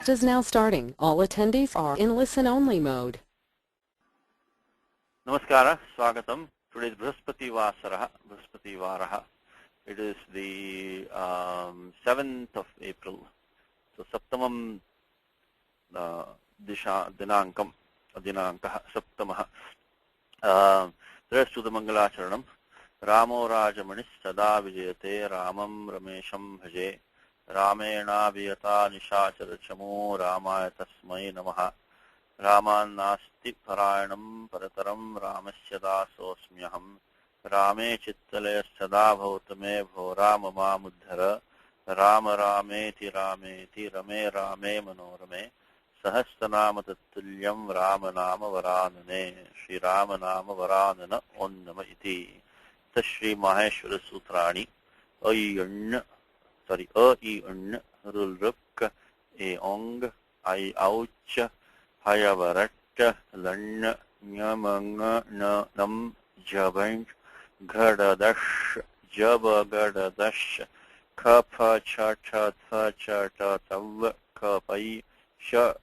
Is now starting. All attendees are in listen-only mode. Namaskara, Swagatam. Today is Brihaspati Varaha. It is the 7th of April. So Saptamam Dinankam, Dinankaha, Saptamaha. Rest to the Mangalacharanam. Ramo Rajamanis Sada Vijayate Ramam Ramesham Bhaje. Ramena Viyata Nishachara Chamo Ramaya Tasmai Namaha. Raman Nasti Parayanam Parataram Ramasya Dasosmyaham. Rame Chittale Sada Bhautame Bho Rama Mamudhara. Rama Rameti Rameti Rame Rame Manorame. Sahasranama Tattulyam Rama Nama Varanane. Shri Rama Nama Varanana Onnama Iti. Tashri Maheshwara Sutrani. A I N Rulruk E Ong I Ouch Hayavarat Lan Nyamanga Nam Jabang Gadadash Jabagadash Kapa Chata Chata Tav Kapai Sha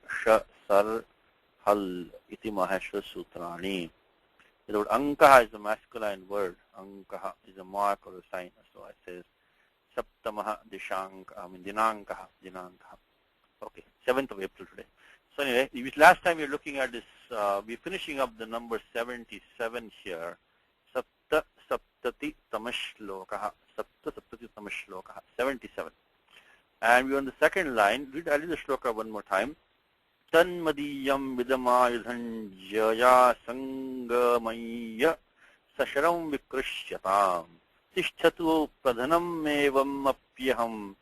Sar Hal Iti Maheshwara Sutrani. The word Ankaha is a masculine word. Ankaha is a mark or a sign. So I says Saptamaha Dinankaha. Okay, 7th of April today. So anyway, last time we were looking at this, we're finishing up the number 77 here. Sapta Saptati Tamashlokaha. Sapta Saptati Tamashlokaha. 77. And we're on the second line. I'll read the shloka one more time. Tanmadiyam vidamayudhan jaya sangamaya sasharam vikrishyatam. Tishtatu pradhanam evam apyaham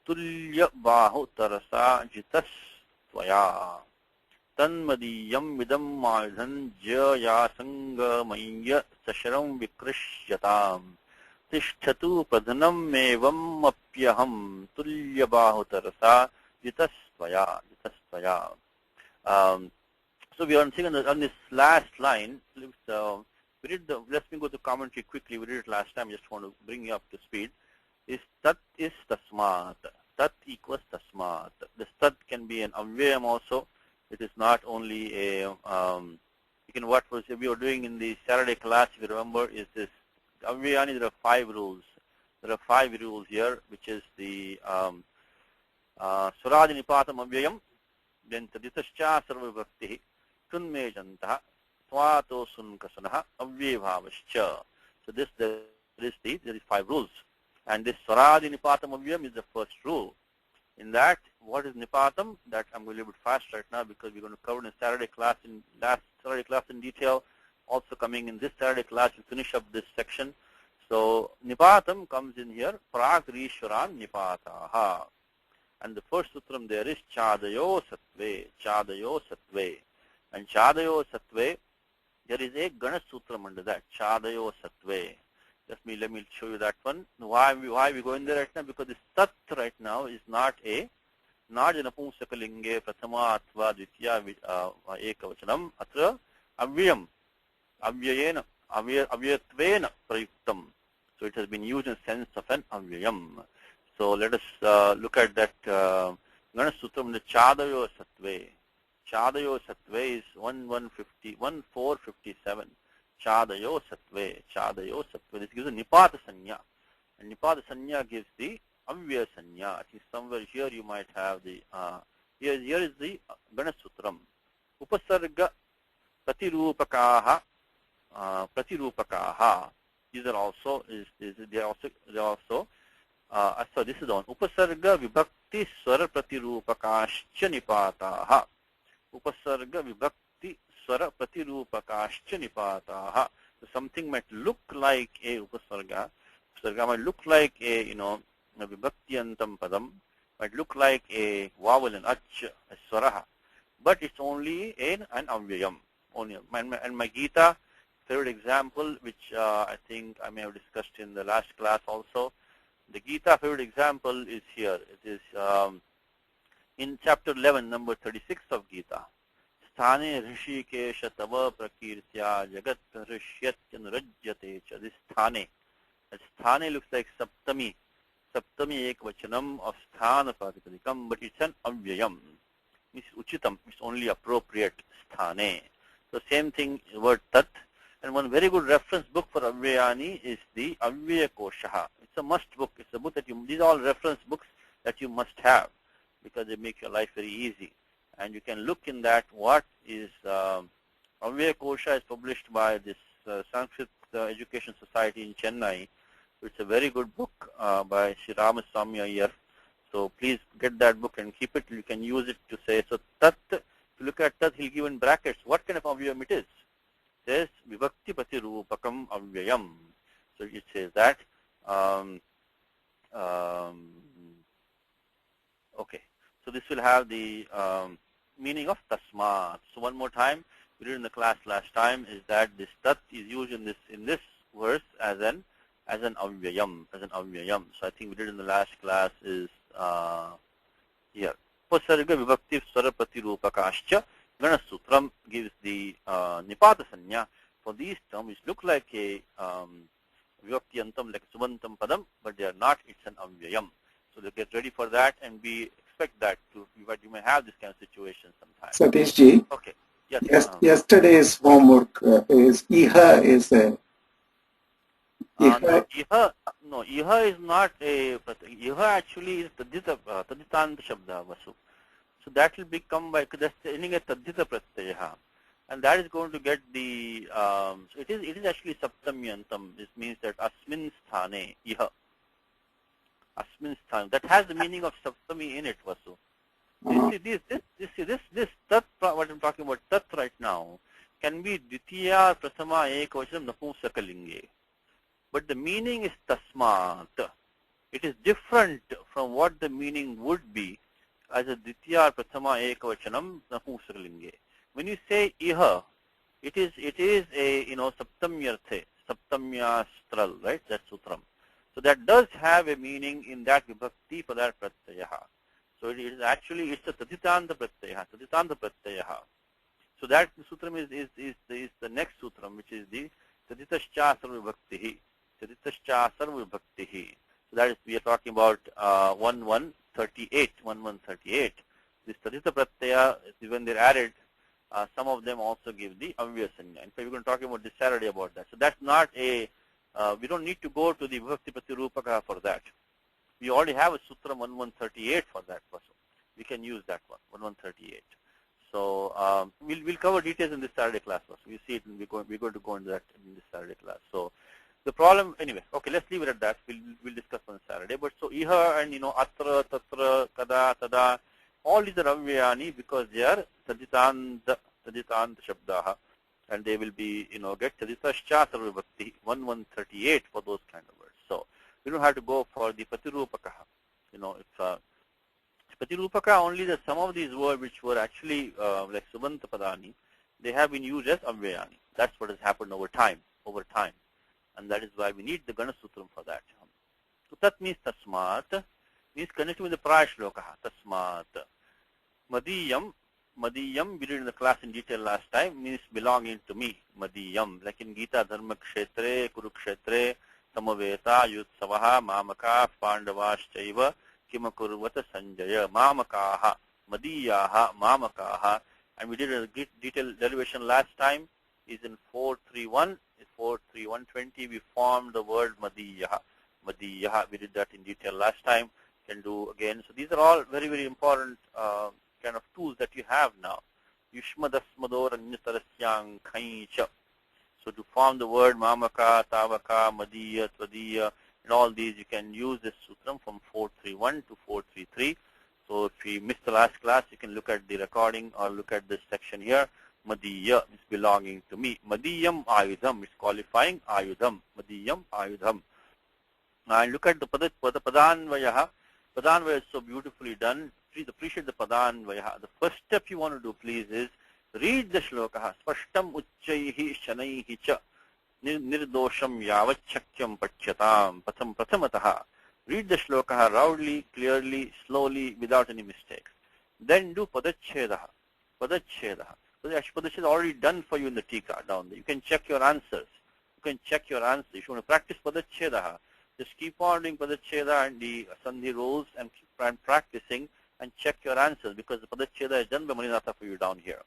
tulya bahu tarasa jitas tvaya. Tanmadiyam vidam mayudhan jaya sangamaya sasharam vikrishyatam. Tishtatu pradhanam evam apyaham tulya bahu tarasa jitas tvaya. So we are on this last line. Let me go to commentary quickly. We did it last time. Just want to bring you up to speed. Tat is tasmat. Tat equals tasmat. This tat can be an avyayam also. It is not only a, what we were doing in the Saturday class, if you remember, is this avyayani. There are 5 rules. There are 5 rules here, which is the Suraj Nipatam avyayam, then Taditascha Sarvabhakti, Tunme Jantaha, Swato Sunkasanaha, Avyevavascha. So there is 5 rules. And this Swaradi Nipatam Avyam is the first rule. In that, what is Nipatam? That I'm going a little bit fast right now because we're going to cover in last Saturday class in detail. Also coming in this Saturday class, we'll finish up this section. So Nipatam comes in here, Pragrishwaran Nipataha. And the first sutram there is Chadayo Satve. And Chadayo Satve, there is a Ganesh Sutram under that, Chadayo Satve. Let me show you that one. Why we going there right now? Because this Tat right now is not an Apumsakalinge Prathama Atva Dvitya Ekavachanam Atra Avyam Avyayena Avyatvena Prayuktam. So it has been used in sense of an Avyayam. So let us look at that Ganesh Sutram, the Chadayo Satve. Chadayo Satve is 1457. Chadayo Satve. This gives a Nipata Sanya. And Nipata Sanya gives the Avyaya Sanya. I think somewhere here you might have the, here is the Ganesh Sutram. Upasarga Pratirupakaha. These are also, they are also so this is the one. Upasarga Vibhakti Swara Pratirupakascha Nipataha. Upasarga Vibhakti Swara Pratirupakascha Nipataha. So something might look like a Upasarga. Upasarga might look like a, a Vibhaktiyantam Padam. Might look like a vowel and ach, a Swaraha. But it's only an Avyayam. And my Gita, favorite example, which I think I may have discussed in the last class also. The Gita favorite example is here. It is in chapter 11, number 36 of Gita. Sthane Rishikesha Tava Prakirtya Jagat Rishyatyan Rajyate Cha. This Sthane. Sthane looks like Saptami. Saptami Ekvachanam of Sthana Pratipadikam, but it's an Avyayam. means uchitam, it's only appropriate, sthane. So same thing, word tat. And one very good reference book for Avyayani is the Avyaya Koshaha. It's a must book. It's a book that these are all reference books that you must have because they make your life very easy. And you can look in that what is Avyaya Kosha is published by this Sanskrit Education Society in Chennai. It's a very good book by Sri Ramaswamy Iyer. So please get that book and keep it. You can use it to say, so tat, if you look at tat, he'll give in brackets what kind of avyayam it is. It says vibhakti pati rupakam avyayam. So it says that, okay. So this will have the meaning of tasmat. So one more time, we did in the class last time, is that this tat is used in this verse as an avyayam, So I think we did in the last class is here. Sarga vibhakti swarapati rupakascha ganasutram gives the nipata sanya for these terms which look like a vibhakti antam, like a subantam padam, but they are not. It's an avyayam. So they get ready for that, and we expect that but you may have this kind of situation sometimes. Satishji, okay. Yes. Yesterday's homework is iha is a iha is not a iha actually is taditanta shabda vasu. So that will become by that's ending a tadita pratyaya, and that is going to get the so it is actually saptamyantam. This means that asmin sthane iha. Asmin sthane, that has the meaning of saptami in it, vasu. This tat, what I'm talking about, tat right now, can be ditiya prathama ekavachanam napumsakalinge. But the meaning is tasmat. It is different from what the meaning would be as a ditiya prathama ekavachanam napumsakalinge. When you say iha, it is a saptamyarthe, saptamyastral, right? That's sutram. So that does have a meaning in that vibhakti for that pratyaha. So it is actually, it's a taditanta pratyaha. So that sutram is the next sutram, which is the taditascha sarva vibhaktihi. So that is, we are talking about 1138. This tadita pratyaya, when they're added, some of them also give the avyaya sanya. In fact, we're going to talk about this Saturday about that. So that's not a, we don't need to go to the vibhakti pati rupaka for that. We already have a sutram 1138 for that person. We can use that one, 1138. So we'll cover details in this Saturday class. So we see it, and we're going to go into that in this Saturday class. So the problem, anyway, okay, let's leave it at that. We'll discuss on Saturday. But so iha and atra, tatra, kada, tada, all these are avyayani because they are taditanta shabdaha, and they will be get taditascha sarva vibhakti 1138 for those kind of words. So we don't have to go for the patirupakaha. It's patirupaka only that some of these words which were actually like subanta padani, they have been used as avyayani. That's what has happened over time. And that is why we need the Ganasutram for that. So tat means tasmat, means connected with the prior shlokaha, tasmat. Madiyam, we did in the class in detail last time, means belonging to me, madiyam. Like in Gita, dharma kshetre, kurukshetre, samaveta, yutsavaha, mamaka, pandavaschaiva, kimakurvata sanjaya, mamakaha, madiyaha, mamakaha. And we did a detailed derivation last time, is in 431. In 43120, we formed the word madiyaha. We did that in detail last time. Can do again. So these are all very, very important kind of tools that you have now. Yushmadasmador anyatarasyang khaincha. So to form the word mamaka, tavaka, madiya, tvadiya, and all these, you can use this sutram from 431 to 433. So if you missed the last class, you can look at the recording or look at this section here. Madiya is belonging to me. Madiyam ayudham is qualifying ayudham. Madiyam ayudham. And look at the padanvayaha. Padanvaya is so beautifully done. Please appreciate the padanvayaha. The first step you want to do, please, is read the shlokaha. Spashtam uchchaihi shanaihi cha nirdosham yavachakyam pachyatam prathamataha. Read the shlokaha loudly, clearly, slowly, without any mistakes. Then do padachhedaha. So the Ashpadasha is already done for you in the Tika down there. You can check your answers. If you want to practice padachhedaha, just keep on doing padachheda and the sandhi rules and keep on practicing. and check your answers, because the Padacheda is done by Malinatha for you down here.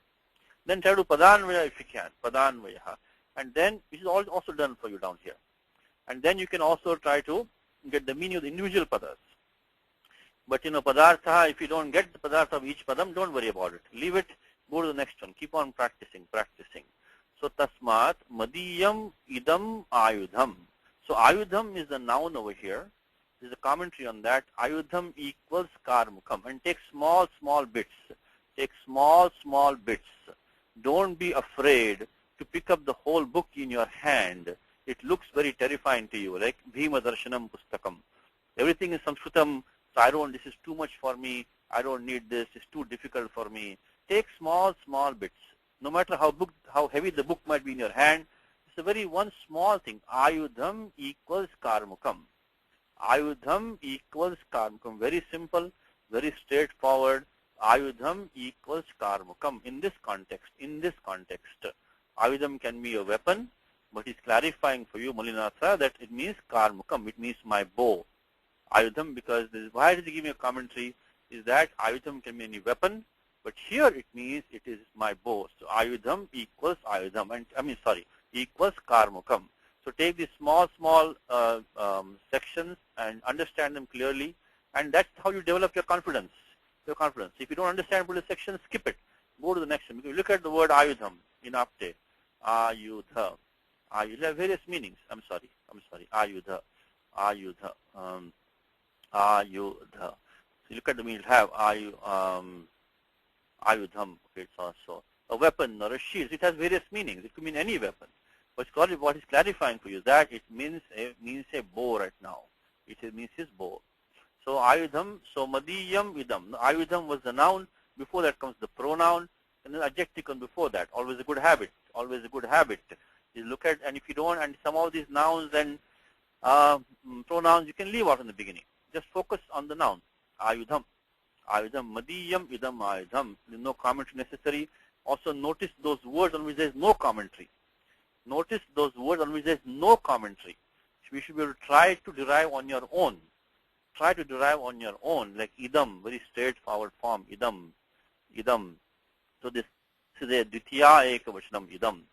Then try to Padanvaya if you can, Padanvaya, and then which is also done for you down here. And then you can also try to get the meaning of the individual padas. But Padartha, if you don't get the Padartha of each padam, don't worry about it. Leave it, go to the next one. Keep on practicing. So Tasmat Madiyam Idam Ayudham. So Ayudham is the noun over here. There's a commentary on that. Ayudham equals Karmukam. And take small bits. Take small bits. Don't be afraid to pick up the whole book in your hand. It looks very terrifying to you, like Bhima Darshanam Pustakam. Everything is Sanskritam, so this is too much for me. I don't need this. It's too difficult for me. Take small bits. No matter how heavy the book might be in your hand, it's a very one small thing. Ayudham equals Karmukam. Ayudham equals Karmukam. Very simple, very straightforward. Ayudham equals Karmukam. In this context, Ayudham can be a weapon, but he's clarifying for you, Malinatha, that it means Karmukam. It means my bow. Ayudham, because why does he give me a commentary, is that Ayudham can be any weapon, but here it means it is my bow. So Ayudham equals Ayudham, equals Karmukam. So take these small sections and understand them clearly, and that's how you develop your confidence. If you don't understand the section, skip it. Go to the next one. Because look at the word Ayudham in Apte. Ayudha. Ayudha have various meanings. I'm sorry. Ayudha. Ayudha. So look at the meaning. Have Ayudham. Okay, it's also a weapon or a shield. It has various meanings. It could mean any weapon. But what is clarifying for you is that it means a bow right now. It means his bow. So Ayudham. So Madiyam Idam. Ayudham was the noun. Before that comes the pronoun, and then adjective comes before that. Always a good habit. You look at, and if you don't, and some of these nouns and pronouns you can leave out in the beginning. Just focus on the noun. Ayudham. Madiyam Idam Ayudham. There's no commentary necessary. Also notice those words on which there is no commentary. We should be able to try to derive on your own. Like idam, very straightforward form, idam. So this is a Dvitiya Ekavachanam idam.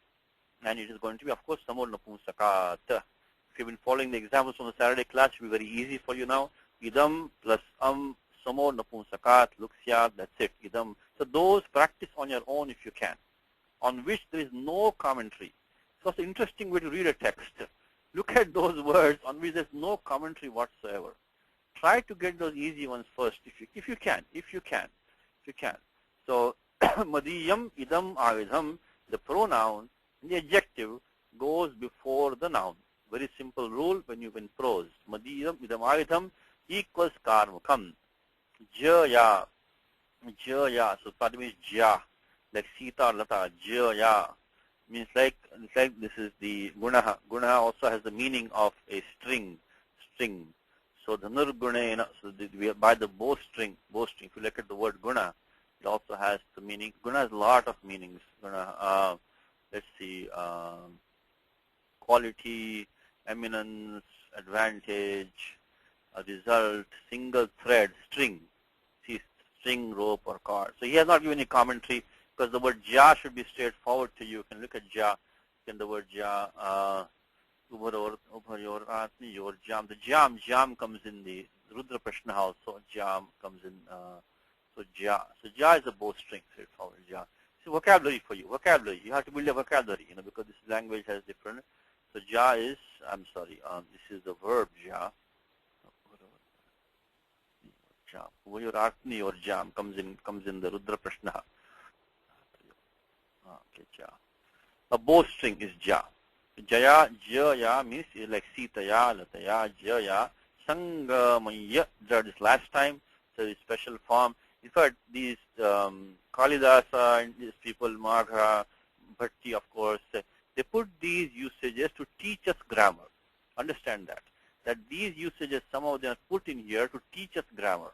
And it is going to be, of course, Samor Napunsakat. If you've been following the examples from the Saturday class, it will be very easy for you now. Idam plus Samor Napunsakat, Luksya, that's it, idam. So those practice on your own if you can, on which there is no commentary. So it's an interesting way to read a text. Look at those words on which there's no commentary whatsoever. Try to get those easy ones first if you can. So Madiyam Idam Ayudham, the pronoun, the adjective goes before the noun. Very simple rule when you've been prose. Madiyam Idam Ayudham equals Karmukam. Jaya. So that means Jya, like Sita Lata. Jaya means like this is the Gunaha. Gunaha also has the meaning of a string. So the Nirgunena, so we are by the bowstring. If you look at the word Guna, it also has the meaning. Guna has a lot of meanings. Guna, let's see, quality, eminence, advantage, a result, single thread, string. See, string, rope, or cord. So he has not given any commentary because the word Ja should be straightforward to you. You can look at Ja. Can the word Ja. Over your jam. The jam comes in the Rudra Prashna house, so jam comes in, so ja. So ja is a bowstring, straightforward ja. So vocabulary for you, you have to build a vocabulary, because this language has different. So ja is, this is the verb ja. Over your artni or jam comes in the Rudra Prashna. Okay, ja. A bowstring is ja. Jaya, Jaya means like Sitaya, Lataya, Jaya, Sangamaya, this last time, so it's special form. In fact, these Kalidasa and these people, Magha, Bhatti, of course, they put these usages to teach us grammar. Understand that these usages, some of them are put in here to teach us grammar.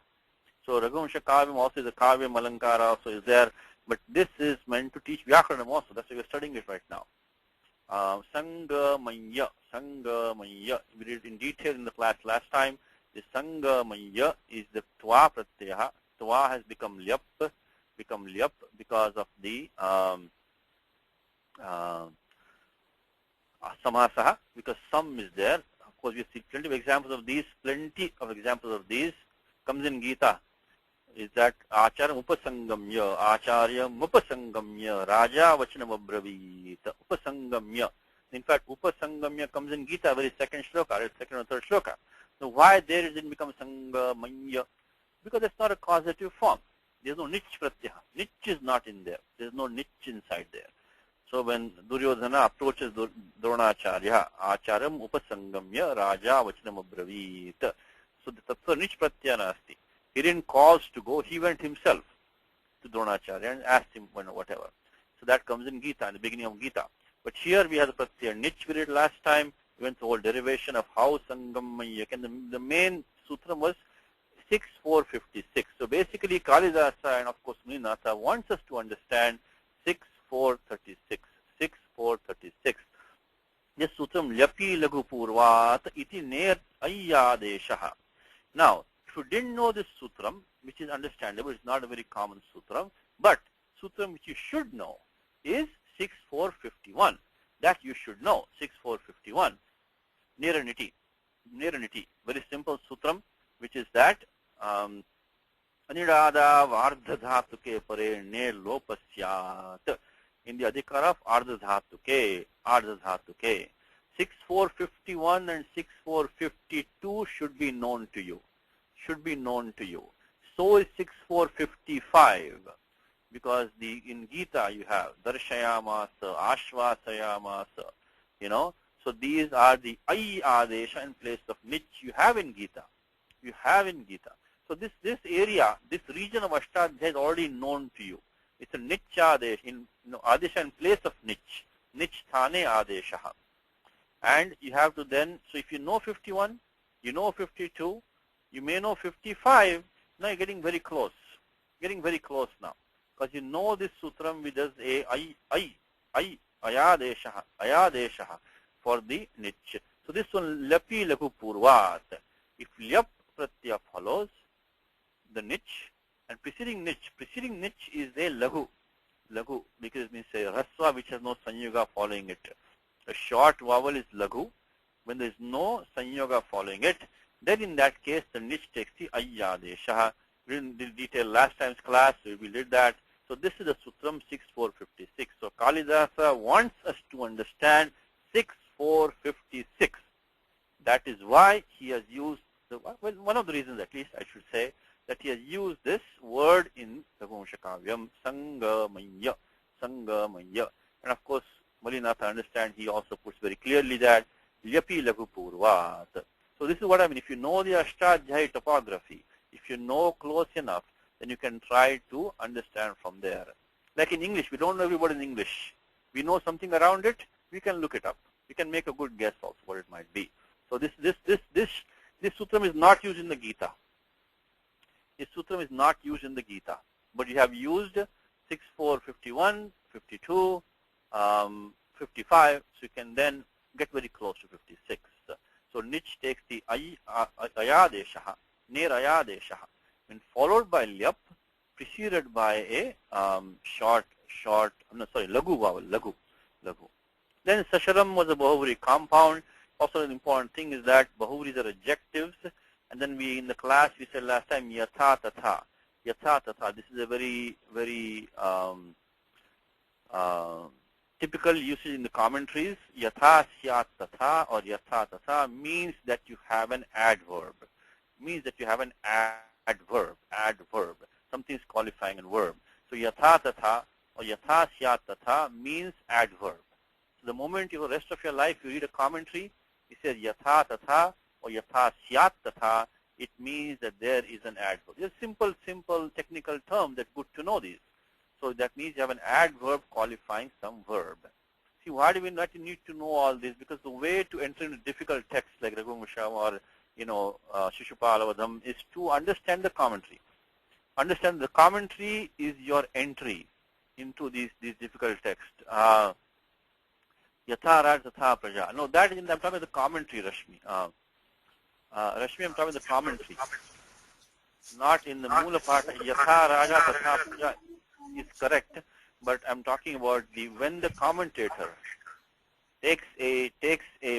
So Raghuvamsha Kavyam also is a Kavyam Alankara also is there, but this is meant to teach Vyakaranam also. That's why we're studying it right now. Sangamaya. We did it in detail in the class last time. The Sangamaya is the Twa Pratyaha. twa has become lyap because of the samasaha, because some is there. Of course, we see plenty of examples of these. Comes in Gita. Is that Acharya Upasangamya, Raja Vachanam Abravita, Upasangamya. In fact, Upasangamya comes in Gita, very second shloka, second or third shloka. So why there it didn't become Sangamanya? Because it's not a causative form. There's no nich pratyaha. Nich is not in there. There's no nich inside there. So when Duryodhana approaches Dronacharya, Acharam Upasangamya, Raja Vachanam Abravita. So the tattva nich pratyaya nasti. He didn't cause to go, he went himself to Dronacharya and asked him whatever. So that comes in Gita, in the beginning of Gita. But here we have the pratyaya nich we did last time. We went through the whole derivation of how Sangamaya, and the main sutra was 6.456. So basically Kalidasa and of course Muninatha wants us to understand 6.436. 6.436. This sutram Lyapi Lagu Purvat iti ner ayyadeshaha. Now, if you didn't know this sutram, which is understandable, it's not a very common sutram, but sutram which you should know is 6.451. That you should know, 6.451. Neraniti. Very simple sutram, which is that Anidada Vardhadhatuke Pare Ne Lopasyat. In the adhikar of Ardhadhatuke. 6.451 and 6.452 should be known to you. So is 6.455, because in Gita you have Darshayamasa, Ashvasayamasa, So these are the Ai Adesha in place of Nich you have in Gita. So this area, this region of Ashtadhyayi is already known to you. It's a Nich Adesha, Adesha in place of Nich. Nich Thane Adesha. And you have to then, so if you know 51, you know 52, you may know 55, now you're getting very close. Now. Because you know this sutram with us ayadesha for the nich. So this one lapi lagu purvat. If lyap pratyaya follows the nich and preceding nich is a lagu, because it means a rasva which has no sanyoga following it. A short vowel is lagu. When there is no sanyoga following it, then in that case the nich takes the ayyadesha. We didn't detail last time's class, so we did that. So this is the sutram 6.456. So Kalidasa wants us to understand 6.456. That is why he has used, one of the reasons at least I should say, that he has used this word in Raghuvamsha Kavyam, Sangamanya. And of course, Malinatha understand, he also puts very clearly that Lyapi Lagu Purvat. So this is what I mean. If you know the Ashtadhyayi topography, if you know close enough, then you can try to understand from there. Like in English, we don't know every word in English. We know something around it, we can look it up. We can make a good guess also what it might be. So this sutram is not used in the Gita. This sutram is not used in the Gita. But you have used 6.451, 52, 55, so you can then get very close to 56. So nich takes the ayadesha, ner ayadesha, and followed by lyap, preceded by a lagu vowel, lagu. Then sasharam was a Bahuvari compound. Also an important thing is that Bahuvaris are adjectives, and then in the class we said last time yatha tatha. This is a very, very typical usage in the commentaries. Yatha syat tatha or yatha tatha means that you have an adverb. Adverb. Something is qualifying a verb. So yatha tatha or yatha syat tatha means adverb. So the moment the rest of your life you read a commentary, it says yatha tatha or yatha syat tatha, it means that there is an adverb. It's a simple technical term that's good to know these. So that means you have an adverb qualifying some verb. See, why do we not need to know all this? Because the way to enter into difficult texts like Raghuvamsham or Shishupala Vadam is to understand the commentary. Understand the commentary is your entry into these difficult texts. Yatha Raj Tatha Praja. No, that is, I'm talking about the commentary, Rashmi. Rashmi, I'm talking about the commentary. not in the Mula Pata. Yatha Raja Tatha Praja is correct, but I'm talking about when the commentator takes a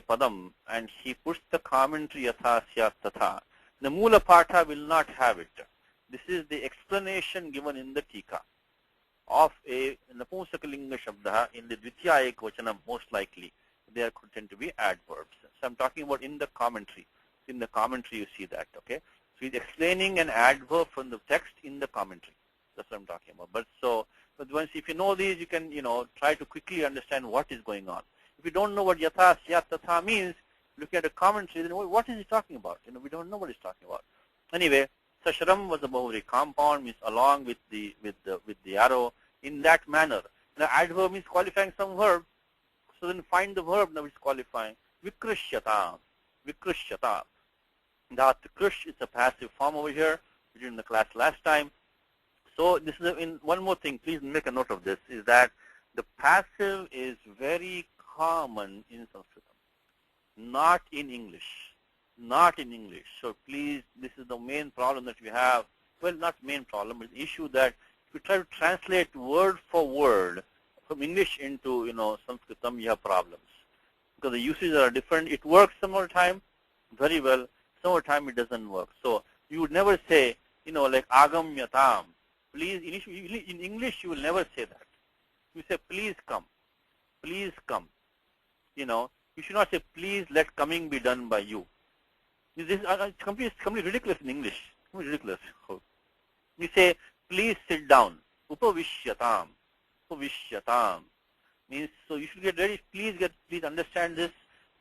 padam and he puts the commentary Yatha Syat Tatha. The Mula Pata will not have it. This is the explanation given in the Tika of a Napumsakalinga Shabda in the Dvitiya Ekvachanam, most likely. They tend to be adverbs. So I'm talking about in the commentary. In the commentary you see that, okay? So he's explaining an adverb from the text in the commentary. That's what I'm talking about. But once if you know these, you can, try to quickly understand what is going on. If you don't know what Yatha Syat Tatha means, looking at a commentary, then what is he talking about? We don't know what he's talking about. Anyway, Sashram was a Bahuri compound, means along with the arrow in that manner. Now adverb means qualifying some verb. So then find the verb now it's qualifying. Vikrishyata. Vikrishyata. That krish is a passive form over here, we did in the class last time. So this is one more thing, please make a note of this, is that the passive is very common in Sanskrit, not in English. Not in English. So please, this is the main problem that we have. Well, not main problem, but the issue that if you try to translate word for word from English into, Sanskritam, you have problems. Because the usages are different. It works some more time very well. Some more time it doesn't work. So you would never say, like agamyatam. Please, in English you will never say that. You say, please come. Please come. You should not say, please let coming be done by you. This is completely ridiculous in English. Ridiculous. You say, please sit down. Upavishyatam. Upavishyatam. Means, so you should get ready. Please understand this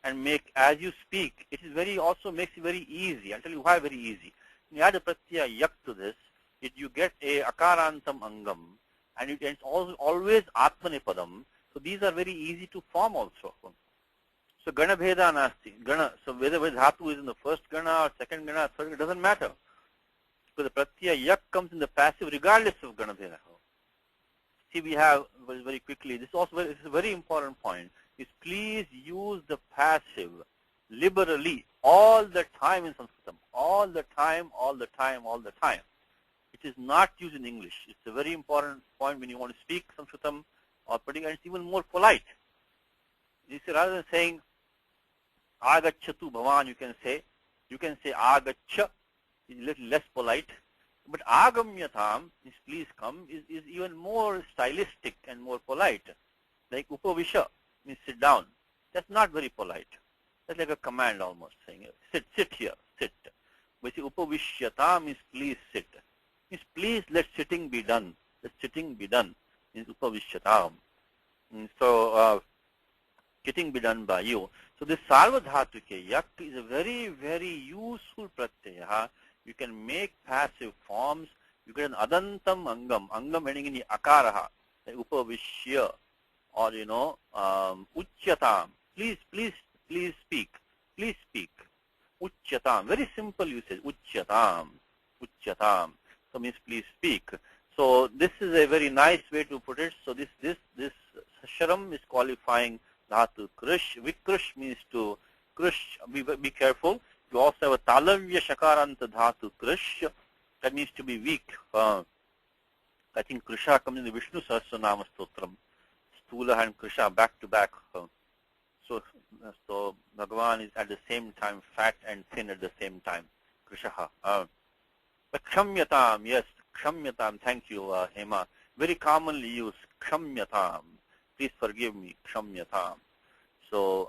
and make, as you speak, it is also makes it very easy. I'll tell you why very easy. When you add a pratyaya yak to this, you get a akarantam angam, and it's always atmanepadam. So these are very easy to form also. So gana bheda nasti. Gana, so whether dhatu is in the first gana or second gana, third, it doesn't matter. Because the pratyaya yak comes in the passive regardless of gana bheda. See, we have, very quickly, this is a very important point, is please use the passive liberally all the time in Sanskritam. All the time, all the time, all the time. It is not used in English. It's a very important point when you want to speak Sanskritam, or particularly it's even more polite. You see, rather than saying agachatu bhavan, you can say agacha, is a little less polite. But agamyatam, means please come, is even more stylistic and more polite. Like upavisha, means sit down. That's not very polite. That's like a command almost, saying sit here, sit. But upavishyata means please sit. Means please let sitting be done. Let sitting be done. Means upavishyata. So sitting be done by you. So this sarvadhatuke yak is a very, very useful pratyaya. You can make passive forms. You get an adantam angam. Angam ending in the akaraha. Like upavishya. Or, uchyatam. Please speak. Please speak. Uchyatam. Very simple usage. Uchyatam. Uchyatam. So means please speak. So this is a very nice way to put it. So this sharam is qualifying dhatu krish. Vikrish means to krish. Be careful. You also have a talavya shakaranta dhatu krish. That means to be weak. I think krisha comes in the Vishnu Sahasranama Stotram. Stula and Krisha back to back. So Bhagavan is at the same time fat and thin at the same time. Krishaha. But kshamyatam, yes, kshamyatam, thank you, Hema. Very commonly used, kshamyatam. Please forgive me, kshamyatam. So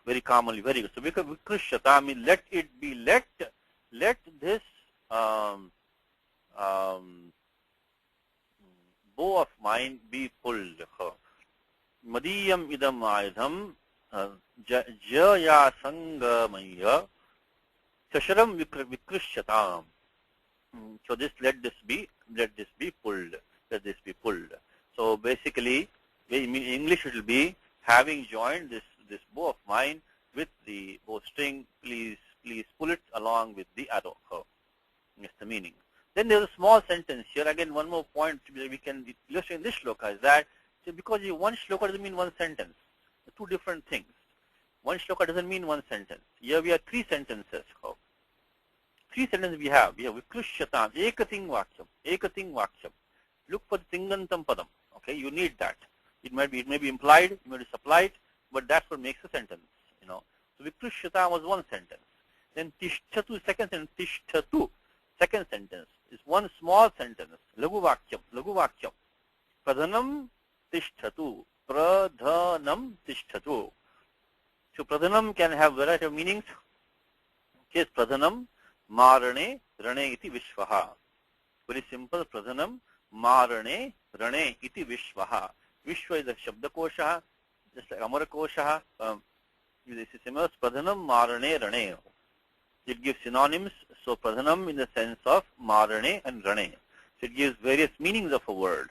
very commonly, very good. So vikrishyata means let it be, let this bow of mine be pulled. Madiyam idam aidham jaya sangamaya sasharam vikrishyatam. So let this be pulled. Let this be pulled. So basically, in English it will be having joined this bow of mine with the bowstring. Please pull it along with the arrow. That's the meaning. Then there's a small sentence here. Again, one more point we can illustrate in this shloka is that because one shloka doesn't mean one sentence. Two different things. One shloka doesn't mean one sentence. Here we have three sentences. three sentences we have. We have Vikrushyatam, Ekating Vakyam. Look for the Tingantam Padam. Okay, you need that. It may be implied, it may be supplied, but that's what makes a sentence. So Vikrushyata was one sentence. Then Tishtatu, second sentence, Tishtatu, second sentence is one small sentence. Laguvakyam. Pradhanam Tishtatu. Pradhanam Tishtatu. So Pradhanam can have variety of meanings. Case Pradhanam Marane Rane iti Vishvaha. Very simple. Pradhanam Marane Rane iti Vishvaha. Vishwa is a Shabdakosha, just like Amarakosha. This is similar. Pradhanam Marane Rane. It gives synonyms. So Pradhanam in the sense of Marane and Rane. So it gives various meanings of a word.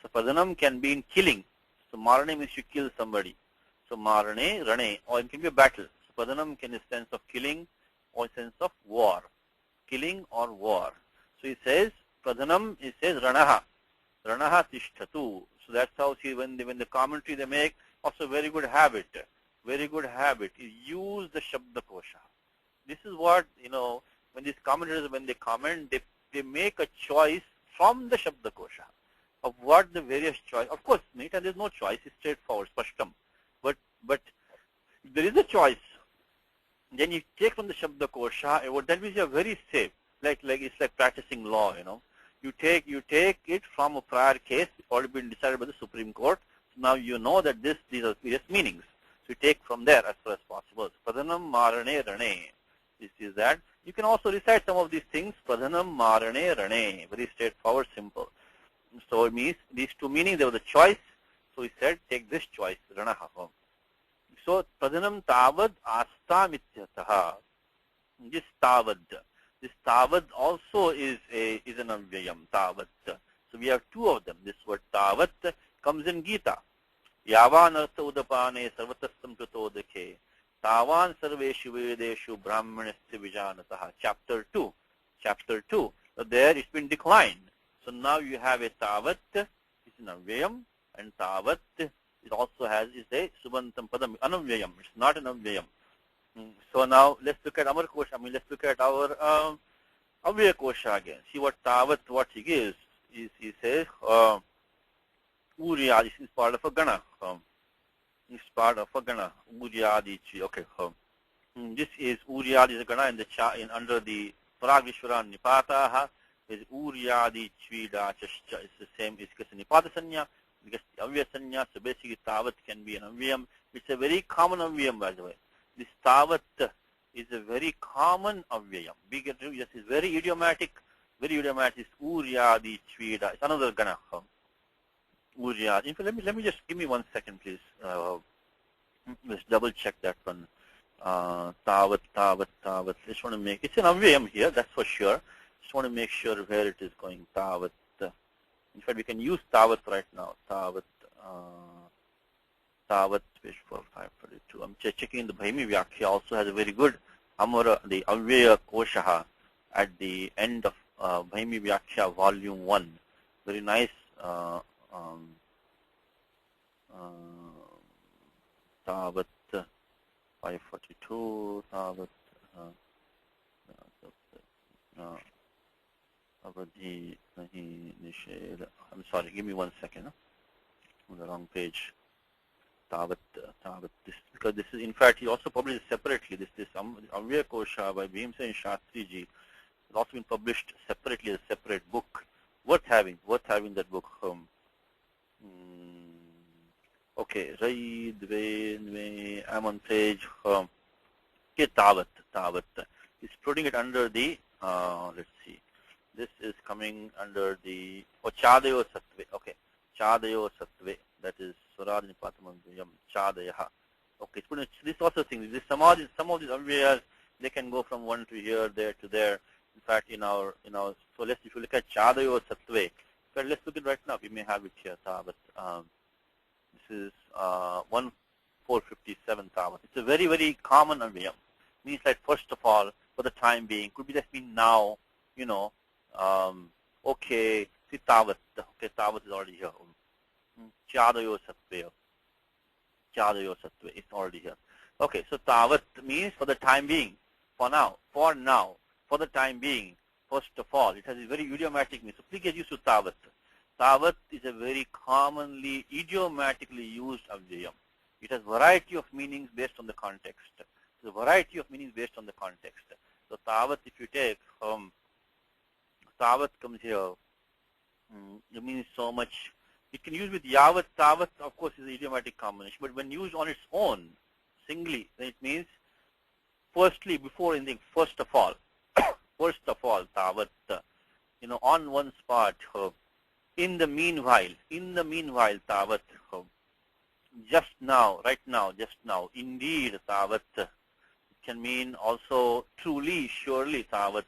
So Pradhanam can be in killing. So Marane means you kill somebody. So Marane, Rane, or it can be a battle. So Pradhanam can be a sense of killing or sense of war. Killing or war. So he says, Pradhanam, he says Ranaha. Ranaha Tishtatu. So that's how, see, when the commentary they make, also very good habit. Very good habit is use the Shabdakosha. This is what, when these commentators, when they comment, they make a choice from the Shabdakosha of what the various choice. Of course, many times there's no choice, it's straightforward, spashtam. But if there is a choice, then you take from the Shabdakosha, that means you're very safe. Like it's like practicing law, You take it from a prior case, it's already been decided by the Supreme Court. So now you know that these are various meanings. So you take from there as far as possible. Pradhanam Marane Rane. This is that. You can also recite some of these things. Pradhanam Marane Rane. Very straightforward, simple. So it means these two meanings, there was a choice. So he said, take this choice, Ranaha. So Pradhanam Tavad Asta Mityataha. This Tavad also is an Avyayam, Tavad. So we have two of them. This word Tavad comes in Gita. Yavan Artha Udapane Sarvatastam Pratodake. Tavan Sarveshu Vedeshu Brahmanasya Vijanataha. Chapter 2. So there it's been declined. So now you have a Tavat, it's an Avyayam, and Tavat, it also has, is a Subantam Padam, Anavyayam. It's not an Avyayam. So now let's look at Amar Kosha. Let's look at our Avyaya Kosha again. See what Tavat, what he gives. He says, Uryadi, this is part of a Gana. This is part of a Gana. Uryadi, okay. This is Uryadi is a Gana in under the Paragvishwaran Nipataha. Is Uryadi Chvida Chashcha. It's the same, it's because Nipata Sanya, because Avyaya Sanya, so basically Tavat can be an Avyayam. It's a very common Avyayam, by the way. This Tavat is a very common Avyayam. Yes, it's very idiomatic. It's Uryadi Chvida. It's another Gana. Uryadi. In fact, let me just, give me 1 second, please. Let's double check that one. Tavat. Just want to make, it's an Avyayam here, that's for sure. Just want to make sure where it is going. Tavat. In fact, we can use Tavat right now. Tavat, page 4542. I'm checking the Bhaimi Vyakhya also has a very good Amara, the Avyaya Koshaha at the end of Bhaimi Vyakhya volume 1. Very nice Tavat 542, Tavat Avadhi Nahi Nisheda. I'm sorry, give me 1 second. On the wrong page. Tavat, this, because this is, in fact, he also published separately. This Avyaya Kosha by Bhimsen and Shastriji has also been published separately as a separate book. Worth having that book. Okay, I'm on page. Okay, Tavat. He's putting it under the, let's see. This is coming under the, Chadayo Sattve. Okay, Chadayo Sattve. That is Swaraj Nipatamanduyam Chadayaha. Okay, this also thing. This some of these Avyayas, they can go from one to here, there to there. In fact, so if you look at Chadayo Sattve, let's look at it right now. We may have it here, Tavat. This is 1457 Tavat. It's a very, very common Avyayam. Means like, first of all, for the time being, could be that mean now, okay, see Tavat. Okay, Tavat is already here. Chadayo Sattve. It's already here. Okay, so Tavat means for the time being, for now. for the time being, first of all, it has a very idiomatic meaning. So please get used to tavat. Tavat is a very commonly idiomatically used avyayam. It has variety of meanings based on the context. The variety of meanings based on the context. So tavat, if you take, tavat comes here, it means so much. It can use with yavat. Tavat, of course, is an idiomatic combination. But when used on its own, singly, then it means firstly, before anything, first of all. First of all, tavat, on one spot. In the meanwhile, tavat. Just now, right now, just now. Indeed, tavat. It can mean also truly, surely, tavat.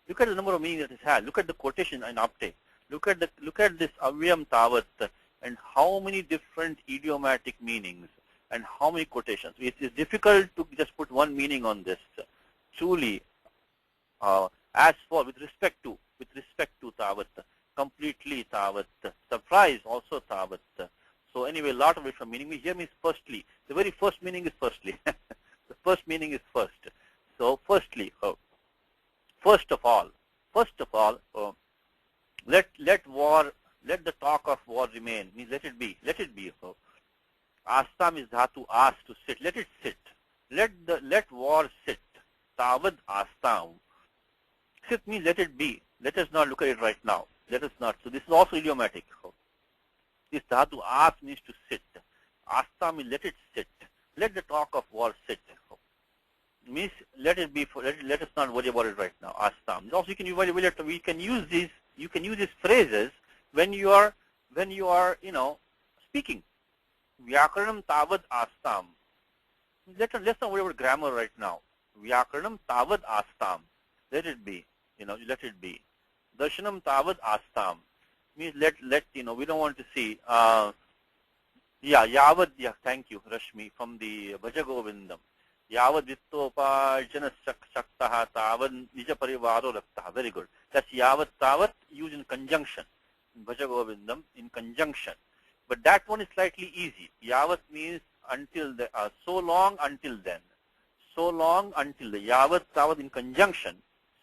Look at the number of meanings that it has. Look at the quotation in uptake. Look at this avyam tavat and how many different idiomatic meanings and how many quotations. It is difficult to just put one meaning on this. Truly, as for with respect to tavat, completely tavat, surprise also tavat. So anyway, a lot of different meaning. Here means firstly. The very first meaning is firstly. The first meaning is first. So firstly, first of all, let the talk of war remain. Means let it be. Astam is dhatu, ask to sit. Let it sit. Let war sit. Tavad astam. Sit means let it be. Let us not look at it right now. Let us not. So this is also idiomatic. This dhatu ask means to sit. Astam means let it sit. Let the talk of war sit. Means let it be. Let us not worry about it right now. Astam. Also, we can use these. You can use these phrases when you are speaking. Vyakaranam tavad astam. Let's not worry about grammar right now. Vyakaranam tavad astam. Let it be. Let it be. Darshanam tavad astam. Means let we don't want to see. Yavad. Yeah, thank you, Rashmi, from the Bhajagovindam. Yavad vittopajana shaktaha tavad nija parivaro raktaha. Very good. That's yavat tavat used in conjunction. Bhajagovindam in conjunction. But that one is slightly easy. Yavat means until the so long until then. So long until the yavat tavat in conjunction.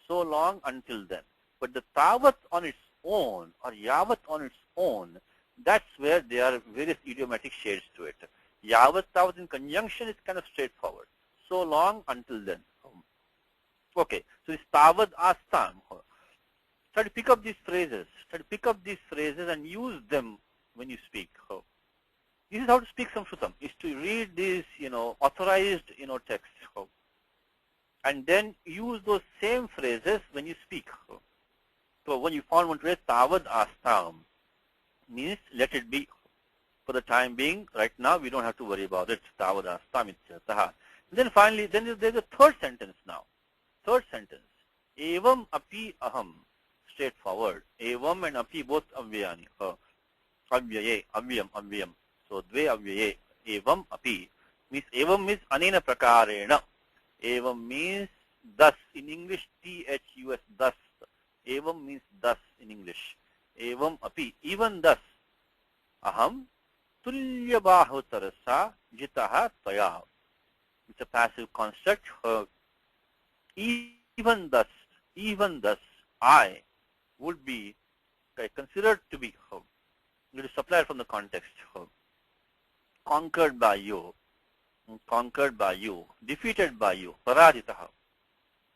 So long until then. But the tavat on its own or yavat on its own, that's where there are various idiomatic shades to it. Yavat tavat in conjunction is kind of straightforward. So long until then. Okay, so this tavad astam. Try to pick up these phrases. And use them when you speak. This is how to speak Sanskritam, is to read these, authorized, texts. And then use those same phrases when you speak. So when you found one phrase, tavad astam, means let it be. For the time being, right now, we don't have to worry about it. Tavad astam ityartah. Then finally, there's a third sentence now. Third sentence. Evam api aham. Straightforward. Evam and api both avyayani. Avyaye, avyam. So dve avyaye. Evam api. Means evam means anena prakarena. Evam means thus. In English, thus, thus. Evam means thus in English. Evam api. Even thus. Aham tulya bahu tarasa jitaha tvaya. It's a passive construct. Even thus, I would be considered to be. It is supplied from the context. Conquered by you, defeated by you, parajitaha.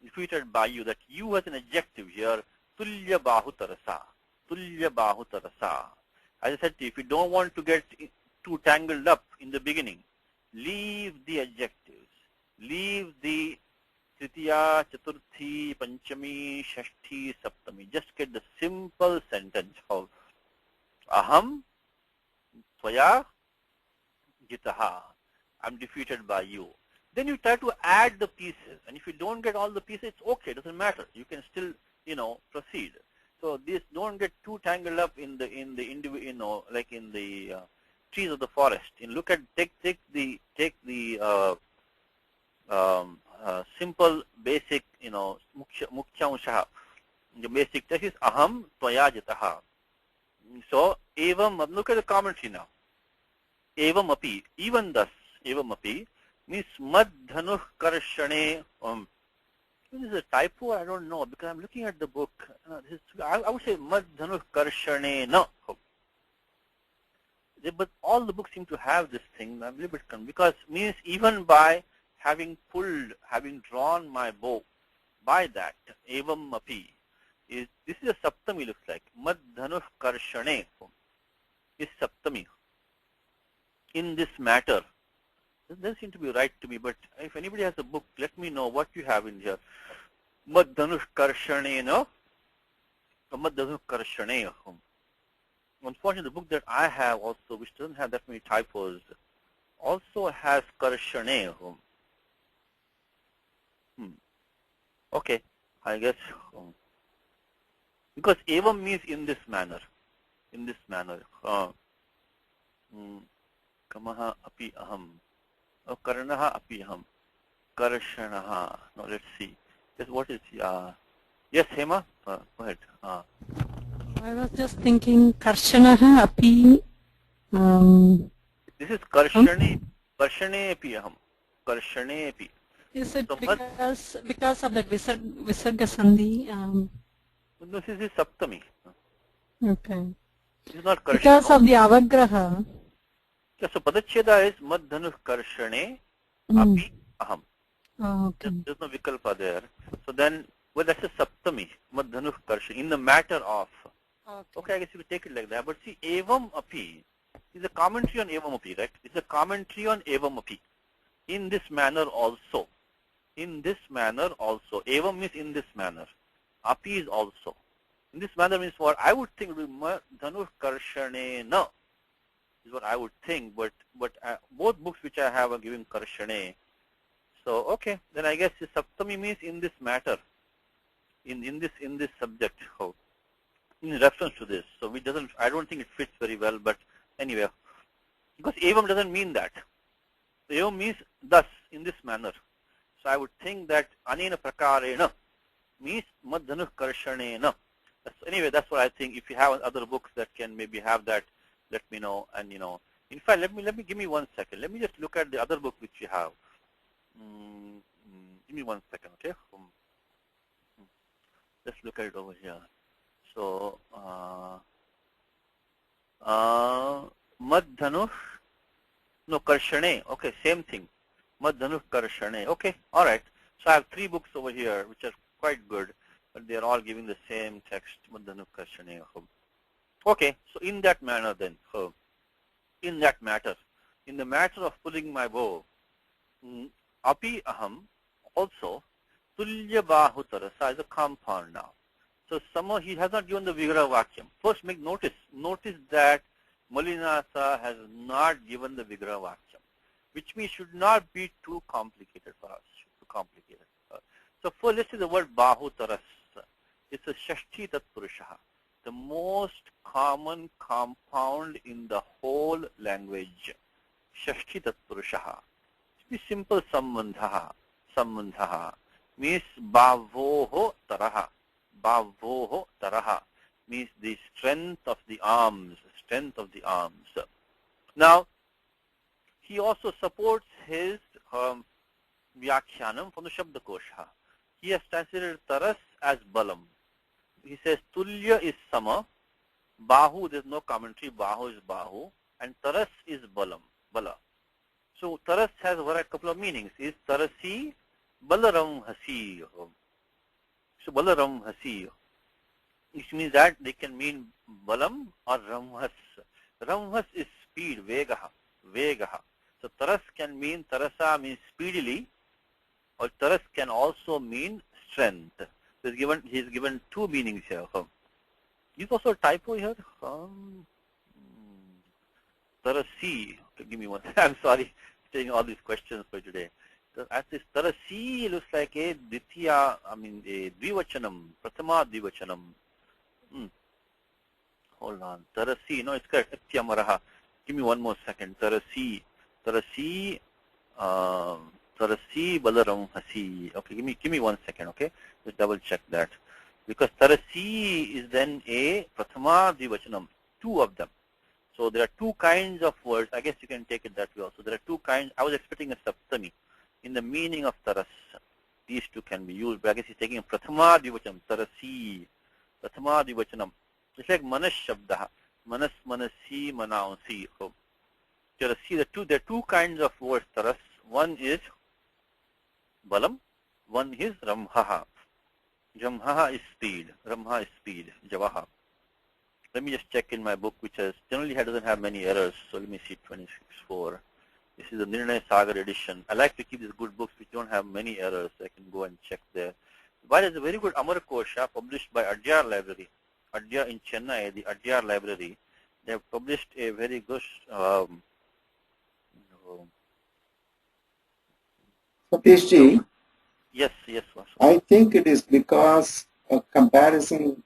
Defeated by you. That you has an adjective here. Tulya bahu tarasa. As I said to you, if you don't want to get too tangled up in the beginning, leave the adjectives. Leave the tritiya, chaturthi, panchami, shashti, saptami. Just get the simple sentence of aham tvaya jitaha. I'm defeated by you. Then you try to add the pieces. And if you don't get all the pieces, it's okay. It doesn't matter. You can still, proceed. So this don't get too tangled up in the individual, like in the trees of the forest. And look at take the simple basic mukhyansha. The basic text is aham tvaya jitaha. So evam, look at the commentary now. Evam api, even thus, evam api means madhanuh karshane This is a typo, I don't know, because I'm looking at the book. I would say Mad Dhanush Karshane na. But all the books seem to have this thing. I'm a little bit confused, because means even by having drawn my bow, by that, evam api, this is a saptami, looks like. Mad Dhanush Karshane is saptami. In this matter, it doesn't seem to be right to me, but if anybody has a book, let me know what you have in here. Mad Dhanush Karshane na, Mad Dhanush Karshane. Unfortunately, the book that I have also, which doesn't have that many typos, also has Karshane. Okay, I guess. Because evam means in this manner. In this manner. Kamaha api aham. Karnaha api aham. Karshanaha. Now let's see. Yes, what is, yes, Hema? Go ahead. I was just thinking Karshanaha api. This is Karshane. Karshane api aham. Karshane api. Is it So because of the Visarga Sandhi? No, this is Saptami. Okay. This is not Karshana. Because of the Avagraha. Yeah, so Padacheda is Mad Dhanush Karshane api aham. Oh, okay. There's no vikalpa there. So then, well, that's a Saptami. Mad Dhanush Karshane. In the matter of. Okay, I guess you could take it like that. But see, evam api is a commentary on evam api, right? It's a commentary on evam api. In this manner also. In this manner also. Evam means in this manner. Api is also. In this manner means what I would think would be Dhanush Karshane na, is what I would think. But both books which I have are giving Karshane. So okay, then I guess the Saptami means in this matter. In this subject. Oh, in reference to this. So I don't think it fits very well, but anyway. Because evam doesn't mean that. Evam means thus, in this manner. So I would think that anena prakarena means Mad Dhanush Karshanena. Anyway, that's what I think. If you have other books that can maybe have that, let me know. And in fact, let me give me 1 second. Let me just look at the other book which you have. Give me 1 second, okay? Let's look at it over here. So, Mad Dhanush, no, Karshane. Okay, same thing. Mad Dhanush Karshane. Okay, all right. So I have 3 books over here which are quite good, but they are all giving the same text. Mad Dhanush Karshane. Okay, so in that manner then, in that matter, in the matter of pulling my bow, api aham, also, tulya bahu tarasa is a compound now. So somehow he has not given the Vigraha Vakyam. First make notice that Malinasa has not given the Vigraha Vakyam, which means should not be too complicated for us. So first let's see the word bahu taras. It's a Shashti Tatpurushaha, the most common compound in the whole language. Shashti Tatpurushaha. Be simple sambandhaha. Sambandhaha means bhavoho taraha. Bhavoho taraha means the strength of the arms. Strength of the arms. Now, he also supports his Vyakhyanam from the Shabdakosha. He has translated taras as balam. He says tulya is sama, bahu, there's no commentary, bahu is bahu, and taras is balam, bala. So taras has a couple of meanings. Is tarasi, balaram hasi. So balaram hasi, which means that they can mean balam or ramhas. Ramhas is speed, vegaha, vegaha. So taras can mean, tarasa means speedily, or taras can also mean strength. So he's given 2 meanings here. Is also a typo here. Tarasi. Give me one. I'm sorry, taking all these questions for today. So as this tarasi looks like a ditya, a dvivachanam, prathama dvivachanam. Hold on. Tarasi. No, it's correct. Atyamaraha. Give me 1 more second. Tarasi. Tarasi. Tarasi balaram hasi. Okay, give me 1 second, okay? Just double check that. Because tarasi is then a prathama dvivachanam, 2 of them. So there are 2 kinds of words. I guess you can take it that way also. There are 2 kinds. I was expecting a saptami in the meaning of taras. these two can be used. But I guess he's taking a prathama dvivachanam, tarasi, prathama dvivachanam. It's like manas shabda, manas, manasi, manaunsi. So, tarasi, there are two kinds of words, taras. One is balam, one is ramhaha. Jamhaha is speed, ramha is speed, javaha. Let me just check in my book, which generally doesn't have many errors. So let me see 26.4. This is the Nirnaya Sagar edition. I like to keep these good books which don't have many errors. I can go and check there. But there's a very good Amar Kosha published by Adyar Library. Adyar in Chennai, the Adyar Library. They have published a very good. Satishji, Yes, Vasu. I think it is because a comparison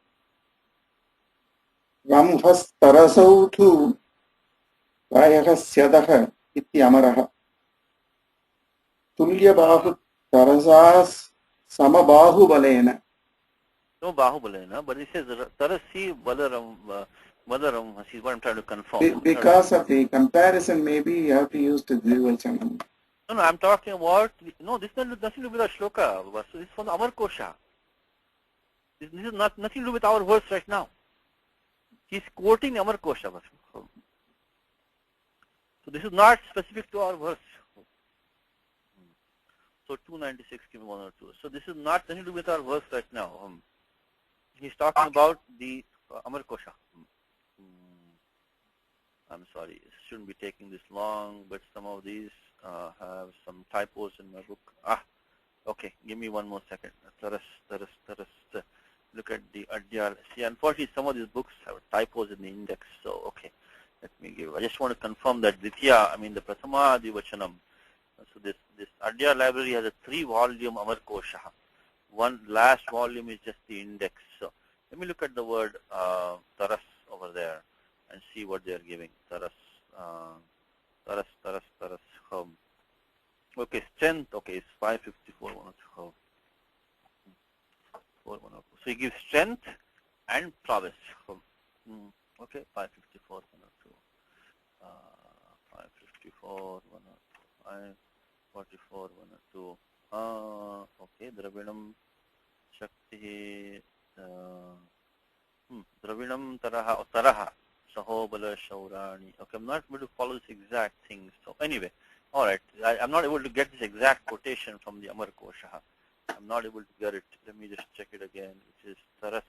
Ramhas Tarasau to Rayah Syadaha iti Amaraha. Tulya Bahu Tarasas Samabahu Balena. No Bahubalena, but it says Tarasi Balaram is what I'm trying to confirm. Because of the comparison, maybe you have to use the Dvivachanam. No, I'm talking about, no, this has nothing to do with our shloka, Vasu. This is from the Amar Kosha. This is nothing to do with our verse right now. He's quoting the Amar Kosha, Vasu. So this is not specific to our verse. So 296, give me 1 or 2. So this is not nothing to do with our verse right now. He's talking about the Amar Kosha. I'm sorry, it shouldn't be taking this long, but some of these have some typos in my book. Okay, give me 1 more second. Taras. Look at the Adyar. See, unfortunately, some of these books have typos in the index. So, okay, let me give. I just want to confirm that Ditya, the Prathama Dvivachanam. So this Adyar library has a 3-volume Amar Kosha. One last volume is just the index. So let me look at the word taras over there and see what they are giving. Taras. Okay, strength. Okay, it's 554. So he gives strength and prowess. Okay, 554. 554. 544. 102. Okay, Dravinam Shakti. Dravinam Taraha. Sahobala Shaurani. Okay, I'm not able to follow this exact thing. So anyway, all right. I'm not able to get this exact quotation from the Amar Kosha. I'm not able to get it. Let me just check it again, which is Taras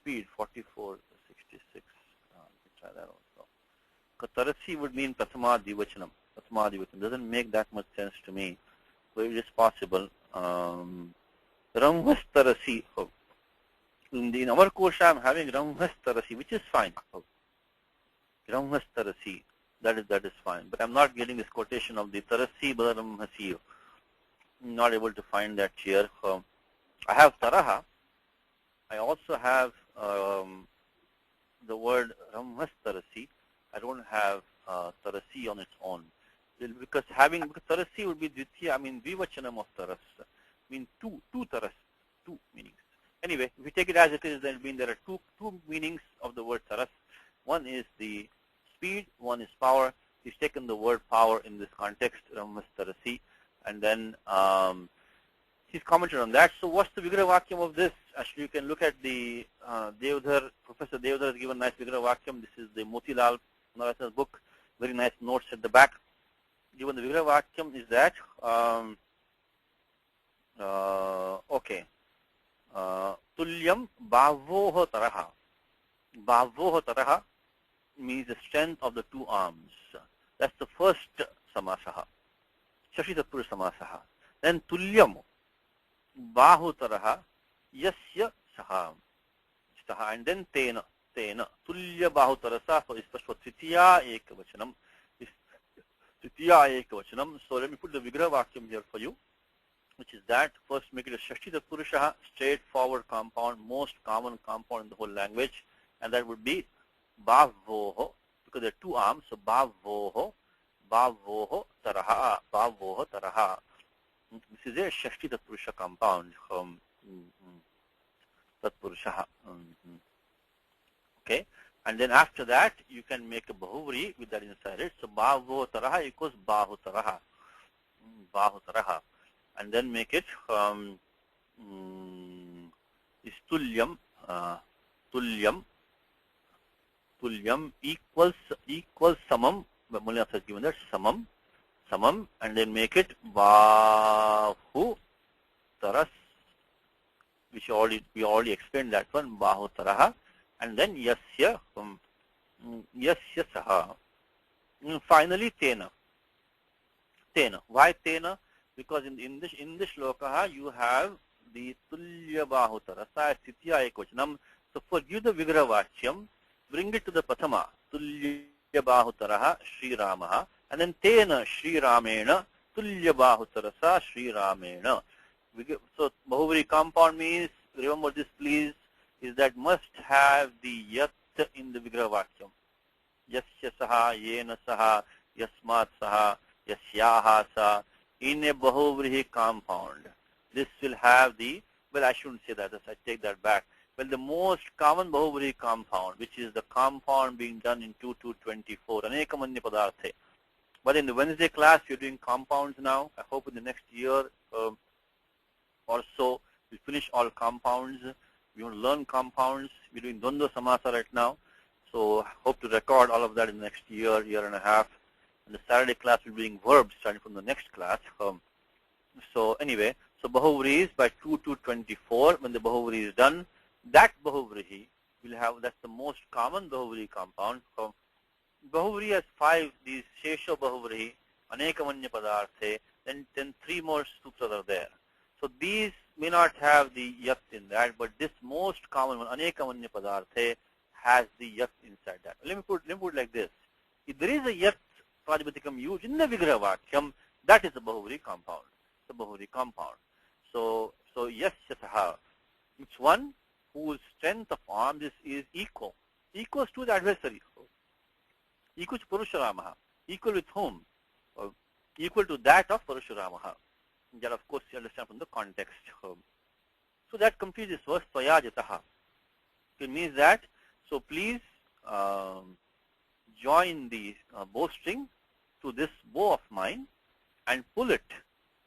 speed 4466. Let me try that also. Tarasi would mean Prathama Dvivachanam. Prathama Dvivachanam doesn't make that much sense to me. So it is possible. Ramhas Tarasi. In Amar Kosha, I'm having Ramhas Tarasi, which is fine. Ramhas Tarasi. That is fine. But I'm not getting this quotation of the Tarasi Balaramhasi. I'm not able to find that here. I have Taraha. I also have the word Ramhas Tarasi. I don't have Tarasi on its own. Because Tarasi would be Dvitya, Dvivachanam of Taras. Two Taras, two meanings. Anyway, if we take it as it is, then it means there are two meanings of the word Taras. One is the speed, one is power. He's taken the word power in this context, Ramhas Tarasi, and then he's commented on that. So what's the Vigraha Vakyam of this? Actually, you can look at the Devdhar, Professor Devdhar has given nice Vigraha Vakyam. This is the Motilal Narayan's book. Very nice notes at the back. Given the Vigraha Vakyam is that, okay, Tulyam Bhavoha Taraha. Bhavoha Taraha means the strength of the two arms. That's the first Samasaha. Shashita Pura Samasaha. Then Tulyam Bahu Taraha Yasya Saha. And then Tena. Tulya Bahu Tarasa. So it's for Tritiya Ekavachanam. Tritiya Ekavachanam. So let me put the Vigraha Vakyam here for you, which is that. First make it a Shashtita Purusha, straightforward compound, most common compound in the whole language, and that would be Bhavoho, because there are two arms, so Bhavoho Taraha, Bhavoho Taraha. This is a Shashtita Purusha compound. Tat Purusha. Okay, and then after that you can make a Bahuvri with that inside it. So Bhavoho Taraha equals Bahu Taraha. Bahu Taraha. and then make it is tulyam, tulyam equals samam. Mulya has given that samam, and then make it bahu taras, which we already explained that one, bahu taraha, and then yasya saha. Finally tena. Why tena? Because in this shloka you have the tulya bahu tarasa sthitya ekvachanam. So forgive the vigraha vachyam, bring it to the prathama, tulya bahu taraha Sri Ramaha, and then tena Sri Ramena tulya bahu tarasa Sri Ramena. So bahuvri compound means, remember this please, is that must have the yat in the vigraha vakyam. Yasya saha, yena saha, yasmat saha, yasyaha saha. In a bahuvrihi compound, this will have the, well, I shouldn't say that, I take that back. Well, the most common bahuvrihi compound, which is the compound being done in 2224, anekamanya padarthe. But in the Wednesday class, you're doing compounds now. I hope in the next year or so, we'll finish all compounds. We want to learn compounds. We're doing Dvandva Samasa right now. So I hope to record all of that in the next year and a half. And the Saturday class will be doing verbs starting from the next class. So anyway, so bahuvri is by 2224. When the bahuvri is done, that bahuvri will have, that's the most common bahuvri compound. Bahuvri has 5, these shesha bahuvri, anekamanya padarthe, then 3 more sutras are there. So these may not have the yat in that, but this most common one, anekamanya padarthe, has the yat inside that. Let me put it like this. If there is a yat prajaptikam used in the vigraha vakyam, that is the bahuvri compound. The bahuvri compound. So yasya saha, it's one whose strength of arms is equals to the adversary. Equal to Purusharamaha. Equal with whom? Equal to that of Purusharamaha. That of course you understand from the context. So that completes this verse, Tvayajataha. It means that, so please join the bowstring to this bow of mine and pull it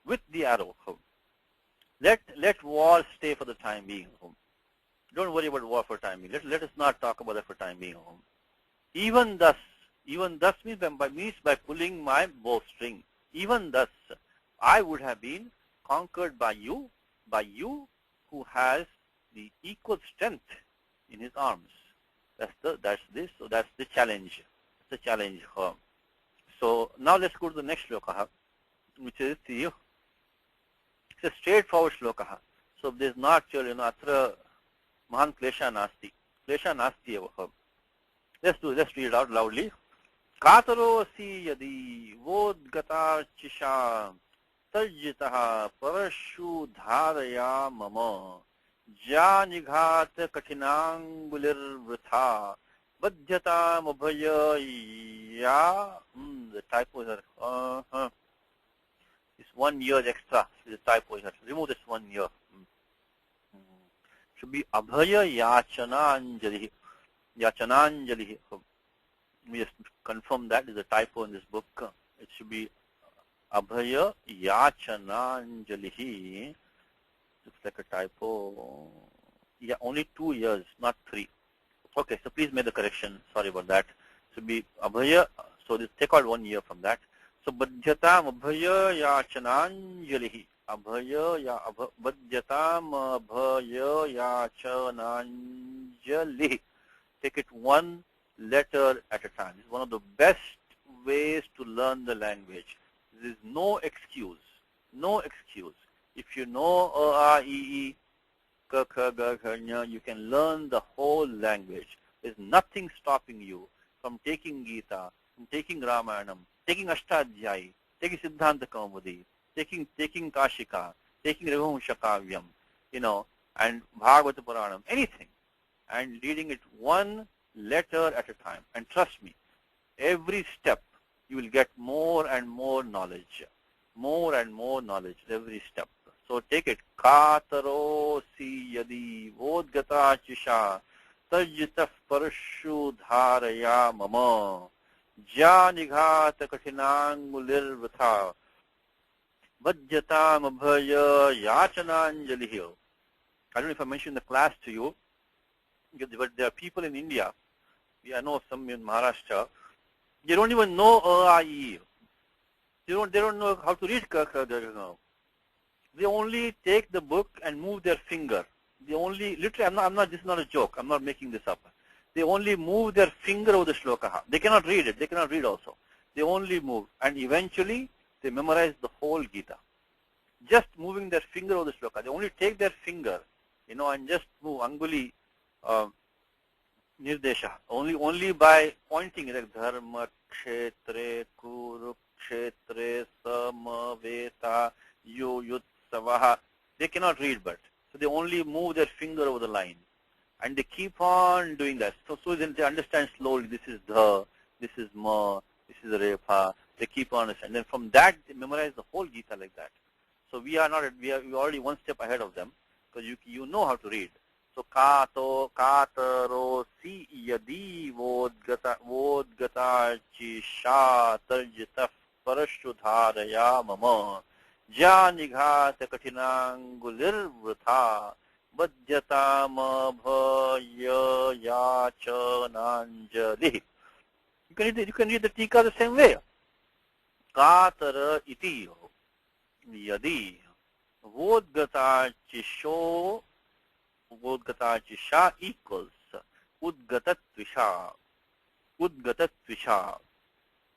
with the arrow. Let war stay for the time being. Don't worry about war for the time being. Let us not talk about that for the time being. Even thus means by pulling my bowstring. Even thus, I would have been conquered by you who has the equal strength in his arms. That's the challenge. The challenge. So now let's go to the next shloka, which is it's a straightforward shloka. So there's not atra mahan klesha nasti. Klesha nasti eva. Let's read it out loudly. Kataro si yadi vodgata chisha tajitaha parashu dharaya mama janighat katinangulir vritha badhyata mabhaya ya. The typo is it's 1 year extra. The typo is remove this 1 year. Should be abhaya yachananjali. Yachananjali. Let me just confirm that is a typo in this book. It should be abhaya yachananjali. Looks like a typo. Yeah, only 2 years, not 3. Okay, so please make the correction. Sorry about that. It should be abhaya. So this take out 1 year from that. So badhyatam abhaya yachananjali. Abhaya ya badhyatam abhaya yachananjali. Take it 1 letter at a time. It's one of the best ways to learn the language. There is no excuse. No excuse. If you know A, I, E, K, K, G, K, Ñ, you can learn the whole language. There's nothing stopping you from taking Gita, from taking Ramayanam, taking Ashtadhyayi, taking Siddhanta Kaumudi, taking Kashika, taking Raghuvamsham, and Bhagavata Puranam, anything, and reading it 1 letter at a time. And trust me, every step you will get more and more knowledge. More and more knowledge every step. So take it. Kataro si yadi vodgata chisha tajitaf parashu dharaya mama janighat katinangulir vatha Vajjatam abhaya yachananjali here. I don't know if I mentioned the class to you, but there are people in India, I know some in Maharashtra, they don't even know A-I-E. They don't know how to read. They only take the book and move their finger. They only, literally, this is not a joke, I'm not making this up. They only move their finger over the shloka. They cannot read it, they cannot read also. They only move, and eventually they memorize the whole Gita. Just moving their finger over the shloka. They only take their finger, and just move, anguli, nirdesha. Only by pointing, like dharma, kshetre, kuru, kshetre, samaveta, yut, savaha. They cannot read, but. So they only move their finger over the line. And they keep on doing that. So then they understand slowly, this is dha, this is ma, this is repa. They keep on understanding. And then from that, they memorize the whole Gita like that. So we are already one step ahead of them, because you know how to read. So kato, kataro, si yadi, vodgata, chisha, tarjitaf, parashudharaya mama, janighat katinangulir vrtha, vajjatama bhaya yachananjali. You can read the tika the same way. Katara iti yadi vodgata chisho vodgata chisha equals udgata tvisha.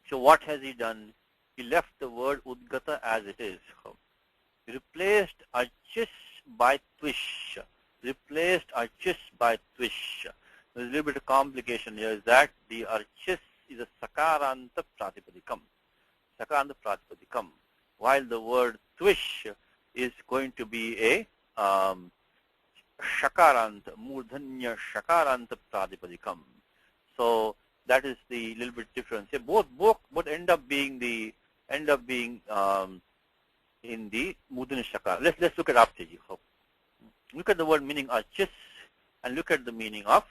So what has he done? He left the word udgata as it is. He replaced archis by twish. There's a little bit of complication here, is that the archis is a sakaranta pratipadikam. While the word twish is going to be a shakaranta, murdhanya shakaranta pratipadikam. So that is the little bit difference. Both end up being in the murdhanya shakar. Let's look at Apteji. Look at the word meaning archis and look at the meaning of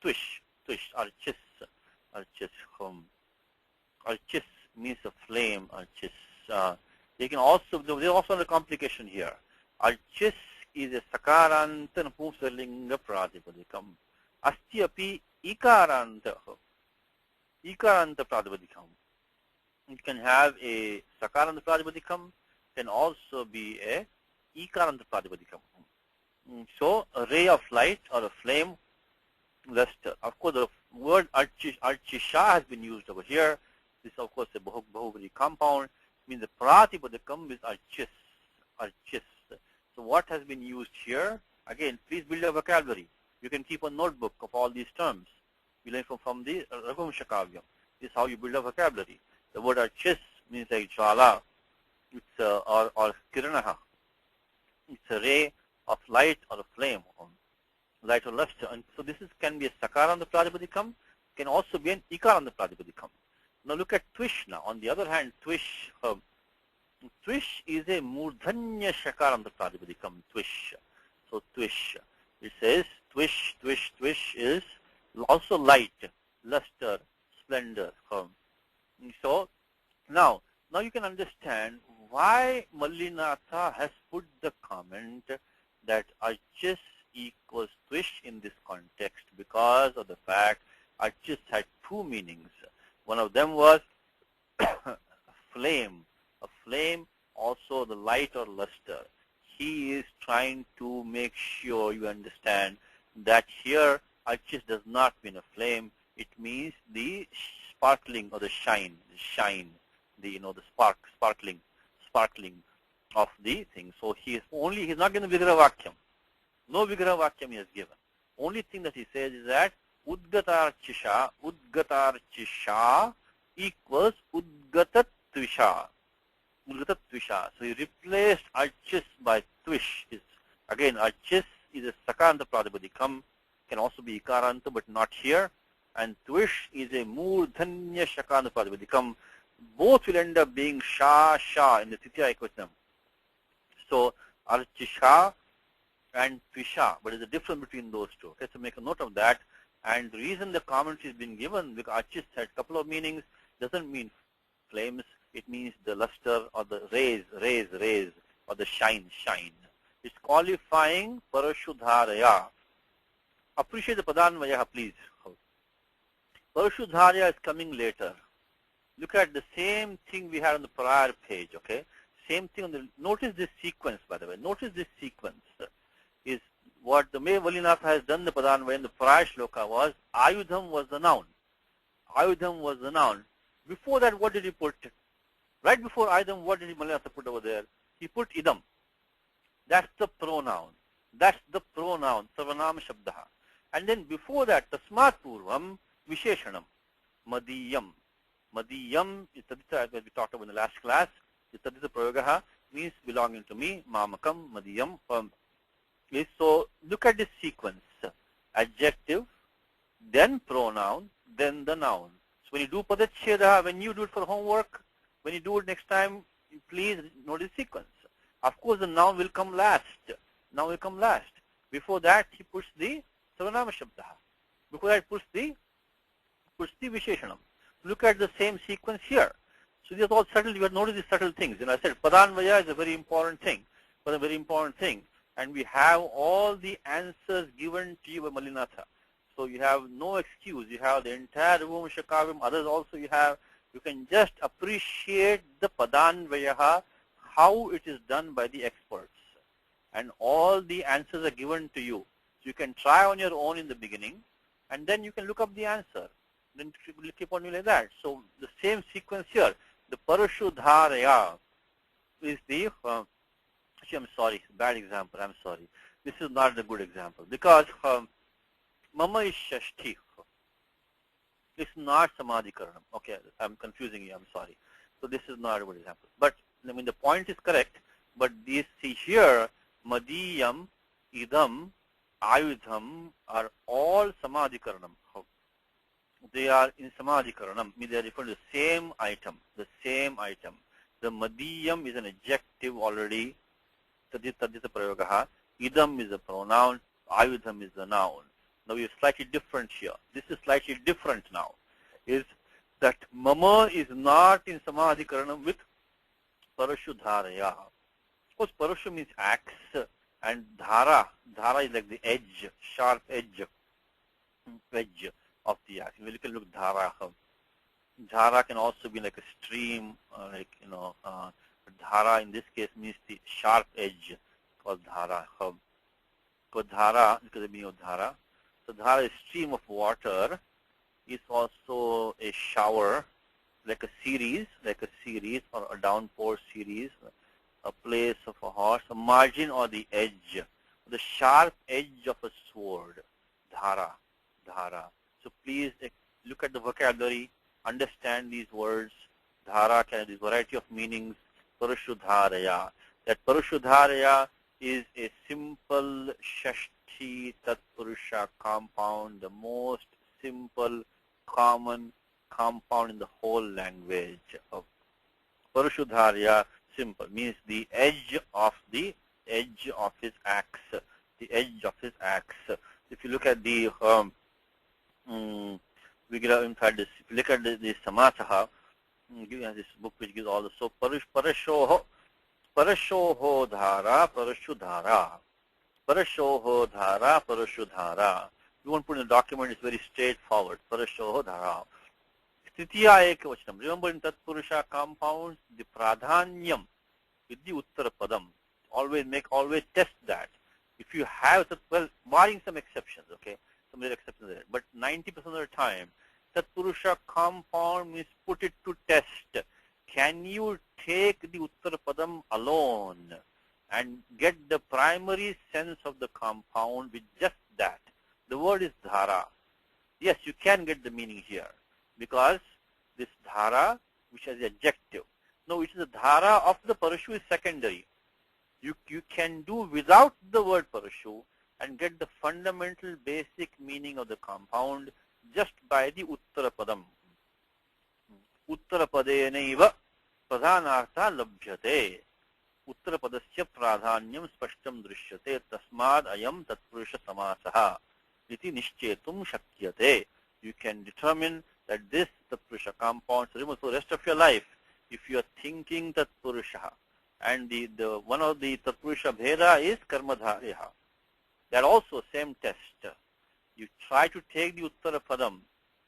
twish, archis. Archis means a flame, archis. There's also a complication here. Archis is a sakaranta pumsalinga pratipadikam. Asti api ikaranta pratipadikam. It can have a sakaranta pratipadikam, can also be a ikaranta pratipadikam. So a ray of light or a flame, luster. Of course, the word archisha has been used over here. This is of course a bahubali compound. Means the pratipadikam is archis. So what has been used here? Again, please build a vocabulary. You can keep a notebook of all these terms. We learn from the Raghuvamsham. This is how you build a vocabulary. The word archis means like jwala. It's or kiranaha. It's a ray of light or a flame, light or luster. And so this can be a sakaranta pratipadikam, can also be an ikaranta pratipadikam. Now look at twish now. On the other hand, twish is a murdhanya shakaranta pratipadikam, twish. So twish, it says twish is also light, luster, splendor. So now you can understand why Mallinatha has put the comment that archis equals twish in this context, because of the fact archis had two meanings. One of them was flame, also the light or luster. He is trying to make sure you understand that here archis does not mean a flame. It means the sparkling or the shine, the sparkling of the thing. So he's not given Vigraha Vakyam. No Vigraha Vakyam he has given. Only thing that he says is that Udgatarchisha equals Udgatatvisha. So he replaced archis by twish. Again, archis is a sakaranta pratipadikam, can also be ikaranta, but not here. And twish is a murdhanya shakaranta pratipadikam. Both will end up being sha in the titiya ekvachanam. So archisha and tvisha, but there's a difference between those two. Okay, so make a note of that. And the reason the commentary has been given, because archis had a couple of meanings, doesn't mean flames. It means the luster or the rays, or the shine. It's qualifying parashudharaya. Appreciate the padanvaya, please. Parashudharaya is coming later. Look at the same thing we had on the prior page, okay? Same thing on the, notice this sequence, by the way. Notice this sequence is what the way Valinatha has done the padanvaya in the prior shloka was, Ayudham was the noun. Ayudham was the noun. Before that, what did he put? Right before Ayudham, what did Valinatha put over there? He put idam. That's the pronoun. Sarvanama Shabdaha. And then before that, Tasmat Purvam, Visheshanam, Madiyam. Madiyam is Tadita, as we talked about in the last class. The Tadita Prayagaha means belonging to me, Mamakam, Madiyam. So look at this sequence. Adjective, then pronoun, then the noun. So when you do Padacheda, when you do it for homework, when you do it next time, please notice the sequence. Of course, the noun will come last. Before that, he puts the Sarvanama Shabdaha. Before that, puts the Visheshanam. Look at the same sequence here. So these are all subtle. You have noticed these subtle things. And I said Padanvaya is a very important thing. And we have all the answers given to you by Malinatha. So you have no excuse. You have the entire Raghuvamsha Kavyam. Others also you have. You can just appreciate the Padanvaya, how it is done by the experts. And all the answers are given to you. So you can try on your own in the beginning, and then you can look up the answer. Then keep on doing like that. So the same sequence here. The Parashudharaya is the, I'm sorry, bad example, I'm sorry. This is not a good example because Mama is Shashti. It's not Samadhikaranam. Okay, I'm confusing you, I'm sorry. So this is not a good example. But I mean the point is correct, but these see here, Madiyam, Idam, Ayudham are all Samadhikaranam. They are in Samadhikaranam, mean they are referring to the same item, The Madiyam is an adjective already, Tadita Prayagaha, Idam is a pronoun, Ayudham is the noun. Now we are slightly different here. This is slightly different now. Is that Mama is not in Samadhikaranam with Parashudharaya. Of course, Parashu means axe, and Dhara is like the edge, sharp edge of the axe. We can look Dhara. Dhara can also be like a stream, Dhara in this case means the sharp edge called Dhara. Called Dhara because of the meaning of Dhara. So Dhara is stream of water. Is also a shower, like a series or a downpour series, a place of a horse, a margin or the edge, the sharp edge of a sword, Dhara. So please look at the vocabulary, understand these words. Dhara can have this variety of meanings. Parashudharaya. That Parashudharaya is a simple Shashti Tatpurusha compound, the most simple common compound in the whole language. Of Parashudharya, simple, means the edge of his axe. The edge of his axe. If you look at the in fact, if you look at the Samasaha, this book which gives all the so Parashoho Dhara Parashudhara. Parashoho Dhara Parashudhara. You won't put in the document, it's very straightforward. Parashoho Dhara. Tritiya Ekavachanam. Remember in Tatpurusha compounds, the Pradhanyam with the Uttara Padam. Always test that. If you have, well, barring some exceptions, okay? Some other exceptions there. But 90% of the time, Tatpurusha compound means put it to test. Can you take the Uttara Padam alone and get the primary sense of the compound with just that? The word is Dhara. Yes, you can get the meaning here because this Dhara, which has the adjective. No, which is the Dhara of the Parashu is secondary. You can do without the word Parashu and get the fundamental basic meaning of the compound just by the Uttara Padam. Uttara Padenaiva Pradhanartha Labhyate. Uttara Padasya Pradhanyam Spashtam Drishyate Tasmad Ayam Tatpurusha Samasaha. Iti Nishchetum Shakyate. You can determine that this Tatpurusha compound, so the rest of your life, if you are thinking Tatpurusha, and the one of the Tatpurusha Bheda is Karmadharya. That also same test. You try to take the Uttara Padam,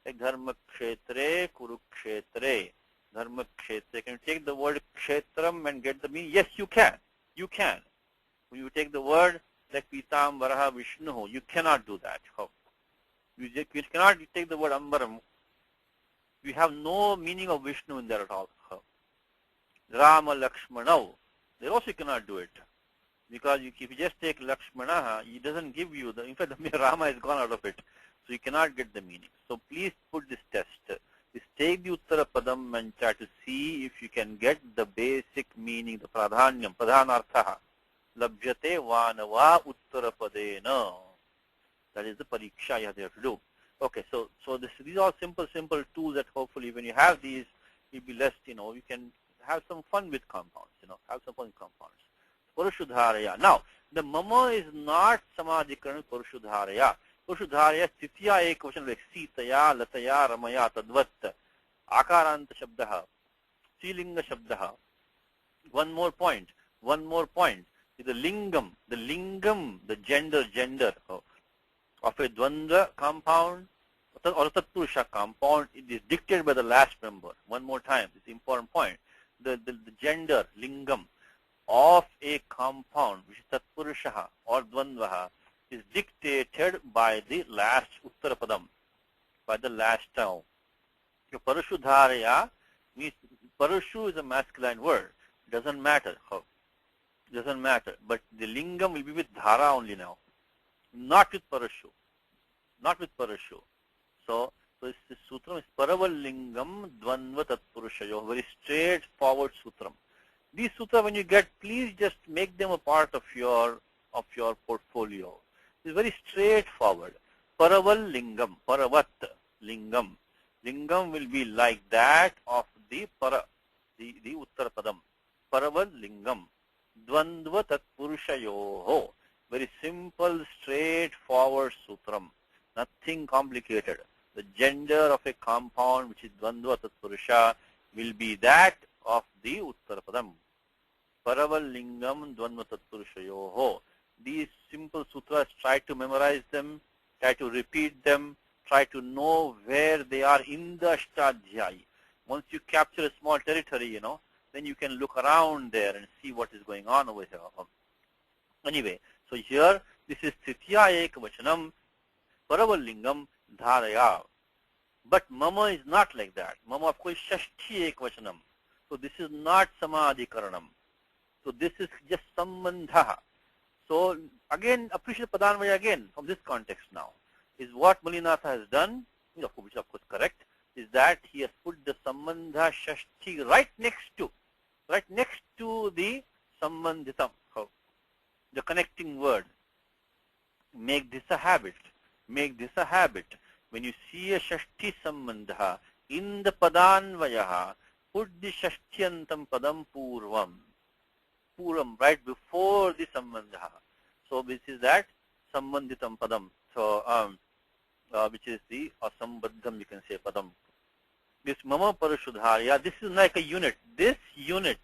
like Dharma Kshetre, Kurukshetre, Dharma Kshetre. Can you take the word Kshetram and get the meaning? Yes, you can. You can. When you take the word like Pitam, Varaha, Vishnu, you cannot do that. How? You cannot take the word Ambaram. You have no meaning of Vishnu in there at all. How? Rama, Lakshmana. There also you cannot do it. Because if you just take Lakshmana, it doesn't give you the, in fact, the Rama is gone out of it. So you cannot get the meaning. So please put this test. Just take the Uttara Padam and try to see if you can get the basic meaning, the Pradhanyam, Pradhanartha. Labhyate Vanava Uttara Padena. That is the pariksha you have to do. Okay, so these are simple tools that hopefully when you have these, you'll be less, you can have some fun with compounds, have some fun with compounds. Purushudharaya. Now, the mama is not samadhikaran Purushudharaya. Purushudharaya, Titya Ekvachan, like Sitaya, Lataya, Ramaya, Tadvat, Akaranta Shabdaha, Silinga Shabdaha. One more point is the lingam, the gender of a Dvandva compound or a Tatpurusha compound. It is dictated by the last member. One more time, it's an important point. The gender, lingam, of a compound, which is Tatpurusha or Dvandvaha, is dictated by the last Uttarapadam, by the last term. So Parashudharaya means Parashu is a masculine word. Doesn't matter how. Doesn't matter. But the lingam will be with Dhara only now. Not with Parashu. Not with Parashu. So this sutram is Paraval Lingam Dvandva Tatpurushayo. Very straightforward sutram. These sutras, when you get, please just make them a part of your portfolio. It's very straightforward. Paraval Lingam, Paravat Lingam. Lingam will be like that of the Para, the Uttarapadam. Paraval Lingam. Dvandva Tatpurushayoho. Very simple, straightforward sutram. Nothing complicated. The gender of a compound, which is Dvandva Tatpurusha, will be that of the Uttarapadam. Paraval Lingam Dvandva Tatpurushayoho. These simple sutras, try to memorize them, try to repeat them, try to know where they are in the Ashtadhyayi. Once you capture a small territory, then you can look around there and see what is going on over here. Anyway, so here, this is Tritya Ekavachanam, Paraval Lingam Dharaya. But Mama is not like that. Mama, of course, Shashti Ekavachanam. So this is not Samadhikaranam. So this is just Sambandha. So again, appreciate Padanvaya again from this context now. Is what Malinatha has done, which is of course correct, is that he has put the Sambandha Shashti right next to the Sambandhitam, the connecting word. Make this a habit. Make this a habit. When you see a Shashti Sambandha in the Padanvayaha, put the Shashtyantam Padam Purvam, right before the Sambandha. So this is that Sambandhitam Padam. So which is the Asambandham, you can say Padam. This Mama Parashudharya, this is like a unit. This unit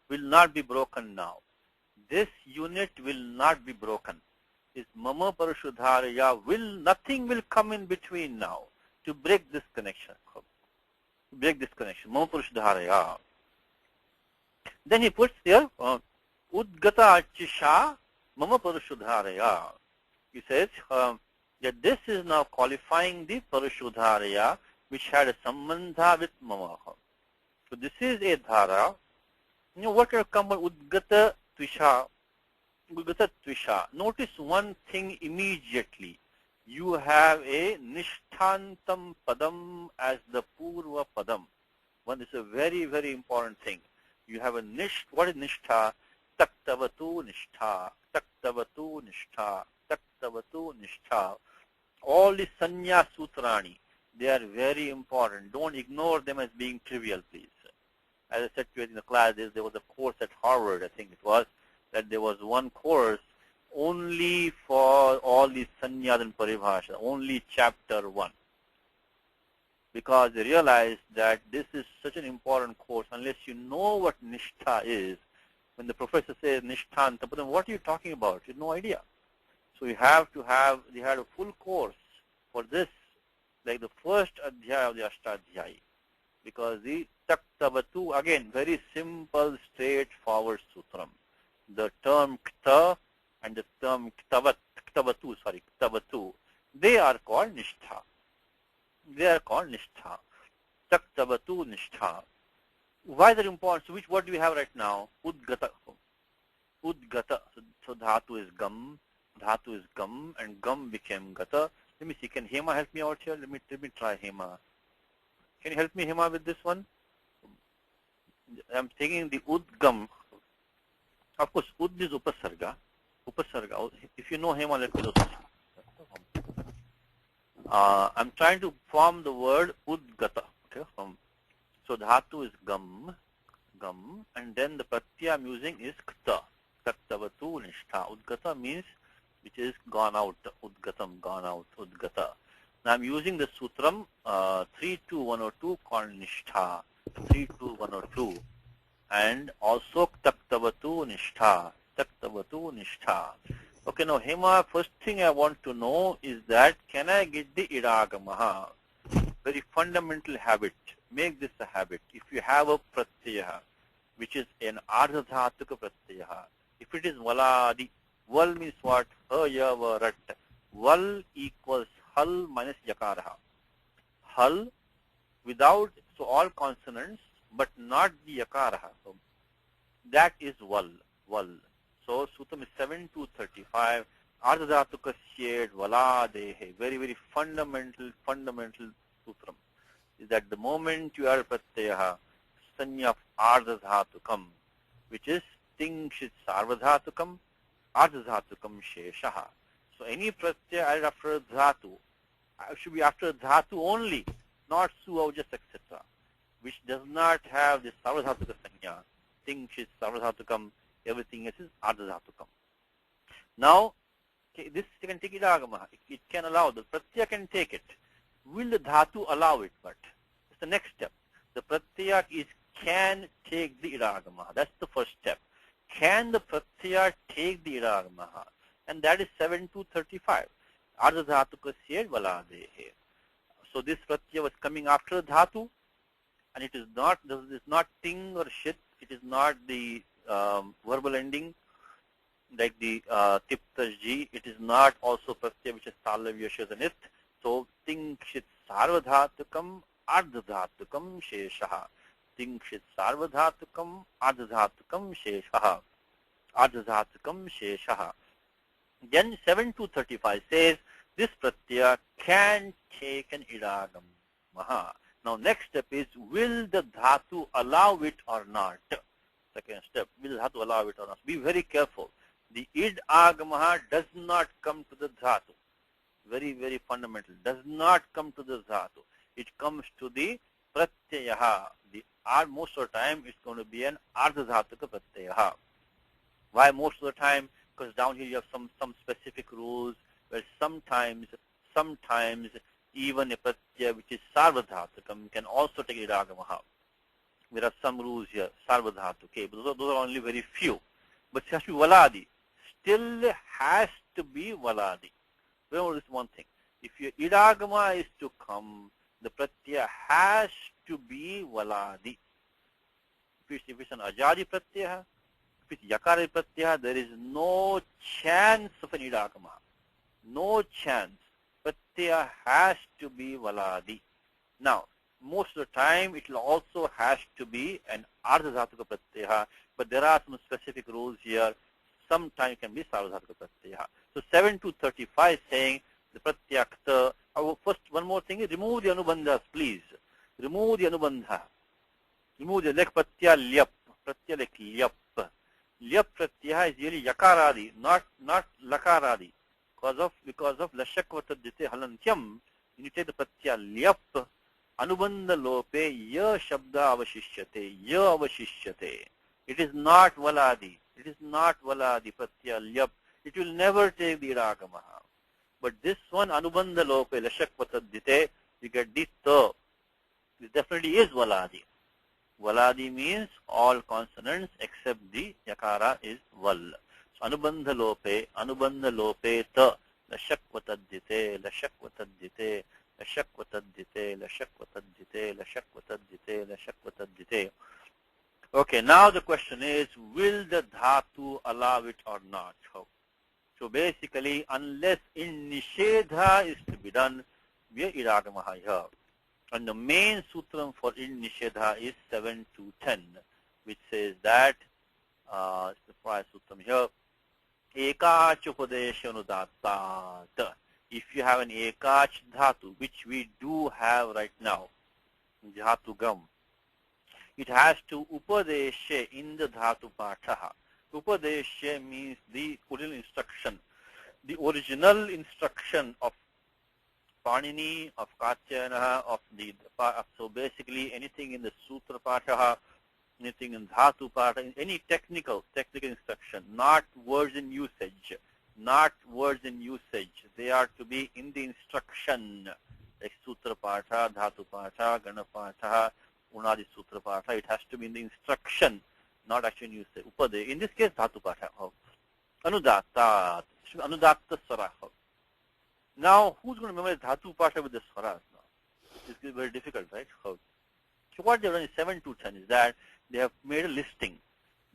will not be broken now. This unit will not be broken. This Mama Parashudharya nothing will come in between now to break this connection. Mama Parashudharya. Then he puts here, Udgata Achisha Mama Parashudharya. He says that this is now qualifying the Parashudharya, which had a sambandha with Mama. So this is a dhara. What will come on Udgata Tvisha? Udgata Tvisha. Notice one thing immediately. You have a Nishthantam Padam as the Purva Padam. One is a very, very important thing. You have a what is Nishtha? Taktavatu Nishtha, Taktavatu Nishtha, Taktavatu Nishtha. All the Sanya Sutrani, they are very important. Don't ignore them as being trivial, please. As I said to you in the class, there was a course at Harvard, I think it was, that there was one course only for all these Sanyas and Paribhasha, only chapter 1. because they realize that this is such an important course. Unless you know what nishtha is, when the professor says nishtha, then what are you talking about? You have no idea. So you have to have, they had a full course for this, like the first adhyaya of the Ashtadhyayi. Because the taktavatu, again, very simple, straightforward sutram. The term kta and the term ktavatu, they are called nishtha. They are called nishtha. Taktavatu nishtha. Why is that important? So what do we have right now? Udgata. Udgata. So dhatu is gam. Dhatu is gam, and gam became gata. Let me see. Can Hema help me out here? Let me try Hema. Can you help me, Hema, with this one? I'm taking the udgam. Of course, ud is upasarga. Upasarga. If you know Hema, let me know. I'm trying to form the word udgata. Okay. So dhatu is gam, and then the pratyaya I'm using is kta. Taktavatu nishtha. Udgata means which is gone out. Udgatam, gone out. Udgata. Now I'm using the sutram 32102 called nishtha. 32102. And also taktavatu nishtha. Taktavatu nishtha. Okay, now Hema, first thing I want to know is that can I get the idagamaha? Very fundamental habit. Make this a habit. If you have a pratyaya, which is an ardhadhatuka pratyaya, if it is valadi, val means what? Ha, ya, va, rat. Val equals hal minus yakaraha. Hal without, so all consonants, but not the yakaraha. So that is val. Val. So sutram is 7235. Ardhadhatuka syed valadehe. Very, very fundamental sutram. Is that the moment you are pratyaya, sanya of ardhadhatukam, which is tingshit sarvadhatukam, ardhadhatukam sheshaha. So any pratyaya added after a dhatu should be after a dhatu only, not su or just etc., which does not have the sarvadhatuka sanya. Tingshit sarvadhatukam, everything else is ardhadhatukam. Now, this you can take idagama. It can allow, the pratyaya can take it. Will the dhatu allow it? But it's the next step. The pratyaya can take the idagama. That's the first step. Can the pratyaya take the idagama? And that is 7235. Ardhadhatuka syed valadehe. So this pratyaya was coming after dhatu, and it is not ting or shit. It is not the verbal ending like the tiptajji. It is not also pratyaya which is talavya shadanit. So tingshit sarvadhatukam ardhadhatukam sheshaha. Tingshit sarvadhatukam ardhadhatukam sheshaha. Ardhadhatukam sheshaha. Then 7235 says this pratyaya can take an idagamaha. Now next step is, will the dhatu allow it or not? Second step, will the dhatu allow it or not? Be very careful. The idagamaha does not come to the dhatu. Very, very fundamental. Does not come to the dhatu. It comes to the pratyayaha. Most of the time it's going to be an ardhadhatuka pratyayaha. Why most of the time? Because down here you have some specific rules where sometimes even a pratyaya which is sarvadhatukam can also take idagamaha. There are some rules here, sarvadhatuke, but those are only very few. But it has to be valadi. Still has to be valadi. Remember this one thing. If your idagama is to come, the pratyaya has to be valadi. If it's an ajadi pratyaya, if it's yakari pratyaya, there is no chance of an idagama. No chance. Pratyaya has to be valadi. Now, most of the time it will also has to be an ardhadhatuka pratyaya, but there are some specific rules here. Sometimes it can be sarvadhatuka pratyaya. So 7235 is saying the pratyakta. First, one more thing is remove the anubandhas, please. Remove the anubandha. Remove the like pratyaya lyap. Pratyaya like lyap. Lyap pratyaya is really yakaradi, not lakaradi. Because of lashakvatadite halantyam, you take the pratyaya lyap. Anubandha lope ya shabda avashishyate. Ya avashishyate. It is not valadi. It is not valadi pratyaya lyap. It will never take the idagamaha. But this one, anubandha lope, lashakvatadite, you get the ta. This definitely is Valadi. Valadi means all consonants except the yakara is Val. So Anubandha lope ta, lashakvatadjite, lashakvatadjite, lashakvatadjite, lashakvatadjite, lashakvatadjite, lashakvatadjite. Okay, now the question is, will the dhatu allow it or not? So basically, unless in nishedha is to be done, we are idagamaha here. And the main sutram for in nishedha is 7 to 10, which says that, the prior sutram here, ekach upadesha anudattat. If you have an ekach dhatu, which we do have right now, dhatu gam, it has to upadesha in the dhatu pathaha. Upadesha means the original instruction. The original instruction of Panini, of Katyayana, so basically anything in the Sutra Pathaha, anything in Dhatu Patha, any technical instruction, not words in usage, They are to be in the instruction, like Sutra Patha, Dhatu Patha, Gana Patha, Unadi Sutra Patha. It has to be in the instruction, not actually in usage. Upade. In this case, Dhatu Patha. Anudatta. Anudatta Swara. Now, who's going to memorize Dhatu Patha with the Swaras now? It's very difficult, right? So what they've done in 7 to 10 is that they have made a listing.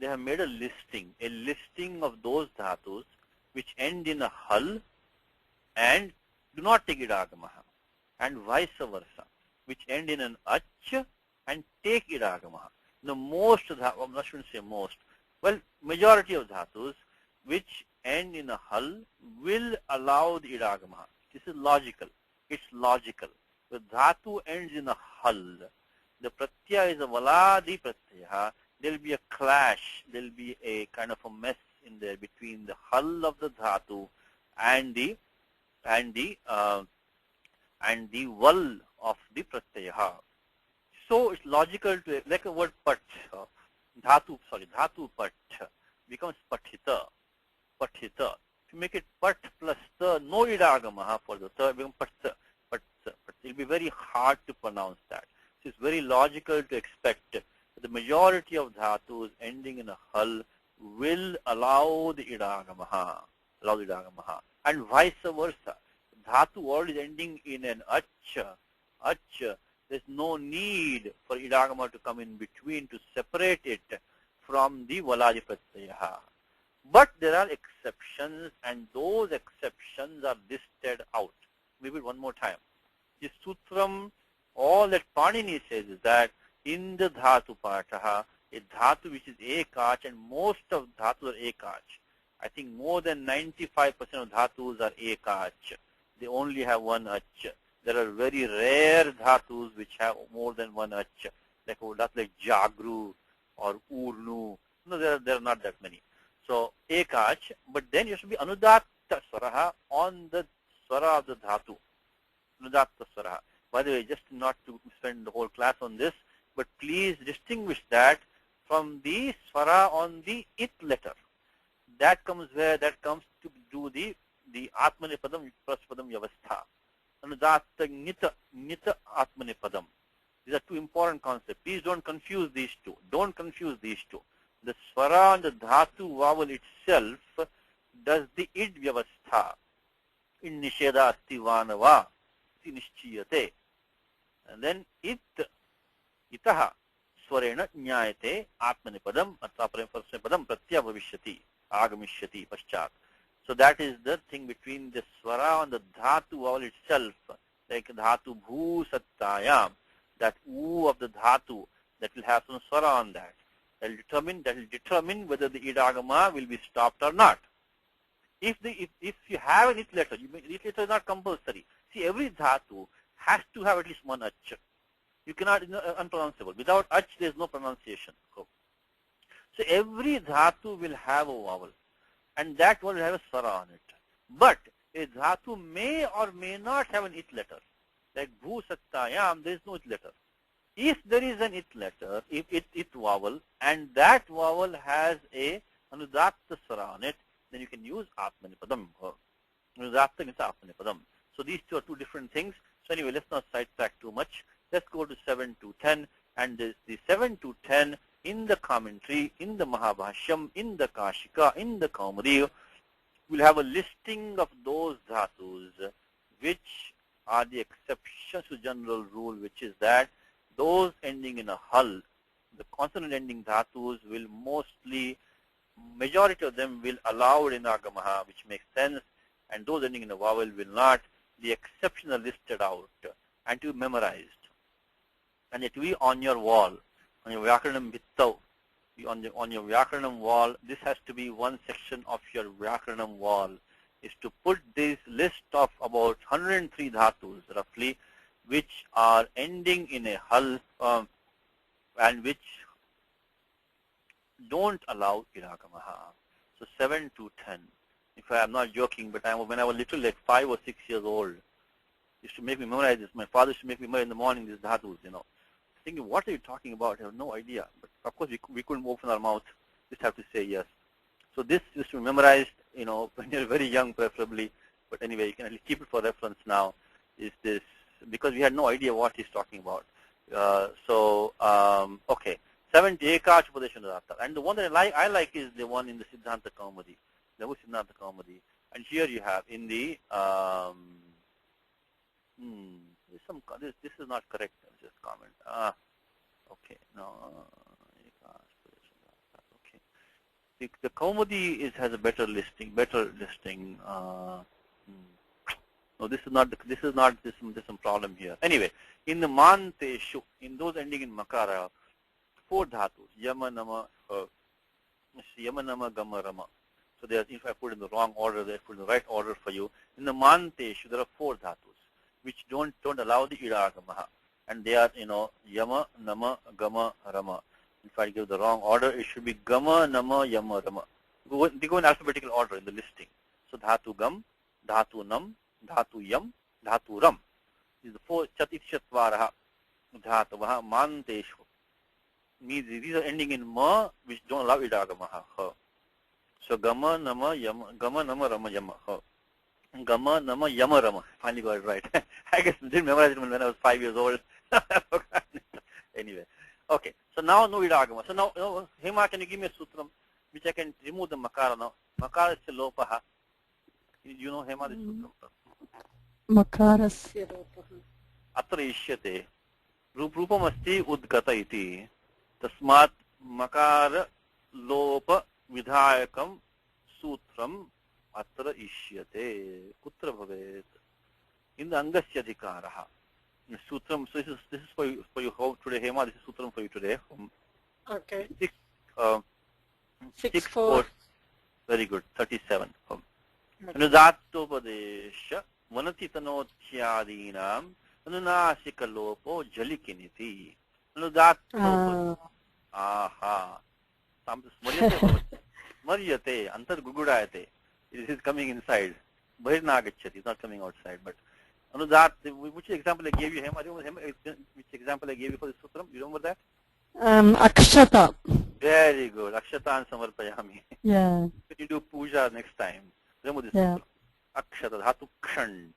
A listing of those dhatus which end in a hal and do not take idagamaha, and vice versa, which end in an ach and take idagamaha. The most, I shouldn't say most, well, majority of dhatus which end in a hal will allow the idagamaha. This is logical. It's logical. The dhatu ends in a hal. The pratyaya is a valadi pratyaya. There will be a clash. There will be a kind of a mess in there between the hal of the dhatu and the val of the pratyaya. So it's logical to, like a word pat, dhatu pat becomes pathita. To make it pat plus ta, no idagamaha for the ta, becomes patsa. It will be very hard to pronounce that. So it's very logical to expect that the majority of dhatus ending in a hal will allow the idagamaha, and vice versa. Dhatu already ending in an ach, there's no need for idagama to come in between to separate it from the valadi pratyaya. But there are exceptions, and those exceptions are listed out. Maybe one more time. The sutram, all that Panini says is that in the dhatu pataha, a dhatu which is ekach, and most of dhatus are ekach. I think more than 95% of dhatus are ekach. They only have one ach. There are very rare dhatus which have more than one ach, like jagru or urnu. No, there are not that many. So ekach, but then you should be anudatta swaraha on the swara of the dhatu. Anudatta swaraha. By the way, just not to spend the whole class on this, but please distinguish that from the swara on the it letter. That comes to do the atmanipadam praspadam yavastha. Anudatta nita atmanipadam. These are two important concepts. Please don't confuse these two. The swara on the dhatu vowel itself does the id vyavastha. In nisheda asti vanava iti nishchiyate. And then itaha swarena jnayate atmanipadam atmapadam pratyabhavishyati agamishyati paschat. So that is the thing between the swara on the dhatu vowel itself, like dhatu bhu sattayam, that u of the dhatu, that will have some swara on that. That will determine whether the idagama will be stopped or not. If you have an it letter, it letter is not compulsory. See, every dhatu has to have at least one ach. You cannot, unpronounceable. Without ach, there is no pronunciation. So every dhatu will have a vowel, and that one will have a swara on it. But a dhatu may or may not have an it letter. Like bhu sattayam, there is no it letter. If there is an it letter, if it vowel, and that vowel has a anudatta swara on it, then you can use atmanipadam. Anudatta means atmanipadam. So these two are two different things. So anyway, let's not sidetrack too much. Let's go to 7 to 10, and the 7 to 10 in the commentary, in the Mahabhashyam, in the Kashika, in the Kaumudi, we'll have a listing of those dhatus which are the exceptions to general rule, which is that those ending in a hal, the consonant ending dhatus will mostly, majority of them will allow it in agamaha, which makes sense, and those ending in a vowel will not. The exceptions are listed out and to be memorized. And it will be on your wall, on your Vyakaranam Vittau, on your Vyakaranam wall. This has to be one section of your Vyakaranam wall, is to put this list of about 103 dhatus roughly, which are ending in a hal and which don't allow iragamaha. So 7 to 10. If I'm not joking, but when I was little, like 5 or 6 years old, used to make me memorize this. My father used to make me memorize in the morning these dhatus, Thinking, what are you talking about? I have no idea. But of course, we couldn't open our mouth. Just have to say yes. So this used to be memorized, when you're very young, preferably. But anyway, you can at least keep it for reference now. Is this because we had no idea what he's talking about? Okay. 7 to Ekash Upadeshanadata. And the one that I like is the one in the Siddhanta Kaumudi. The Siddhanta Kaumudi. And here you have in the this is not correct. I'll just comment. Okay, no. Okay, the Kaumudi has a better listing. No, this is there's some problem here. Anyway, in the Manteshu, in those ending in Makara, 4 dhatus, Yama, Nama, Gama, Rama. So if I put in the wrong order, I put in the right order for you. In the Manteshu, there are 4 dhatus, which don't allow the iragamaha. And they are, Yama, Nama, Gama, Rama. If I give the wrong order, it should be Gama, Nama, Yama, Rama. They go in alphabetical order in the listing. So Dhatu Gam, Dhatu Nam, Dhatu Yam, Dhatu Ram. These are the 4 Chatishatvaraha Dhatavaha Manteshu. Means these are ending in Ma, which don't allow idagamaha. So Gama, Nama, Yama, Rama, Yama. Gama, Nama, Yama, Rama. Finally got it right. I guess I didn't memorize it when I was 5 years old. Anyway. Okay. So now no idagama. So now, Hema, can you give me a sutram which I can remove the makara now? Makara is lopaha. You know Hema, this sutram? Makarasya lopaha. Atra ishyate. Rupam asti udgata iti. Tasmat makara lopa vidhayakam sutram atra ishyate. Kutra bhavet. In the angasya adhikaraha. Sutram, so this is for you today, Hema. This is sutram for you today. Okay. 6, 4. Very good. 37. Anudattopadesha vanati tanothyadinam anunasika lopo jalikiniti. Anudattopadesha. Aha. Maryate. Antar gugudayate. It is coming inside. Bahirnagachyati. It's not coming outside. But Anudat, which example I gave you, Hema? Which example I gave you for the sutram? You remember that? Akshata. Very good. Akshatan samarpayami. Yeah. When you do puja next time, remember this Yeah. sutram. Akshata, dhatu kshan.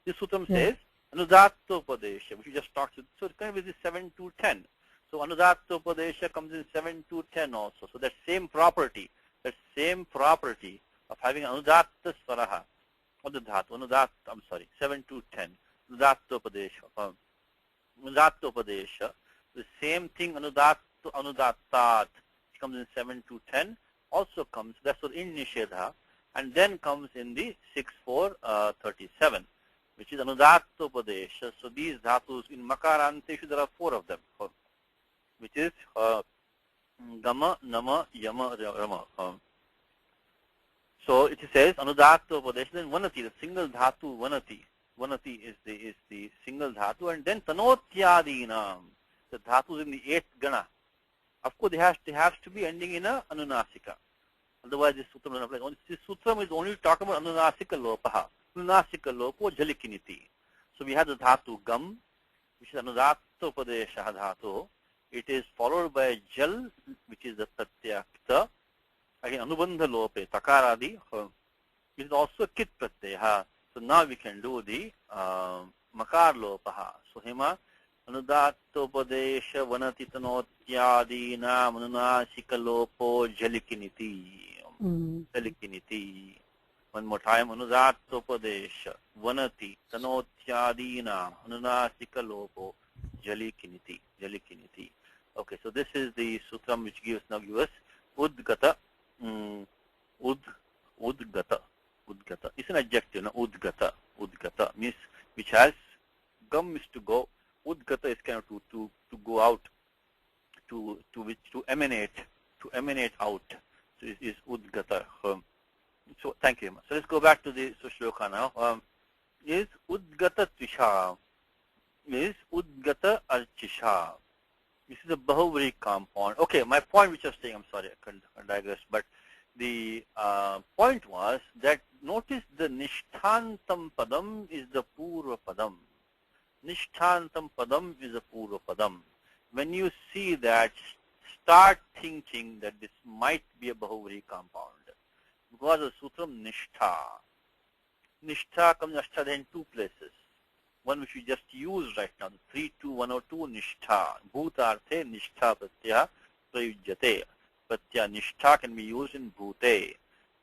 This sutram says anudattopadesha, which we just talked to. So it comes with 7 to 10. So anudattopadesha comes in 7 to 10 also. So that same property of having anudatta swaraha of the dhatu, 7 to 10. Anudattopadesha. Anudattopadesha. The same thing, anudattat, which comes in 7 to 10, also comes, that's for in nishedha, and then comes in the 6, 4, 37, which is anudattopadesha. So these dhatus in makaranteshu, there are 4 of them, which is gama, nama, yama, rama. So it says anudattopadesha, then vanati, the single dhatu, vanati. Vanati is the single dhatu, and then tanotyadinam. The dhatus in the 8th gana. Of course, they have to be ending in a anunasika. Otherwise, this sutram doesn't apply. This sutram is only talking about anunasika lopaha. Anunasika lopo jalikiniti. So we have the dhatu gam, which is anudattopadesha dhatu. It is followed by jal, which is the tatyakta. Again, anubandha lope, takaradi. It is also kit pratyaha. So now we can do the makar lopaha. So Hema, अनुदात्तोपदेश Vanathi तनोत्यादीनाम् अनुनासिकलोपो झलिकिनिति. झलिकिनिति. One more time. Anudattopodesha vanati tanotyadina anunasikalopo jalikiniti. Jalikiniti. Okay, so this is the sutram which gives us udgata. Udgata. Udgata. It's an adjective, no? Udgata. Udgata means which has gum is to go. Udgata is kind of to go out, to emanate out. So it is udgata. So thank you. So let's go back to the shloka now. Is udgata tvisha, is udgata archisha. This is a bahuvri compound. Okay, my point which I was saying, I'm sorry, I digress, but the point was that notice the nishthantam padam is the purva padam. Nishthantam padam is the purva padam. When you see that, start thinking that this might be a bahuvri compound. Because the sutram nishtha. Nishtha comes ashtada in two places. One which we just used right now, the 32102 nishtha. Bhutarthe nishtha pratyaya prayujyate. Pratyaya nishtha can be used in bhute.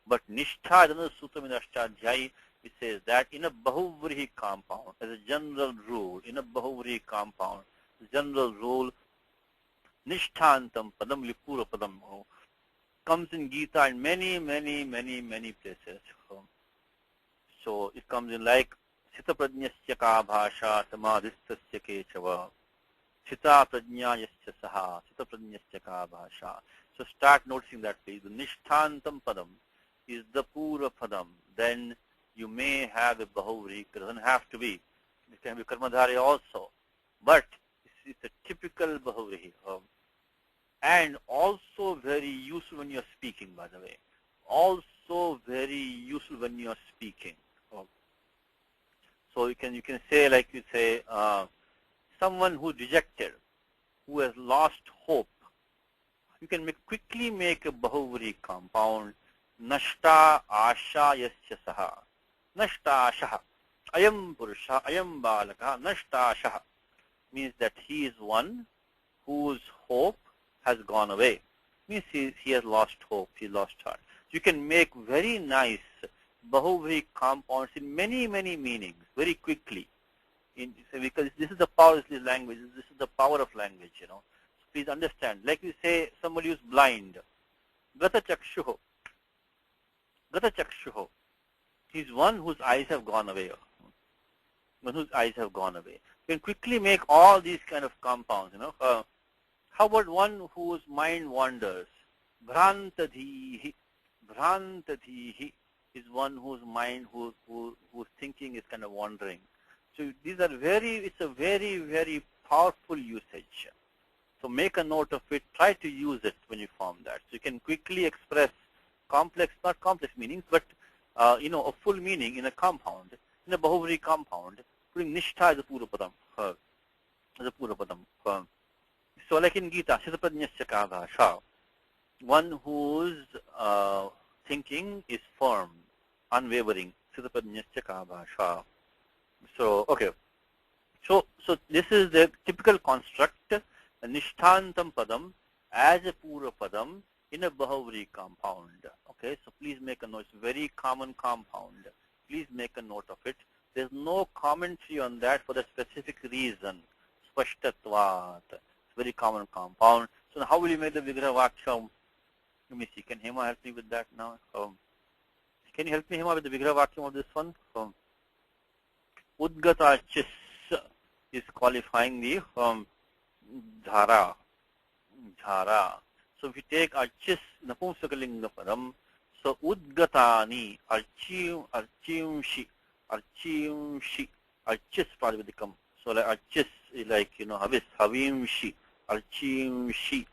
But nishtha is another sutram in Ashtadhyayi. It says that in a bahuvrihi compound, as a general rule, in a bahuvrihi compound, general rule, nishthantam padam lipura padam comes in Gita in many places. So it comes in like Sita prajñasya ka bhasha samadhistasya kechava. Sita prajñayasya saha. Sita prajñasya ka bhasha. So start noticing that please. The nishthantam padam is the pura padam. Then you may have a bahuvri. It doesn't have to be. It can be karmadhari also. But it's a typical bahuvri. And also very useful when you're speaking, by the way. Also very useful when you're speaking. So you can say, like you say, someone who dejected, who has lost hope. You can quickly make a bahuvri compound. Nashta asha yasya saha. Nashta asha. Ayam purusha, ayam balaka, nashta asha. Means that he is one whose hope has gone away. Means he has lost hope, he lost heart. You can make very nice bahuvri compounds in many meanings very quickly. Because this is the power of this language. This is the power of language, you know. So please understand. Like we say, somebody who's blind. Gata chakshuho. Gata chakshuho. He's one whose eyes have gone away. One whose eyes have gone away. You can quickly make all these kind of compounds, you know. How about one whose mind wanders? Bhrantadhihi. Bhrantadhihi is one whose mind, whose thinking is kind of wandering. So these are it's a very powerful usage. So make a note of it. Try to use it when you form that. So you can quickly express complex, not complex meanings, but you know, a full meaning in a compound, in a bahuvri compound. Putting nishtha as a pura padam. As a pura padam. So like in Gita, Sita prajñasya ka bhasha, one whose thinking is firm, unwavering. Sita prajñasya ka bhasha. So, okay. So this is the typical construct, nishthantam padam as a pura padam in a bahuvri compound. Okay, so please make a note. It's a very common compound. Please make a note of it. There's no commentary on that for the specific reason. Spashtatvat. Very common compound. So how will you make the Vigraha Vaksham? Let me see. Can Hema help me with that now? Can you help me, Hema, with the Vigraha Vaksham of this one? Udgata chis is qualifying the dhara. Dhara. So if you take archis, napumsakalinga padam, so udgatani, archimshi, archis probably become. So like archis is like, you know, havimshi. Archimshi.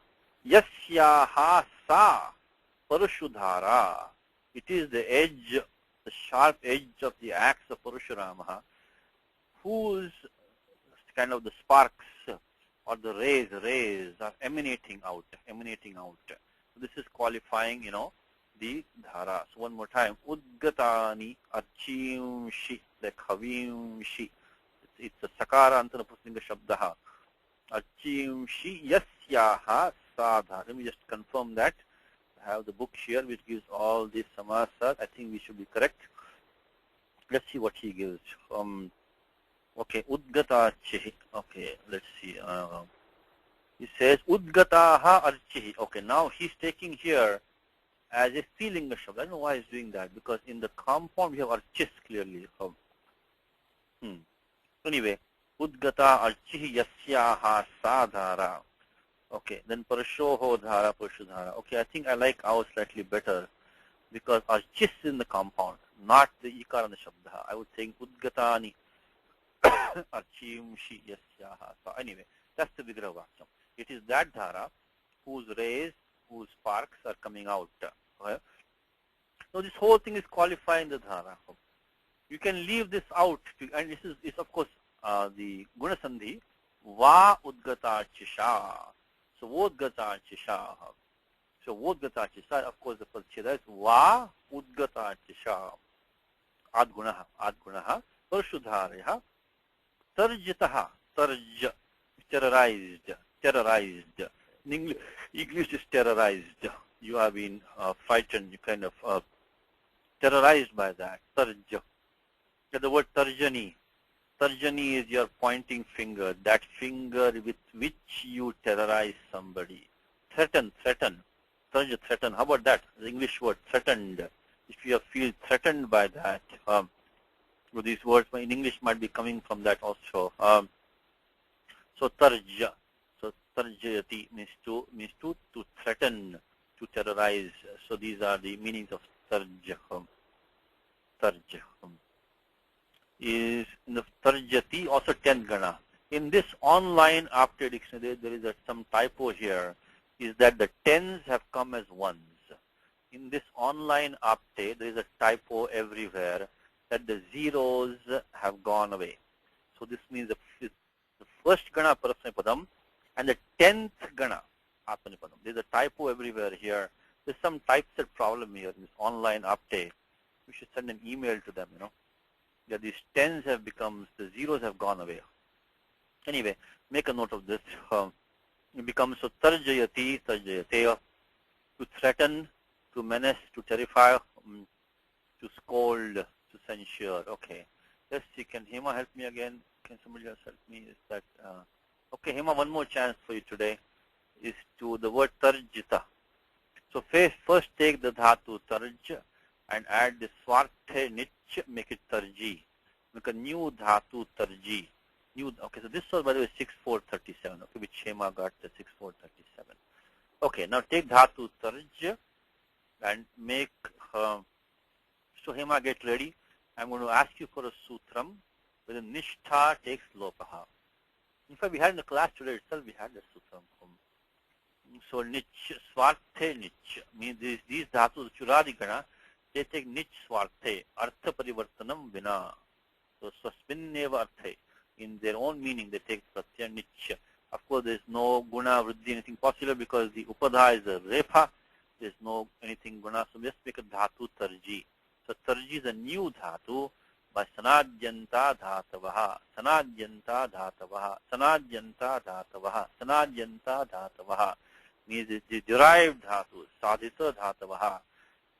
Yasyaha sa Parushudhara. It is the edge, the sharp edge of the axe of Parashurama, whose kind of the sparks or the rays are emanating out. So this is qualifying, you know, the dhara. So one more time. Udgatani archimshi, like havimshi. It's a sakara antana puslinga shabdaha. Archimshi yasyaha sadha. Let me just confirm that. I have the book here which gives all these samasas. I think we should be correct. Let's see what he gives. Okay, udgatachihi. Okay, let's see. He says udgataha archihi. Okay, now he's taking here as a feeling shabd. I don't know why he's doing that, because in the compound we have archis clearly. Anyway, udgata archihi yasyaha sadhara. Okay, then parashoho dhara parashudhara. Okay, I think I like ours slightly better, because archis is in the compound, not the ikar and the shabda. I would say udgatani archimshi yasyaha. So anyway, that's the Raghuvamsham. It is that dhara whose rays, whose sparks are coming out. Okay? So this whole thing is qualifying the dhara. You can leave this out, and this is of course the guna sandhi, va udgata chisha. So vodgata chisha. So vodgata chisha, of course the pacheda is va udgata chisha. Adgunaha, parshudhareha, tarjitaha, tarj, terrorized. In English is terrorized. You have been frightened, you kind of terrorized by that. Tarj. The word tarjani. Tarjani is your pointing finger, that finger with which you terrorize somebody. Threaten. Tarj, threaten. How about that? The English word, threatened. If you feel threatened by that, these words in English might be coming from that also. So tarja. So tarjayati means to threaten, to terrorize. So these are the meanings of tarja. Tarja. Is in the tarjati also 10th gana. In this online after dictionary, there is some typo here. Is that the tens have come as ones. In this online apte, there is a typo everywhere that the zeros have gone away. So this means the first gana parasmapadam and the 10th gana atmanipadam. There is a typo everywhere here. There's some typeset problem here in this online apte. We should send an email to them, Yeah, these tens have become, the zeros have gone away. Anyway, make a note of this. It becomes so tarjayati, tarjayateya, to threaten, to menace, to terrify, to scold, to censure. Okay. Let's see, can Hema help me again? Can somebody else help me? Is that, okay, Hema, one more chance for you today is to the word tarjita. So first take the dhatu tarj and add the swarte nich, make it tarji. Make a new dhatu tarji. Okay, so this was by the way 6437, okay, which Hema got the 6437. Okay, now take dhatu tarj and make, so Hema, get ready. I'm going to ask you for a sutram where the nishtha takes lopaha. In fact, we had in the class today itself, we had the sutram. So nich, swarte nich, means these dhatus, churadikana, they take nich swarte, artha parivartanam vina. So swasminneva arthe, in their own meaning, they take pratyaya nich. Of course, there is no guna, vriddhi, anything possible because the upadha is a repa. There is no anything guna, so let's make a dhatu tarji. So tarji is a new dhatu by sanadjanta dhatavaha, sanadjanta dhatavaha, sanadjanta dhatavaha, sanadjanta dhatavaha. Means the derived dhatu, sadhita dhatavaha,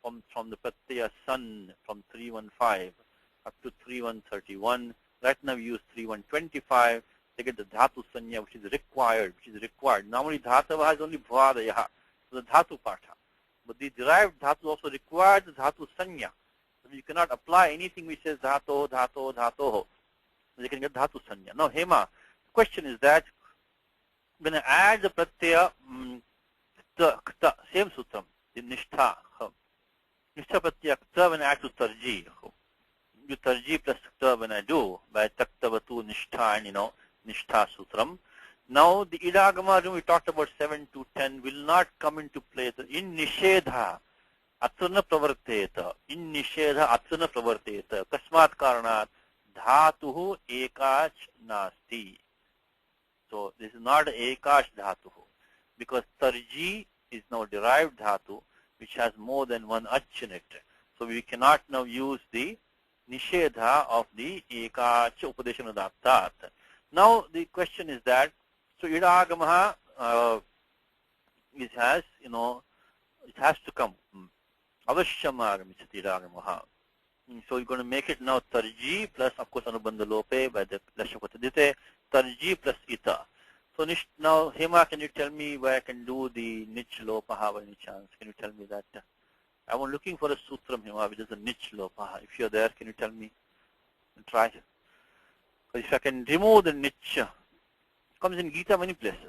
from the pratyaya sun, from 315 up to 3131. Right now we use 3125 to get the dhatu sanya, which is required. Normally dhatavaha is only bhvadayaha, so the dhatu partha. But the derived dhatu also requires the dhatu sanya. So you cannot apply anything which says dhato, dhato, dhatoho. So you can get dhatu sanya. Now Hema, the question is that when I add the pratyaya, same sutram, the nishtha. Nishtha pratyaya kta when I add to tarji. You tarji plus kta when I do by taktavatu nishtha and nishtha sutram. Now the idagama, we talked about 7 to 10, will not come into play. In nishedha, atsana pravarteta. In nishedha, atsana pravarteta. Kasmat karanat, dhatuhu ekach nasti. So this is not ekach dhatuhu, because tarji is now derived dhatu, which has more than one ach in it. So we cannot now use the nishedha of the ekach upadeshana dhatu. Now the question is that So idagamaha it has, it has to come. Avashyam agamisati idagamaha. So you're going to make it now tarji plus, of course, anubandha lope by the lashapatadite, tarji plus ita. So now, Hema, can you tell me where I can do the nich lopaha by any chance? Can you tell me that? I was looking for a sutram, Hema, which is a nich lopaha. If you're there, can you tell me? Try. If I can remove the nich, it comes in Gita many places.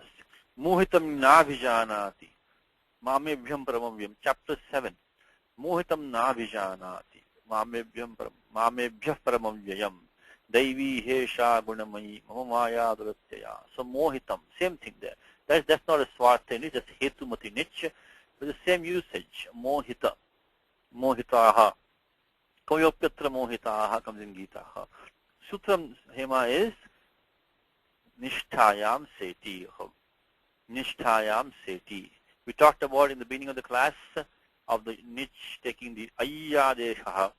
Mohitam nabhijanati. Mamebhyam paramavyam. Chapter 7. Mohitam nabhijanati. Mamebhyah paramavyayam. Daivi hesha gunamayi. Mamamaya duratyaya. So mohitam. Same thing there. That's not a swartha niche. That's hetumati niche. With the same usage. Mohita. Mohitaha. Kayopyatra mohitaha comes in Gita. Sutram, Hema, is Nishtayam Seti. Nishtayam Seti. We talked about in the beginning of the class of the niche taking the Ayyadeshaha.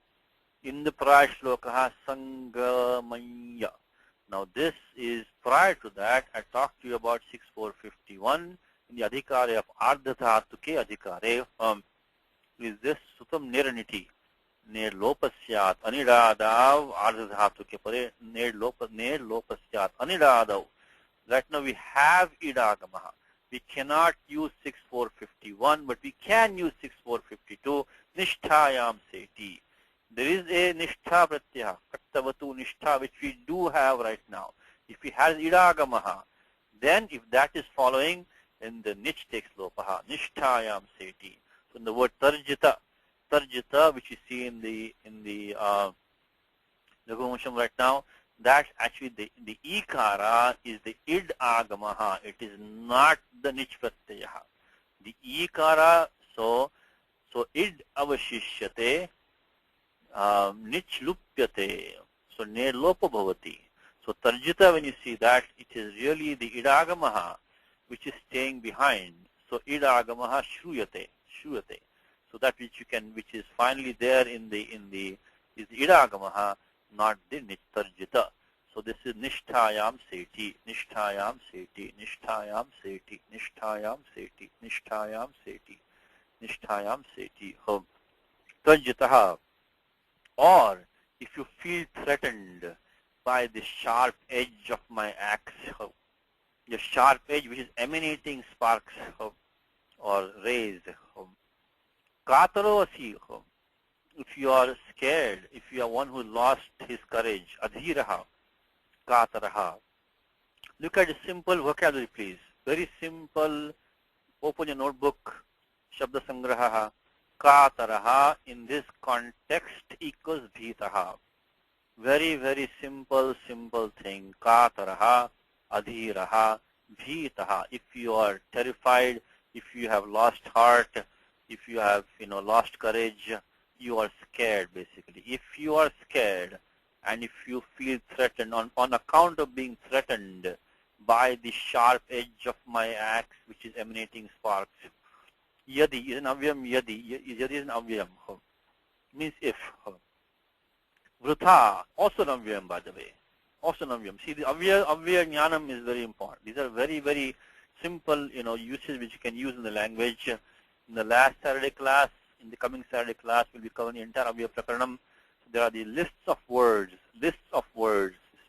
In the prior shlokaha Sangamaya. Now this is prior to that. I talked to you about 6451 in the Adhikare of Ardhatatuke Adhikare. Is this Sutam Niraniti. Ner lopasyat anidadav ardhatuke pare ner lopasyat anidadav. Right now we have idagamaha. We cannot use 6451, but we can use 6452. Nishtayam seti. There is a nishtha pratyaha, kattavatu nishtha, which we do have right now. If we have idagamaha, then if that is following, then the niche takes lopaha. Nishtayam seti. So in the word tarjita, which you see in the Raghuvamsham right now, that's actually the ikara is the id agamaha. It is not the nich pratyaha. The ikara, so id avashishyate, nich lupyate, so ne lopa bhavati. So tarjita, when you see that, it is really the idagamaha which is staying behind. So idagamaha shruyate. So that which is finally there in the is idagamaha, not the tarjita. So this is nishtayam seti, nishtayam seti, nishtayam seti, nishtayam seti, nishtayam seti, nishtayam seti. Tarjitaha. Or if you feel threatened by the sharp edge of my axe, the sharp edge which is emanating sparks or rays. Kataro asi. If you are scared, if you are one who lost his courage, adhiraha, kataraha. Look at the simple vocabulary, please. Very simple. Open your notebook. Shabda sangraha. Kataraha in this context equals bhitaha. Very, very simple thing. Kataraha, adhiraha, bhitaha. If you are terrified, if you have lost heart, if you have lost courage, you are scared basically. If you are scared and if you feel threatened on account of being threatened by the sharp edge of my axe which is emanating sparks. Yadi is an avyam, yadi is an avyam. Means if. Vrutha, also an avyam, by the way. Also an avyam. See, the avya jnanam is very important. These are very, very simple uses which you can use in the language. In the last Saturday class, in the coming Saturday class, we'll be covering the entire Avya Prakaranam. So there are the lists of words,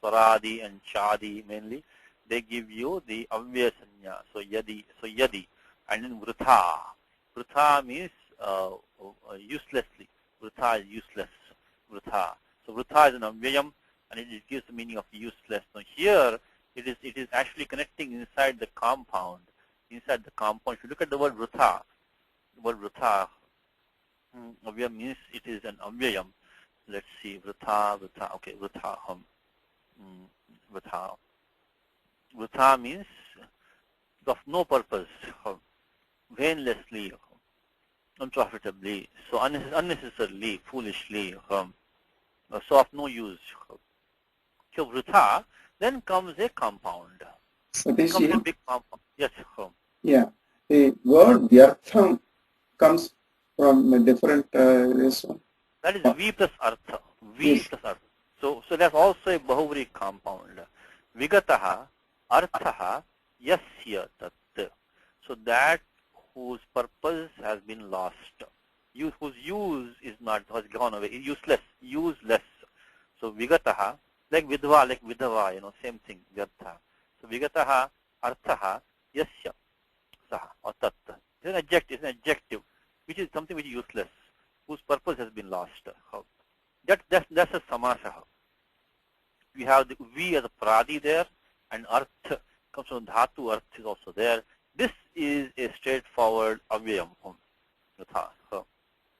Swaradi and Chadi mainly. They give you the Avya Sanya, so yadi, and then Vrutha. Vrutha means uselessly. Vrutha is useless. Vrutha. So Vrutha is an Avyayam, and it gives the meaning of useless. Now here, it is actually connecting inside the compound. Inside the compound, if you look at the word Vrutha, Avya means it is an Avyayam. Let's see, Vrutha, okay, Vrutha, Vrutha. Vrutha means of no purpose, vainlessly, unprofitably, so unnecessarily, foolishly, so of no use. So Vrutha, then comes a compound. Satish, Comes a big compound. Yes. Yeah, the word vyartham comes from a different this one. That is V plus Artha. V plus Artha. So that's also a Bahuvri compound. Vigataha, Arthaha, Yasya tat. So that whose purpose has been lost. Whose use is not, has gone away, useless, useless. So vigataha, like vidhava, same thing, vyartha. So vigataha, arthaha, yasya, saha, or tat. It's an adjective, which is something which is useless, whose purpose has been lost. That's a samasa. We have the V as a pradi there, and arth comes from dhatu, arth is also there. This is a straightforward avyayam.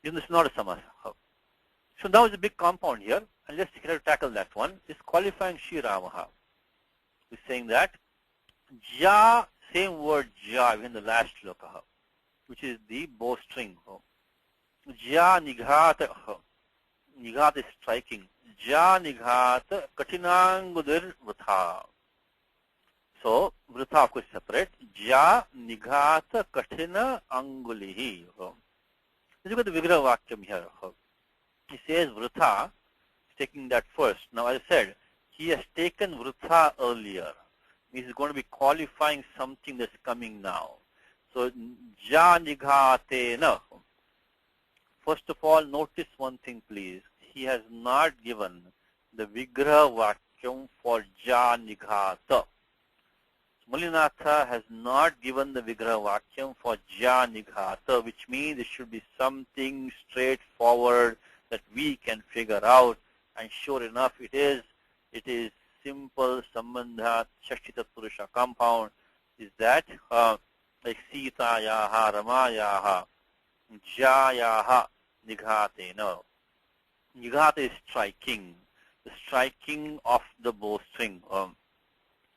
This is not a samasa. So now it's a big compound here, and let's try to tackle that one. It's qualifying Shri Ramaha. We're saying that ja, same word ja in the last shloka, which is the bowstring. Ja nighat, nighat is striking. Ja nighat katinangudir vritha. So vritha of course separate. Ja nighat katina angulihi. Look at the vigraha vakyam here. He says vritha, taking that first. Now as I said, he has taken vritha earlier. He is going to be qualifying something that's coming now. So ja nighatena. First of all, notice one thing please. He has not given the vigraha vakyam for ja nighata. Mulinatha has not given the vigraha vakyam for ja nighata, which means it should be something straightforward that we can figure out. And sure enough, it is. It is simple sambandha shakti tatpurusha compound. Is that like Sita yaha, Rama yaha, Jayaha, Nighatena. Nighata is striking, the striking of the bowstring.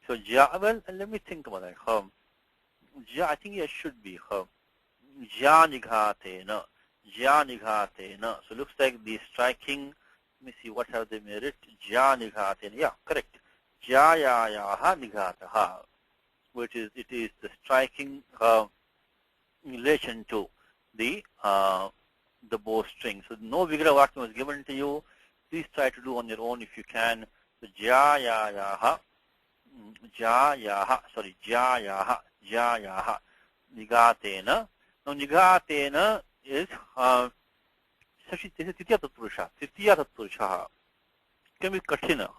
So ja, well, let me think about that. Ja, I think it should be ja nighatena, ja nighatena. So looks like the striking. Let me see what have they made it. Ja nighatena. Yeah, correct. Ja yaha nighataha, which is it is the striking in relation to the bowstring. So no vigraha vakyam was given to you. Please try to do on your own if you can. So ja yaha. Jayaha, Nigatena. Now Nigatena is Titiya Tatpurusha. Can be Katina.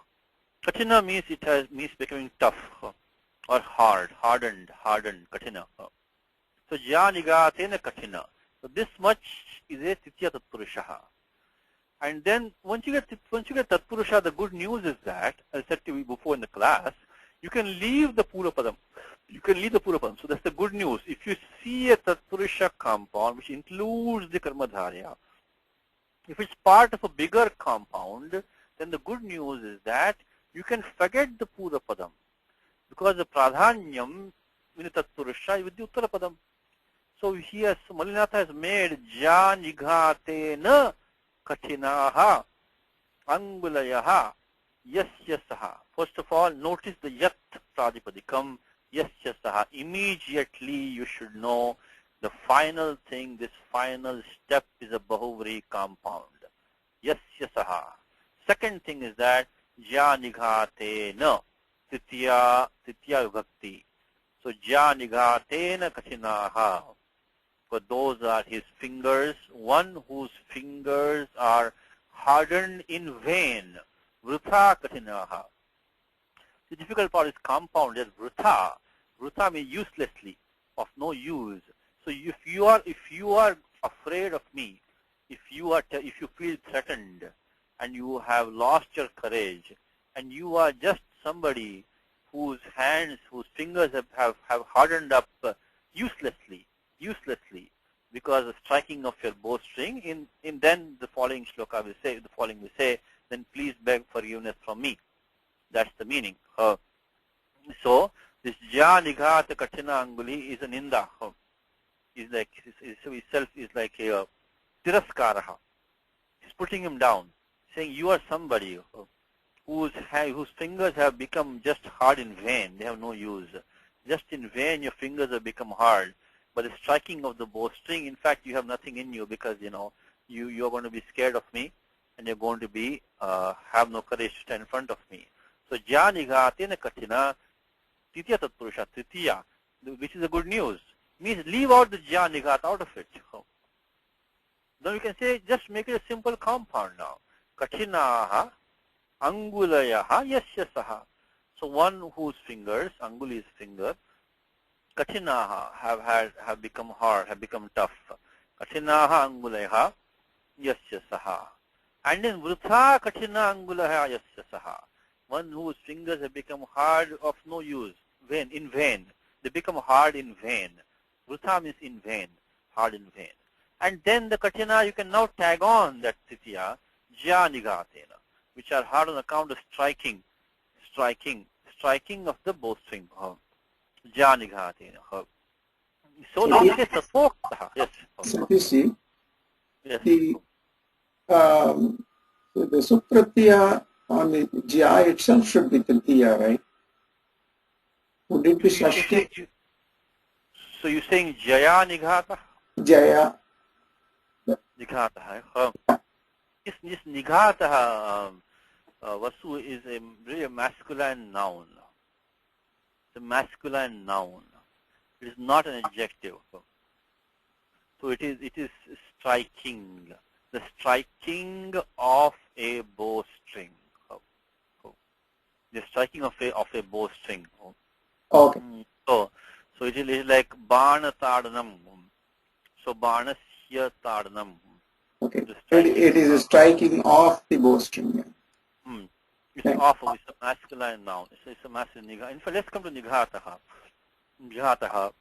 Katina means means becoming tough or hard, hardened, Katina. So Ja Nigatena Katina. So this much is a Titiya Tatpurusha. And then once you get Tatpurusha, the good news is that, as I said to you before in the class, you can leave the Purapadam. So that's the good news. If you see a Tatpurusha compound which includes the Karmadharya, if it's part of a bigger compound, then the good news is that you can forget the Purapadam. Because the Pradhanyam in the Tatpurusha is with the Uttarapadam. So here Malinatha has made Ja Nighatena Katinaha Angulayaha Yasya Saha. First of all, notice the Yat Pradipadikam Yasya Saha. Immediately you should know the final thing, this final step is a Bahuvri compound. Yasya Saha. Second thing is that Ja Nighatena Titiya Vibhakti. So Ja Nighatena Katinaha. For those are his fingers, one whose fingers are hardened in vain. Vrutha Katinaha. The difficult part is compound is vrutha. Vrutha means uselessly, of no use. So if you are afraid of me, if you feel threatened, and you have lost your courage, and you are just somebody whose fingers have hardened up uselessly, because of striking of your bowstring, in then the following shloka will say, then please beg forgiveness from me. That's the meaning. So this Ja Nighata Katina Anguli is an inda. Is like itself is like a tiraskaraha. He's putting him down, saying you are somebody whose fingers have become just hard in vain. They have no use. Just in vain your fingers have become hard. But the striking of the bowstring, in fact, you have nothing in you because you're going to be scared of me, and you're going to be have no courage to stand in front of me. So Ja Nighatena Katina, Titiya Tatpurusha, Tritiya, which is a good news, means leave out the ja nigat out of it. Then we can say, just make it a simple compound now. Kachinaha angulayaha yasya saha. So one whose fingers, Anguli's finger, Kachinaha have become hard, have become tough. Kachinaha angulayaha yasya saha. And then Vrutha Kachina angulayaha yasya saha. One whose fingers have become hard of no use, in vain. They become hard in vain. Vrutha means in vain, hard in vain. And then the Kachina, you can now tag on that Titiya, Ja Nigatena, which are hard on account of striking of the bowstring. Ja Nigatena. So now it is Sapokta. Yes. So you see, Yes. the Supratya on the Ja itself should be Tritiya, right? Would it be Shashti? So you're saying Jaya Nighata? Jaya. Nighata. This Nighata Vasu is really a masculine noun. It's a masculine noun. It is not an adjective. So it is striking. The striking of a bowstring. The striking of a bowstring. Okay. So it is like Bana Tadanam. So Banasya Tadanam. Okay. It is a striking off the bowstring. It's awful. It's a masculine noun. It's a masculine nigha. In fact, let's come to nighataha. Nighataha.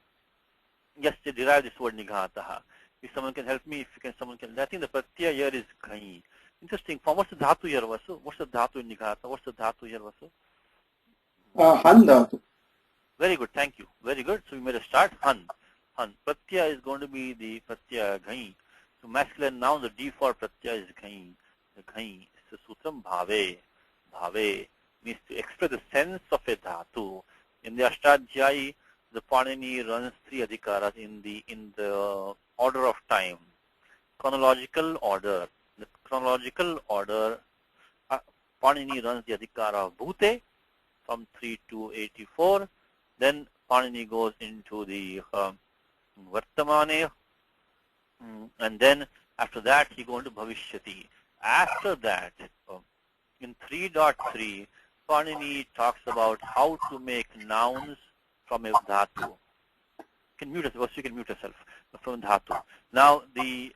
Yes, they derive this word nighataha. If someone can help me, someone can. I think the pratyaya here is ghayi. Interesting. What's the dhatu here, Vasu? What's the dhatu in nighata? What's the dhatu here, Vasu? Han dhatu. Very good. Thank you. Very good. So we made a start. Han. Pratyaya is going to be the pratyaya ghayi. So masculine noun, the default pratyaya is ghayi. The ghayi. So sutram bhave. Bhave means to express the sense of a dhatu. In the Ashtadhyayi, the Panini runs three adhikaras in the order of time. Chronological order. The chronological order, Panini runs the adhikara of Bhute from 3 to 84. Then Panini goes into the Vartamane. And then after that he goes into Bhavishyati. After that, in 3.3, Panini talks about how to make nouns from a dhatu. You can mute yourself. You can mute yourself from dhatu. Now, in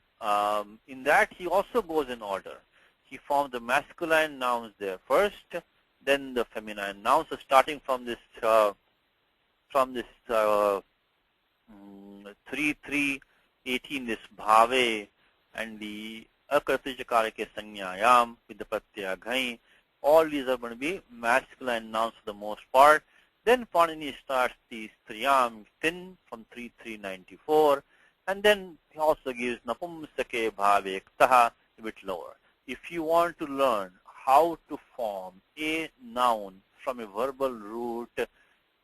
that he also goes in order. He formed the masculine nouns there first, then the feminine nouns. So starting from this 3.3.18, this bhave and the akartijakarake sanyayam with the pratyaya ghai. All these are going to be masculine nouns for the most part. Then Panini starts the striyam tin from 3.3.94, and then he also gives napumsake bhave ktaha a bit lower. If you want to learn how to form a noun from a verbal root,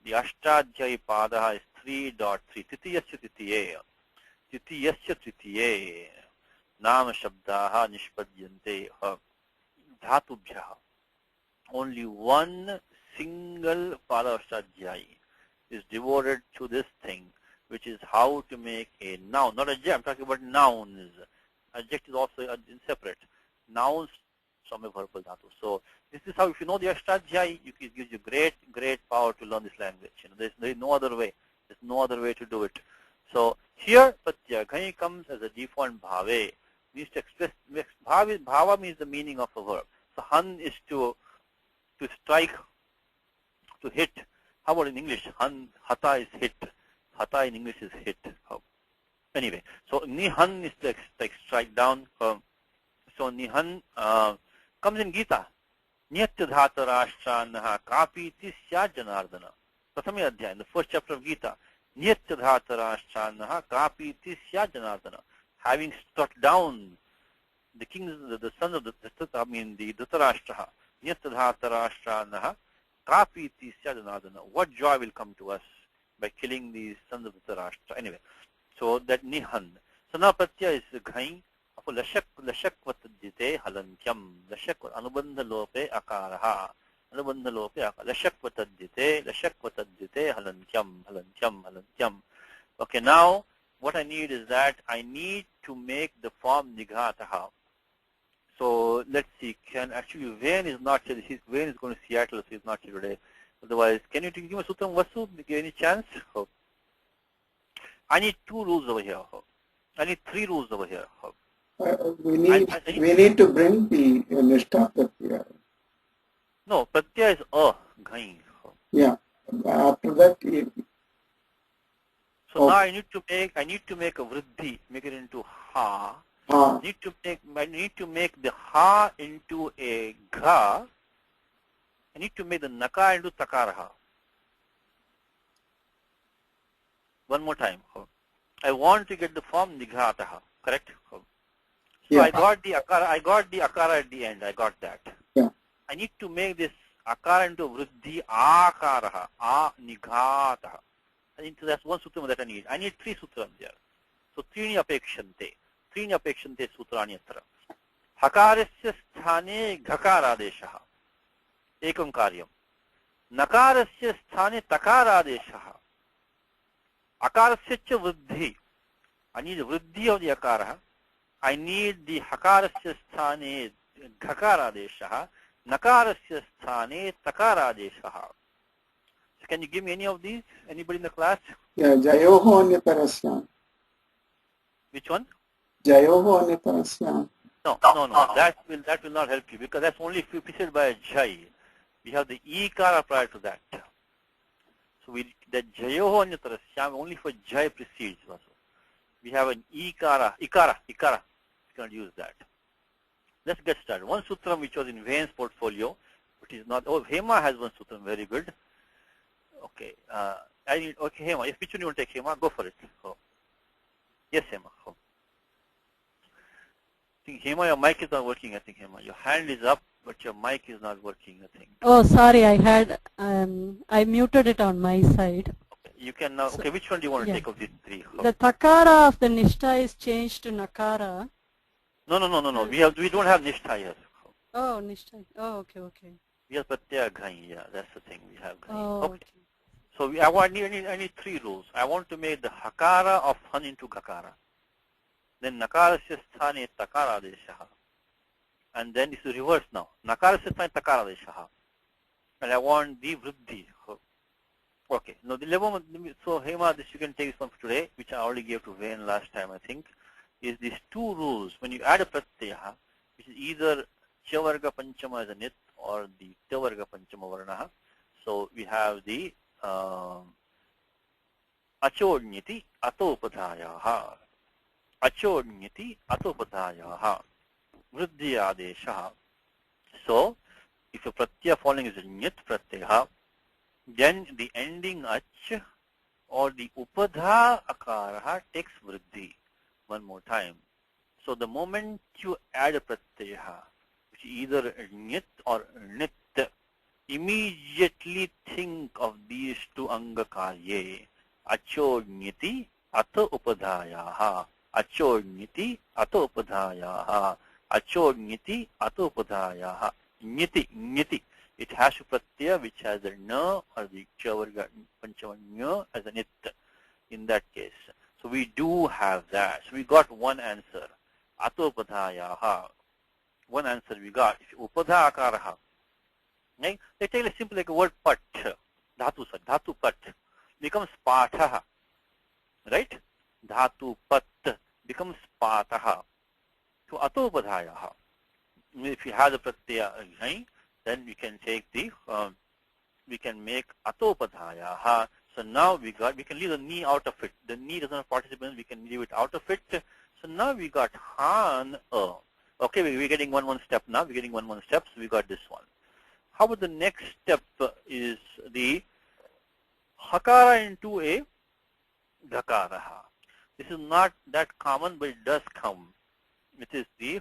the Ashtadhyayi padaha is 3.3. Titiyasya titiye. Titiyasya titiye. Nama shabdaha nishpadyante dhatubhyaha. Only one single pada Ashtadhyayi is devoted to this thing, which is how to make a noun. Not adjective, I'm talking about nouns. Adjective is also separate. Nouns from a verbal dhatu. So this is how, if you know the Ashtadhyayi, it gives you great power to learn this language. There is no other way. There's no other way to do it. So here, pratyaya ghai comes as a default bhave. Means to express, bhava means the meaning of a verb. So han is to strike, to hit. How about in English? Hata is hit. Hata in English is hit. Anyway, so nihan is to strike down. So nihan comes in Gita. Nyatya dhata rashtranaha kapi tisya janardana. Prathami adhyaya, in the first chapter of Gita. Nyatya dhata rashtranaha kapi tisya janardana. Having struck down the kings, the sons of the Dhritarashtra, Nyatadhatarashtranaha, Kapi Tisya Janardana. What joy will come to us by killing these sons of Dhritarashtra? Anyway, so that Nihan. So now Pratyaya is Ghai, Lashak Vatadjite Halankyam, Lashak Anubandha Lope Akaraha. Anubandhalope lashakvatadjite halantyam. Okay, now what I need is that I need to make the form nighataha. So let's see, Vain is not here. Vain is going to Seattle, so he's not here today. Otherwise, can you give me Sutram Vasu? Any chance? Oh. I need 2 rules over here. Oh. I need 3 rules over here. Oh. We need to bring the Nishtha Pratyaya. No, Pratyaya is Ghain. Oh. Yeah. After that, so now I need to make a Vriddhi, make it into Ha. I need to make the Ha into a Gha. I need to make the Nakara into Takaraha. One more time. I want to get the form Nighataha, correct? So yeah. I got the Akara at the end. I got that. Yeah. I need to make this Akara into Vriddhi Akaraha, Nighataha. That's one sutra that I need. I need 3 sutras here. So Trini apekshante sutrani atra. Hakarasya sthane ghakaradeshaha. Ekam karyam. Nakarasya sthane takaradeshaha. Akarasya cha vriddhi. I need the vriddhi of the akara. I need the hakarasya sthane ghakaradeshaha. Nakarasya sthane takaradeshaha. So can you give me any of these? Anybody in the class? Yeah, Jayoho Anyatarasya. Which one? Jayoho Anyatarasya. No. That will not help you because that's only preceded by a jai. We have the ikara prior to that. So the jayoho anyatarasya only for jai precedes also. We have an ikara. You cannot use that. Let's get started. One sutram which was in Vain's portfolio, which is not. Oh, Hema has one sutram. Very good. Okay. Okay, Hema. If which one you want to take, Hema, go for it. Oh. Yes, Hema. Oh. I think, Hema, your mic is not working, I think, Hema. Your hand is up, but your mic is not working, I think. Oh, sorry, I muted it on my side. Okay, you can now, okay, which one do you want to take of these 3? The takara of the nishtha is changed to nakara. No. We don't have nishtha here. Oh, nishtha. Oh, okay. We have pratyaya ghain, yeah, that's the thing, we have ghain. Oh, okay. So I need 3 rules. I want to make the hakara of han into gakara. Then nakarasya sthane takara deshaha. And then it's reverse now. Nakarasya sthane takara deshaha. And I want the vriddhi. Okay. Now the level, so Hema, this you can take this one for today, which I already gave to Vain last time, I think, is these 2 rules. When you add a pratyaya, which is either chavarga panchama as a nit or the tavarga panchama varnaha. So we have the achodnyati atopadhayaha. Achodnyati atopadhayaha. Vriddhi adeshaha. So if a pratyaya following is a nyat pratyaya, then the ending ach or the upadha akaraha takes vriddhi. One more time. So the moment you add a pratyaya, which is either nyat or nit, immediately think of these 2 angakarye. Achodnyati ato upadhayaha. Achodnyati ato upadhayaha. Achodnyati ato upadhayaha. Nyati. It has to pratyaya which has a na or the chavarga panchama as a nit in that case. So we do have that. So we got one answer. Ato upadhayaha. One answer we got. If upadha akaraha. Right? They take it simple like a word pat. Dhatu pat becomes pathaha. Right? Dhatu pat becomes pathaha. So ato upadhayaha. If you have the pratyaya then we can take the we can make ato upadhayaha. So now we can leave the knee out of it. The knee does not participate, we can leave it out of it. So now we got han Okay, we're getting one step now. We're getting one step, so we got this one. How about the next step is the hakara into a dhakaraha. This is not that common, but it does come. It is the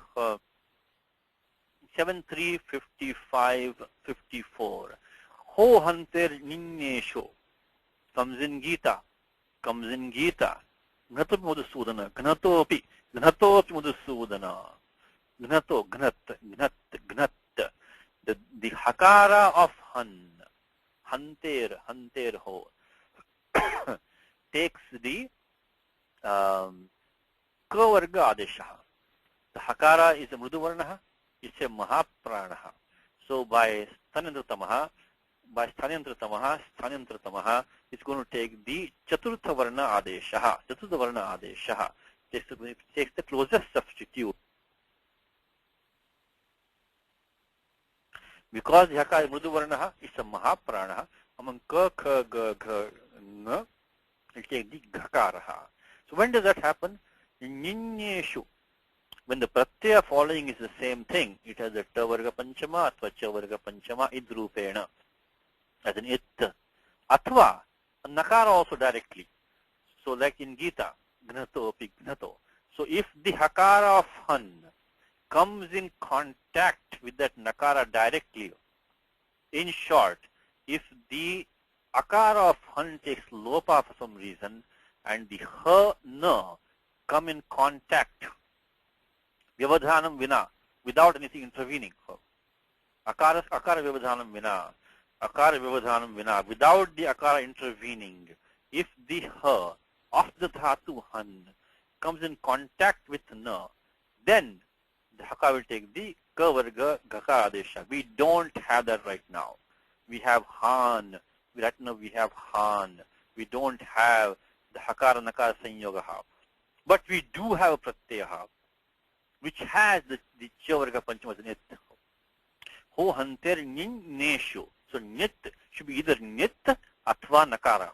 7.3.55.54. Ho hanter ninnesho. Comes in Gita. Gnatopi Madhusudana. Gnatopi Madhusudana. Gnato, gnat. The hakara of han, hanter, hanter ho, takes the ka varga adesha. The hakara is a mrudu varna, it's a mahaprana. So by sthanyantrutamaha, it's going to take the chaturtha varna adesha. Chaturtha varna adesha takes the closest substitute. Because the hakara is mrudu varna, it's a mahaprana. Among ka, kha, ga, gha, nga, it takes the ghakara. So when does that happen? Ninyeshu. When the pratyaya following is the same thing, it has a ta varga panchama athva cha varga panchama idrupena, as in it. Athva, nakara also directly. So like in Gita, gnato api gnato. So if the hakara of han comes in contact with that nakara directly, in short, if the akara of han takes lopa for some reason and the ha na come in contact, vyavadhanam vina, without anything intervening. Akara vyavadhanam vina, without the akara intervening. If the ha of the dhatu han comes in contact with na, then the haka will take the ka varga ghakara adesha. We don't have that right now. We have han. Right now we have han. We don't have the hakara nakara sanyoga. But we do have a pratyaya which has the cha varga panchama as an it. Ho hanter nin neshu. So nit should be either nit athva nakara.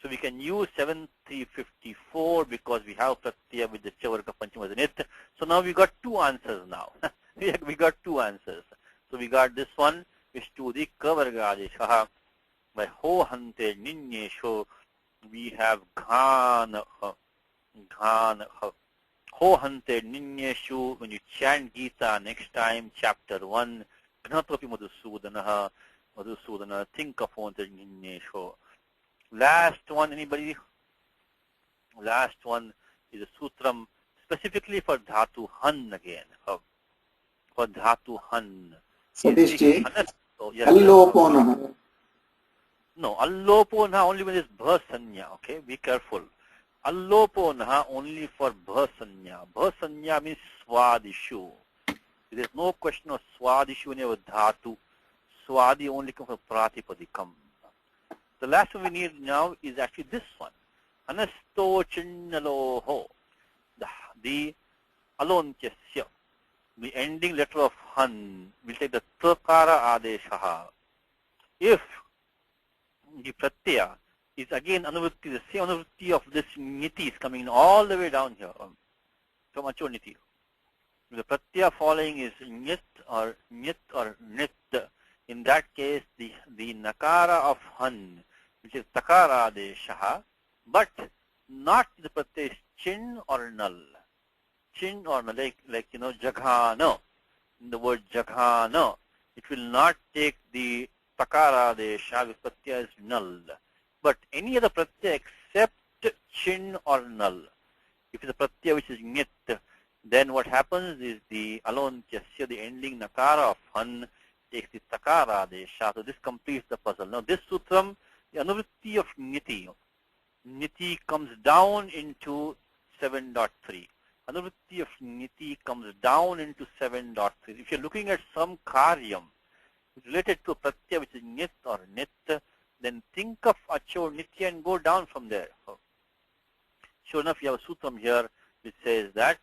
So we can use 7354 because we have pratyaya with the cha varga panchama as an it. So now we got two answers now. we got two answers. So we got this one which to the ka varga adesha. By ho hanter nin neshu we have ghan. Ho hante ninyeshu, when you chant Gita next time, chapter 1, Gnatopi Madhusudana, think of hante ninyeshu. Last one, anybody? Last one is a sutram specifically for dhatu han again. For dhatu han. Sadishji, Yes, allopona. No, allopona only when it's bhasanya, okay? Be careful. Allopona only for bhasanya. Bhasanya means swadishu. There is no question of swadishu in your dhatu. Swadi only comes from pratipadikam. The last one we need now is actually this one. Anasto chinnaloho. The alontyasya. The ending letter of han will take the takara adeshaha. If the pratyaya is again anuvritti, the same anuvritti of this niti is coming all the way down here from acho niti. The pratyaya following is nyit or nit. In that case, the nakara of han, which is takara adeshaha, but not the pratyaya is chin or null. Chin or null, like jaghana. In the word jaghana, it will not take the takara adesha with pratyaya is null. But any other pratyaya except chin or null. If it's a pratyaya which is nyit, then what happens is the alontyasya, the ending nakara of han, takes the takara adesha. So this completes the puzzle. Now this sutram, the anuvritti of niti. Niti comes down into 7.3. Anuvritti of niti comes down into 7.3. If you're looking at some karyam related to a pratyaya which is nyit or nit, then think of acho nitya and go down from there. Sure enough, you have a sutram here which says that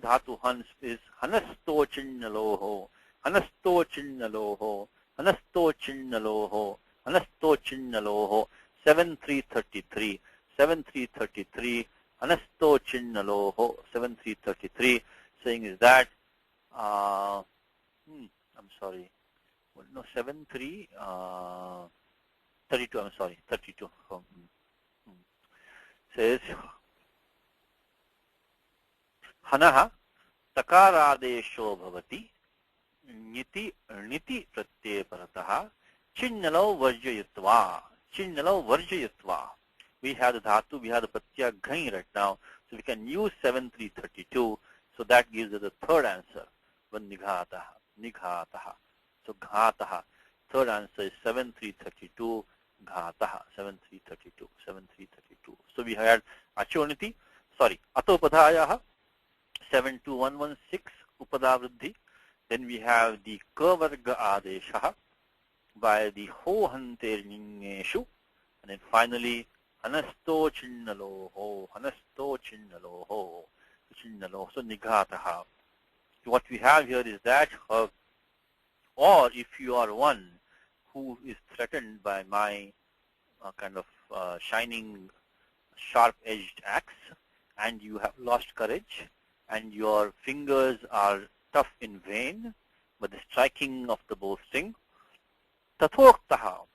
dhatu han is hanasto chinnaloho, hanasto chinnaloho, hanasto chinnaloho, hanasto chinnaloho, 7333, 7333, hanasto chinnaloho, 7333, saying is that, I'm sorry, no, 73, 32, I'm sorry, 32. Says, hanaha takaradesho bhavati niti pratyaya parataha chinnalo varjayatva. We have the dhatu, we have the pratyaya ghain right now, so we can use 7332, so that gives us the third answer. Nighataha. So ghataha. third answer is 7332 Ghataha, 7332, 7332. So we had Achoniti, sorry, Atopadhayaha, 72116, Upadavriddhi. Then we have the Kavarga Adeshaha by the Ho Hante Ningeshu. And then finally, Hanasto Chinnaloho, Hanasto Chinnaloho, Chinnaloho, so Nighataha. What we have here is that, or if you are one who is threatened by my kind of shining, sharp-edged axe, and you have lost courage, and your fingers are tough in vain, but the striking of the bowstring, Tathoktaha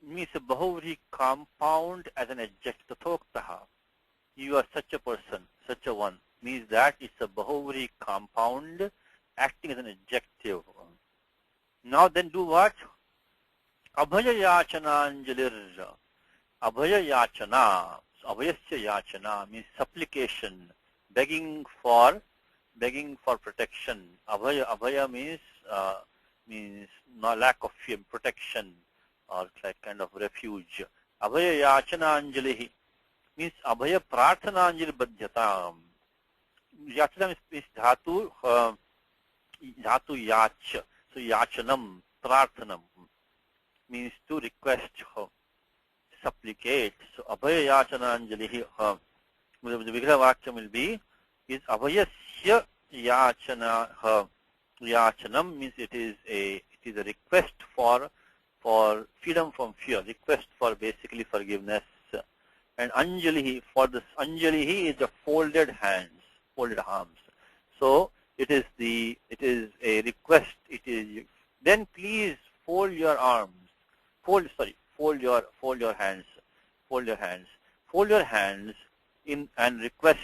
means a Bahuvri compound as an adjective. Tathoktaha, you are such a person, such a one, means that it's a Bahuvri compound acting as an adjective. Now then do what? Abhaya yachana anjalir. Abhaya yachana. So abhayasya yachana means supplication, begging for protection. Abhaya means no lack of fear, protection, or like kind of refuge. Abhaya yachana anjalihi means abhaya prarthana anjali badhyatam. Yachana is dhatu yach. So yachanam, prarthanam means to request, supplicate. So abhaya yachana anjalihi. The Vigraha Vakyam will be is abhayasya yachana. Yachanam means it is a request for freedom from fear, request for basically forgiveness. And anjalihi, for this anjalihi is the folded hands, folded arms. So it is a request. It is then please fold your arms, fold your hands in and request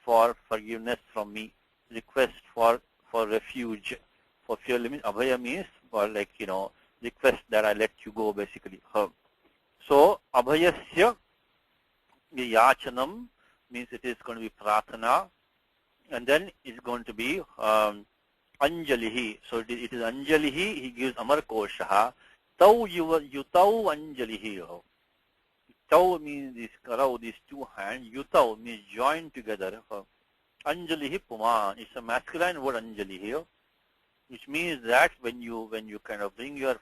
for forgiveness from me, request for refuge, for fear. Abhaya means for request that I let you go basically. So abhayasya yachanam means it is going to be prarthana, and then it's going to be anjalihi. So it is anjalihi. He gives amar koshaha. Tau yutau anjalihi. Tau means these two hands. Yutau means joined together. Anjalihi puman. It's a masculine word anjali here, which means that when you kind of bring your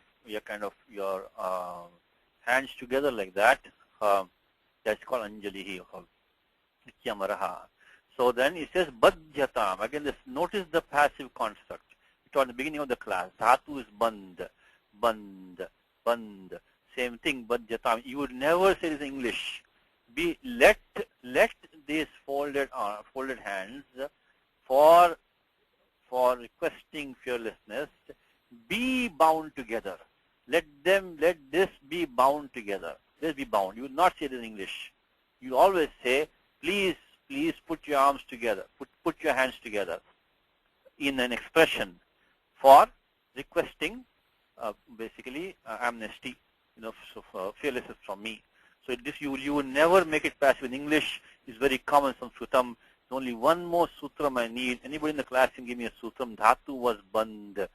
hands together like that, that's called anjali here. So then it says badhyatam. Again, notice the passive construct. It was at the beginning of the class. Dhatu is band. Same thing, badhyatam. You would never say this in English. Let these folded hands for requesting fearlessness be bound together. Let this be bound together. This be bound. You would not say this in English. You always say, please put your arms together. Put your hands together in an expression for requesting basically amnesty, so fearlessness from me. So this you will never make it passive. In English, it's very common, Sanskritam. Only one more sutram I need. Anybody in the class can give me a sutram. Dhatu was band.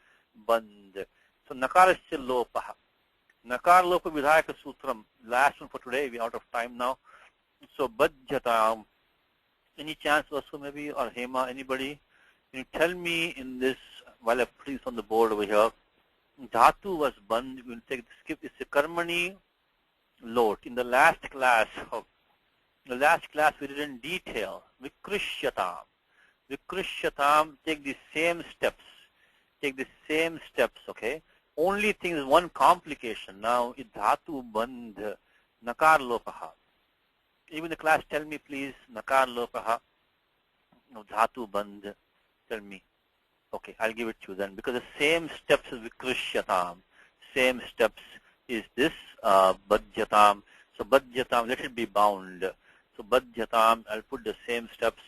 So nakarasya lopaha. Nakar lopa vidhayaka sutram. Last one for today. We're out of time now. So badhyatam. Any chance also maybe, or Hema, anybody? Can you tell me in this, while I put this on the board over here, Dhatu was band. We'll skip. It's a karmani lot. In the last class we did in detail. Vikrishyatam. Take the same steps. Okay. Only thing is one complication. Now, dhatu band, nakar lopaha. Even the class, tell me please, nakar lopaha, dhatu band, tell me. Okay, I'll give it to you then, because the same steps as vikrishyatam, same steps is this badhyatam. So badhyatam, let it be bound. So badhyatam, I'll put the same steps.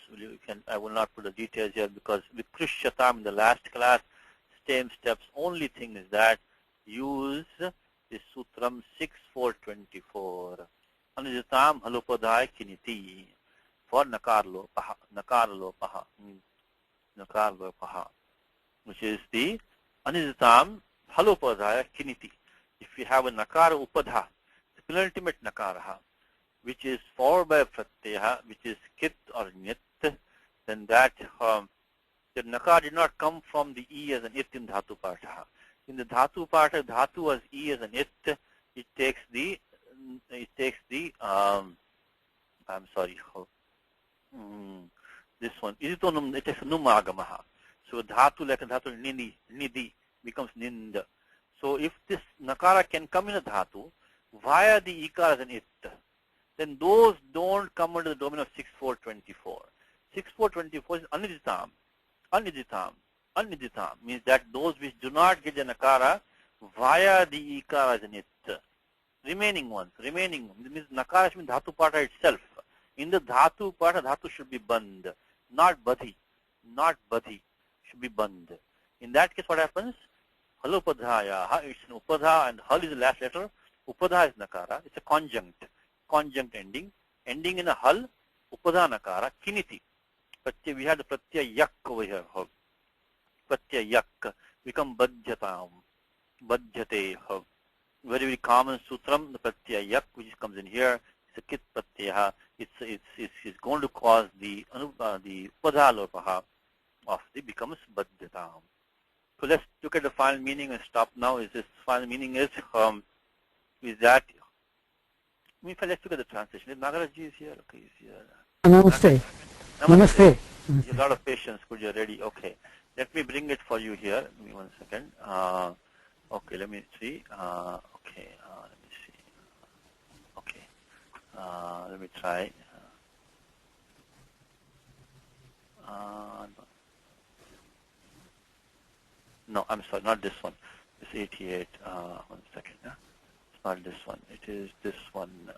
I will not put the details here because vikrishyatam in the last class, same steps. Only thing is that use the sutram 6424. Anijatam halopadhaya kiniti for nakar lopaha, which is the anijatam Halopadhaya kiniti. If you have a nakara upadha, the penultimate nakara, which is followed by a pratyaya, which is kit or nit, then that the nakara did not come from the e as an it in dhatu partha. In the dhatu partha, dhatu as e as an it takes the I'm sorry, this one. It takes num agamaha. So dhatu like a dhatu nidhi becomes nind. So if this nakara can come in a dhatu via the ikara as an it, then those don't come under the domain of 6424. 6424 is aniditam. Aniditam means that those which do not get the nakara via the ikara as an it. Remaining means nakara should be dhatu pata itself. In the dhatu pata, dhatu should be band, not badhi, should be band. In that case, what happens? Halopadhaya, it's an upadha and hal is the last letter. Upadha is nakara. It's a conjunct ending in a hal, upadha nakara, kiniti. We had the pratyaya yak over here. Pratyaya yak become badhyatam, badhyate. Very, very common sutram, the pratyaya yak, which comes in here. It's a kit pratyaya. It's going to cause the upadha lopaha of the becomes badhyatam. So let's look at the final meaning and stop now. Is this final meaning is that? Let's look at the translation. If Nagaraji is here, okay, he's here. Namaste. Namaste. A lot of patience. Could you ready? Okay. Let me bring it for you here. Give me 1 second. Okay, let me see. Okay, let me see. Okay, let me try. No, I'm sorry, not this one. It's 88. 1 second. It's not this one. It is this one.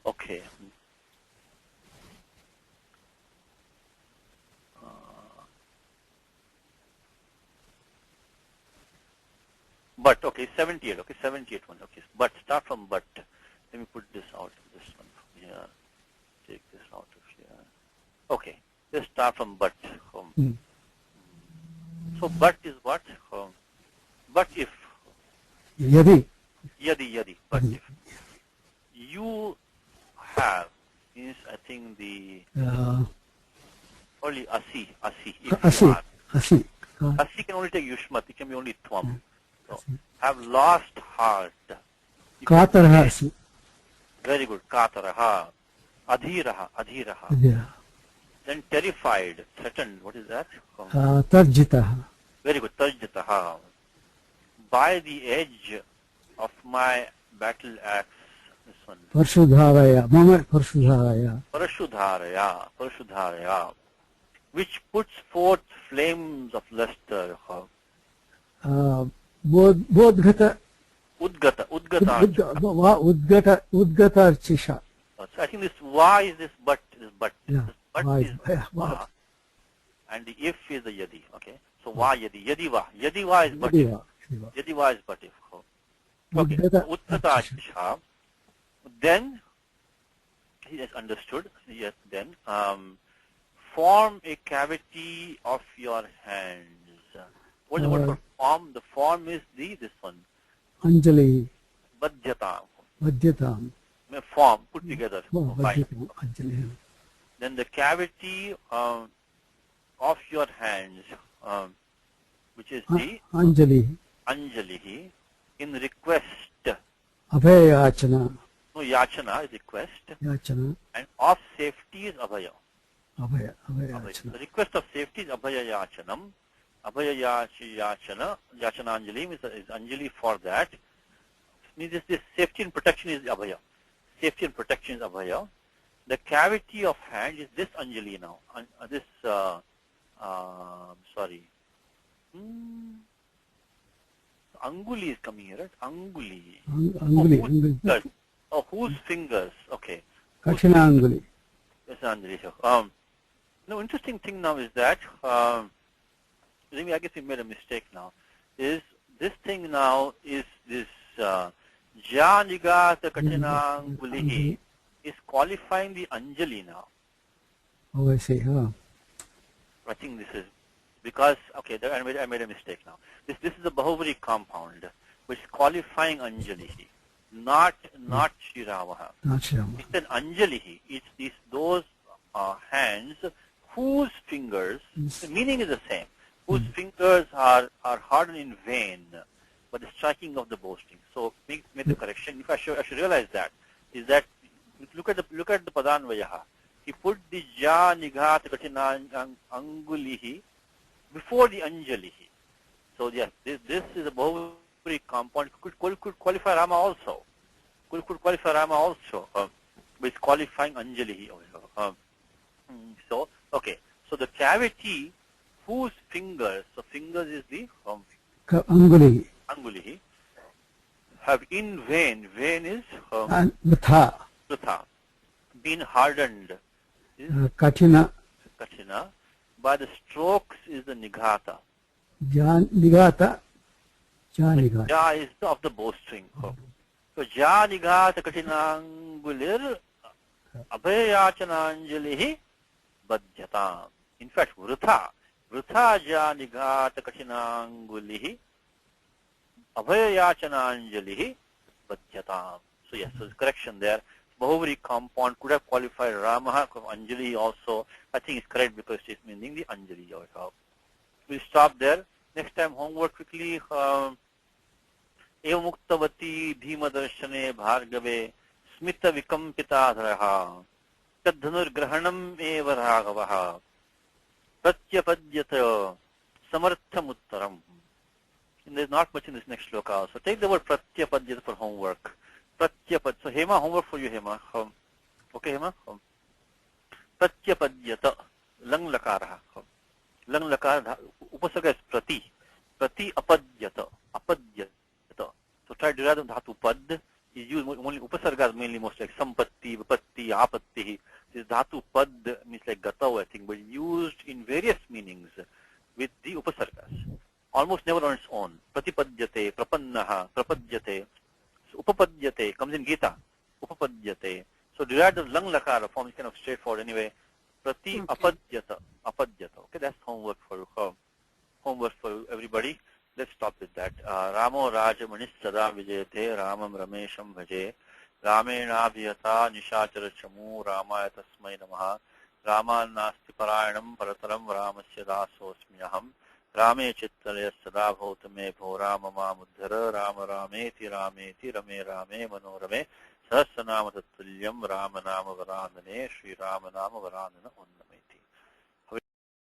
Okay. But, okay, 78. Okay, 78 one. Okay, but start from but. Let me put this out. This one from here. Take this out of here. Okay, let's start from but. So but is what? But if. Yadi. But if. You have means I think the only asi. Asi can only take yushmat. It can be only twam. So have lost heart. Kataraha asi. Very good. Kataraha. Adhiraha. Yeah. Then terrified, threatened. What is that? Tarjitaha. Very good. Tarjitaha. By the edge of my battle axe. This one. Parshudharaya. Mama Parshudharaya. Parshudharaya. Which puts forth flames of luster. Bodhgata. Udgata. Udgata archisha. So I think this va is this but. Yeah. This but is va. And the if is the yadi. Okay. So va yadi. Yadi va. Yadi va is but. Yadi va is but if. Okay. Udgata archisha. Then he has understood. Yes. Then form a cavity of your hands. What is the word for form? The form is this one. Anjali. Badhyatam. Form, put together. Anjali. Then the cavity of your hands, which is the Anjali, in request. Abhaya yachana. No, yachana is request. Yachana. And of safety is abhaya. Abhaya yachana. The request of safety is abhaya yachanam. Abhaya yachana. Yachananjali is Anjali for that. Means this safety and protection is abhaya. Safety and protection is abhaya. The cavity of hand is this Anjali now. Sorry. Anguli is coming here, right? Anguli. Anguli. Whose fingers? Okay. Kakshina Anguli. Yes, Anjali. No, interesting thing now is that, I guess we made a mistake now, is this thing now is this Janigata Kachinangulihi is qualifying the Anjali now. Oh, I see. I think this is Because, okay, I made a mistake now. This is a Bahuvari compound, which is qualifying Anjalihi, not Shiramaha. Not Shirama. It's an Anjalihi. It's those hands whose fingers, the meaning is the same, whose fingers are hardened in vain, but the striking of the boasting. So make the correction. If I should realize that, is that look at the Padanvayaha. He put the Ja Nighat Katina Angulihi before the Anjalihi. So yes, this is a Bahuvari compound. Could qualify Rama also. Could qualify Rama also. With qualifying Anjalihi also. So okay. So the cavity whose fingers, so fingers is the Anguli. Angulihi, have in vain is Vritha. been hardened is Katina. by the strokes is the Nighata. Nigata. Ja Nigata. Ja is of the bowstring. So Ja Nighata Katinangulir Abhayachananjalihi Badhyatam. In fact, Vritha Ja Nighata Katinangulihi Abhayachananjalihi Badhyatam. So yes, so there's correction there. Bahuvari compound could have qualified Ramaha, Anjali also. I think it's correct because it's meaning the Anjali also. We'll stop there. Next time homework quickly. Eva Muktavati Bhima Darshane Bhargave Smita Vikampita Dharaha Tadhanur Grahanam Eva Raghavaha Pratyapadyata Samarthamuttaram. And there's not much in this next sloka. So take the word Pratyapadyata for homework. Pratyapad. So Hema, homework for you, Hema. Okay, Hema? Pratyapadyata. Lang lakaraha. Lang lakara. Upasarga is prati. Prati apadyata. Apadyata. So try to derive dhatu pad. Is used only upasarga is mainly most like sampatti, vipatti, apatti. This dhatu pad means like gatav, I think, but used in various meanings with the upasargas. Almost never on its own. Pratipadyate, prapannaha, prapadyate. Upapadyate comes in Gita. Upapadyate. So derived of lang lakara form is kind of straightforward anyway. Prati apadyata. Apadyata. Okay, that's homework for everybody. Let's stop with that. Ramo Raja Manis Sada Vijayate Ramam Ramesham Bhaje Ramena Abhiyata Nishachara Chamu Ramaya Tasmai Namaha Rama Nasti Parayanam Parataram Ramasya Dasosmyaham Rame Chittalaya Sada Bhautame Bho Rama Muddhara Rama Rameti Rameti Rame Rame Manorame Sahasranama Tattulyam Rama Nama Varandane Sri Rama Nama Varandana Unnam.